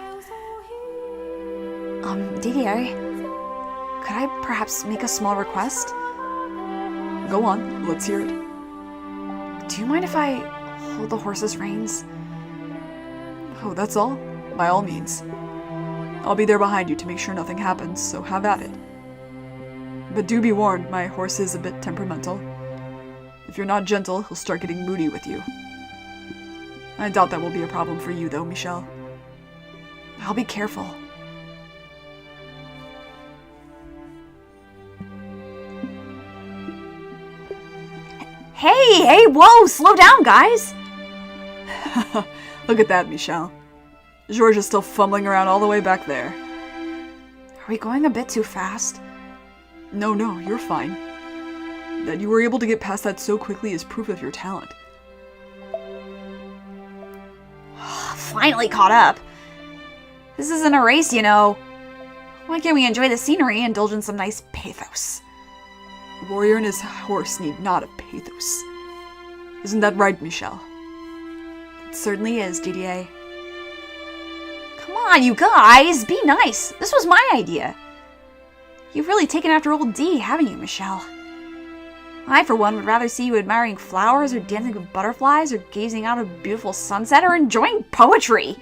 Speaker 2: Didier, could I perhaps make a small request?
Speaker 1: Go on, let's hear it.
Speaker 2: Do you mind if I hold the horse's reins?
Speaker 1: Oh, that's all? By all means. I'll be there behind you to make sure nothing happens, so have at it. But do be warned, my horse is a bit temperamental. If you're not gentle, he'll start getting moody with you. I doubt that will be a problem for you, though, Michelle.
Speaker 2: I'll be careful. Hey, whoa, slow down, guys!
Speaker 1: Look at that, Michelle. George is still fumbling around all the way back there.
Speaker 2: Are we going a bit too fast?
Speaker 1: No, you're fine. That you were able to get past that so quickly is proof of your talent.
Speaker 2: Finally caught up. This isn't a race, you know. Why can't we enjoy the scenery and indulge in some nice pathos?
Speaker 1: A warrior and his horse need not a pathos. Isn't that right, Michelle?
Speaker 2: It certainly is, Didier. Come on, you guys, be nice. This was my idea. You've really taken after old D, haven't you, Michelle? I, for one, would rather see you admiring flowers or dancing with butterflies or gazing out a beautiful sunset or enjoying poetry.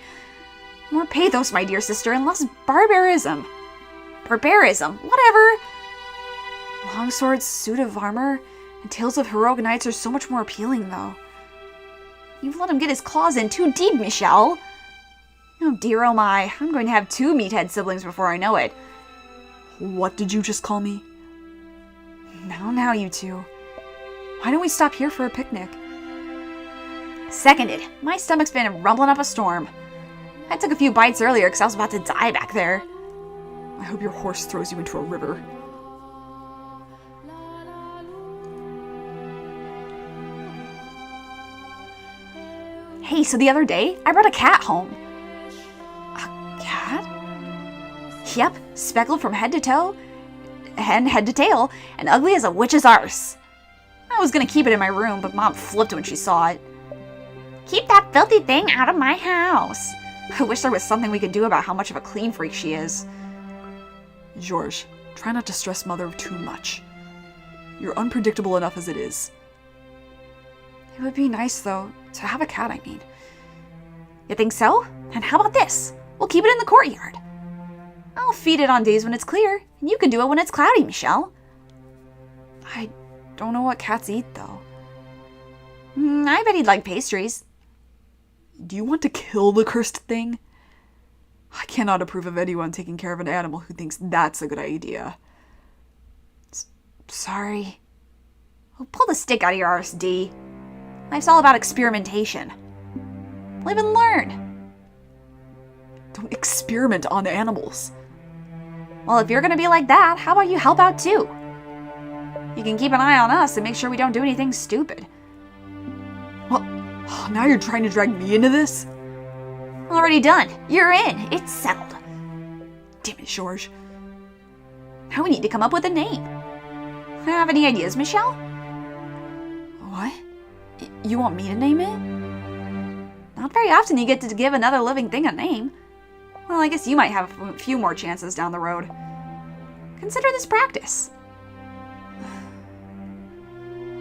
Speaker 2: More pathos, my dear sister, and less barbarism. Barbarism, whatever. Longsword's suit of armor and tales of heroic knights are so much more appealing, though. You've let him get his claws in too deep, Michelle. Oh dear, oh my, I'm going to have 2 meathead siblings before I know it.
Speaker 1: What did you just call me?
Speaker 2: Now, you two. Why don't we stop here for a picnic? Seconded. My stomach's been rumbling up a storm. I took a few bites earlier because I was about to die back there.
Speaker 1: I hope your horse throws you into a river.
Speaker 2: Hey, so the other day, I brought a cat home. A cat? Yep, speckled from head to toe, and head to tail, and ugly as a witch's arse. I was gonna keep it in my room, but Mom flipped when she saw it. Keep that filthy thing out of my house. I wish there was something we could do about how much of a clean freak she is.
Speaker 1: George, try not to stress Mother too much. You're unpredictable enough as it is.
Speaker 2: It would be nice, though, to have a cat, I mean. You think so? And how about this? We'll keep it in the courtyard. I'll feed it on days when it's clear, and you can do it when it's cloudy, Michelle.
Speaker 1: I don't know what cats eat, though.
Speaker 2: I bet he'd like pastries.
Speaker 1: Do you want to kill the cursed thing? I cannot approve of anyone taking care of an animal who thinks that's a good idea.
Speaker 2: Sorry. Well, pull the stick out of your RSD. Life's all about experimentation. Live and learn.
Speaker 1: Don't experiment on animals.
Speaker 2: Well, if you're gonna be like that, how about you help out too? You can keep an eye on us and make sure we don't do anything stupid.
Speaker 1: Well, now you're trying to drag me into this?
Speaker 2: Already done. You're in. It's settled.
Speaker 1: Damn it, George.
Speaker 2: Now we need to come up with a name. Have any ideas, Michelle?
Speaker 1: What? You want me to name it?
Speaker 2: Not very often you get to give another living thing a name. Well, I guess you might have a few more chances down the road. Consider this practice.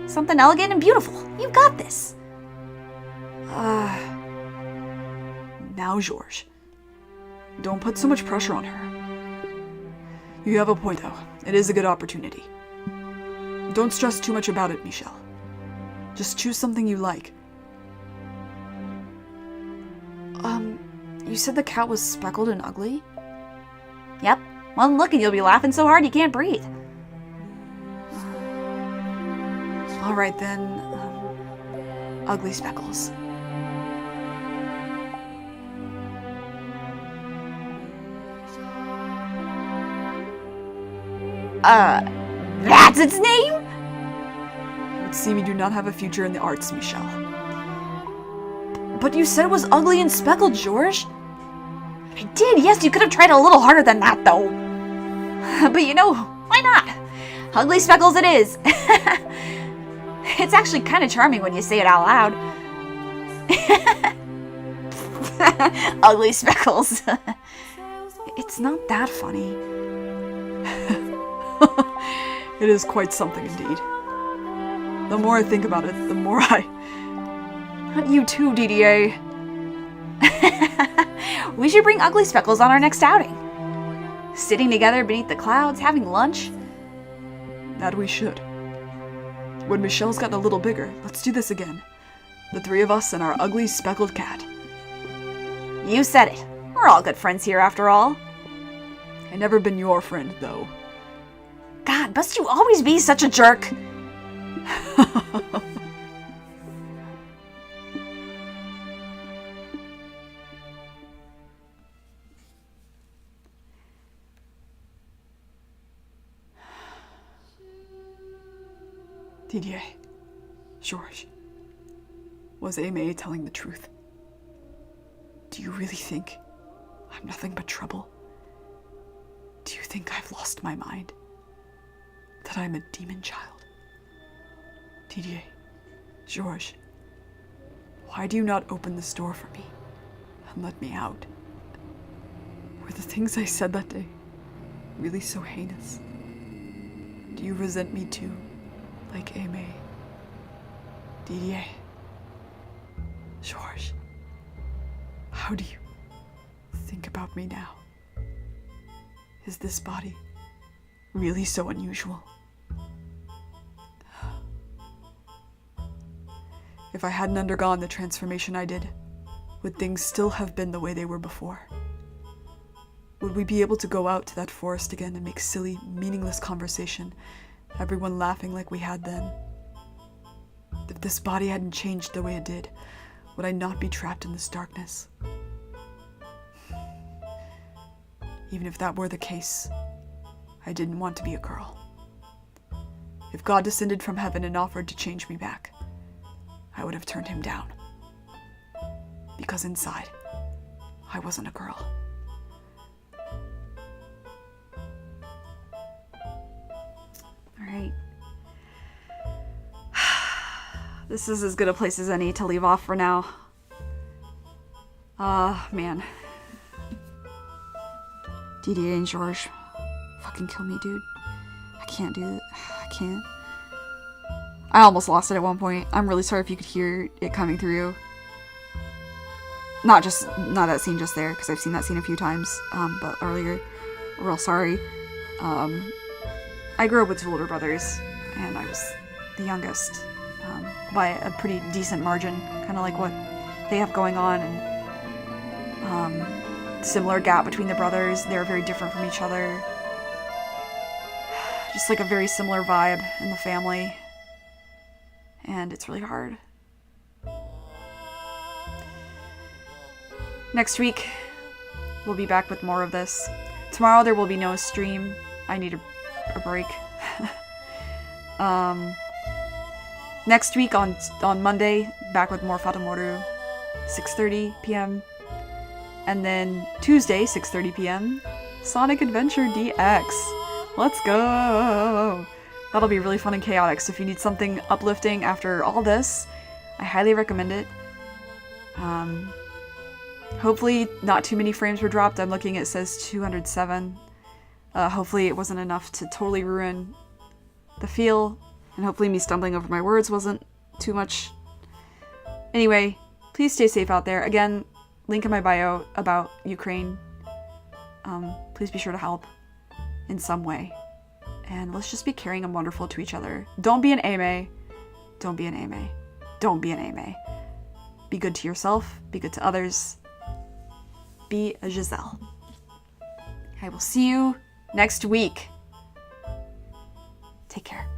Speaker 2: Something elegant and beautiful. You've got this.
Speaker 1: Now, George. Don't put so much pressure on her. You have a point, though. It is a good opportunity. Don't stress too much about it, Michelle. Just choose something you like. You said the cat was speckled and ugly?
Speaker 2: Yep. One look and you'll be laughing so hard you can't breathe.
Speaker 1: All right, then. Ugly Speckles.
Speaker 2: That's its name?
Speaker 1: It would seem you do not have a future in the arts, Michelle. But you said it was ugly and speckled, George.
Speaker 2: I did, yes, you could have tried a little harder than that, though. But you know, why not? Ugly Speckles it is. It's actually kind of charming when you say it out loud. Ugly Speckles.
Speaker 1: It's not that funny. It is quite something indeed. The more I think about it, the more Not you too, DDA.
Speaker 2: We should bring Ugly Speckles on our next outing. Sitting together beneath the clouds, having lunch.
Speaker 1: That we should. When Michelle's gotten a little bigger, let's do this again. The three of us and our ugly speckled cat.
Speaker 2: You said it. We're all good friends here after all.
Speaker 1: I never been your friend, though.
Speaker 2: God, must you always be such a jerk?
Speaker 1: DDA, George, was Aimee telling the truth? Do you really think I'm nothing but trouble? Do you think I've lost my mind? That I'm a demon child? DDA, George, why do you not open this door for me and let me out? Were the things I said that day really so heinous? Do you resent me too, like Aimee? DDA, George, how do you think about me now? Is this body really so unusual? If I hadn't undergone the transformation I did, would things still have been the way they were before? Would we be able to go out to that forest again and make silly, meaningless conversation, everyone laughing like we had then? If this body hadn't changed the way it did, would I not be trapped in this darkness? Even if that were the case, I didn't want to be a girl. If God descended from heaven and offered to change me back, I would have turned him down. Because inside, I wasn't a girl.
Speaker 2: All right. This is as good a place as any to leave off for now.
Speaker 1: Man. Didier and George. Fucking kill me, dude. I can't do it. I can't. I almost lost it at one point. I'm really sorry if you could hear it coming through. Not that scene just there, because I've seen that scene a few times, but earlier. Real sorry. I grew up with 2 older brothers, and I was the youngest, by a pretty decent margin, kind of like what they have going on, and similar gap between the brothers. They're very different from each other. Just like a very similar vibe in the family, and it's really hard. Next week, we'll be back with more of this. Tomorrow there will be no stream. I need a break. Next week on Monday, back with more Fata Morgana, 6:30 p.m. And then Tuesday, 6:30 p.m., Sonic Adventure DX. Let's go! That'll be really fun and chaotic, so if you need something uplifting after all this, I highly recommend it. Hopefully not too many frames were dropped. I'm looking, it says 207. Hopefully it wasn't enough to totally ruin the feel, and hopefully me stumbling over my words wasn't too much. Anyway, please stay safe out there. Again, link in my bio about Ukraine. Please be sure to help in some way. And let's just be caring and wonderful to each other. Don't be an AMA. Don't be an AMA. Don't be an AMA. Be good to yourself. Be good to others. Be a Giselle. I will see you next week. Take care.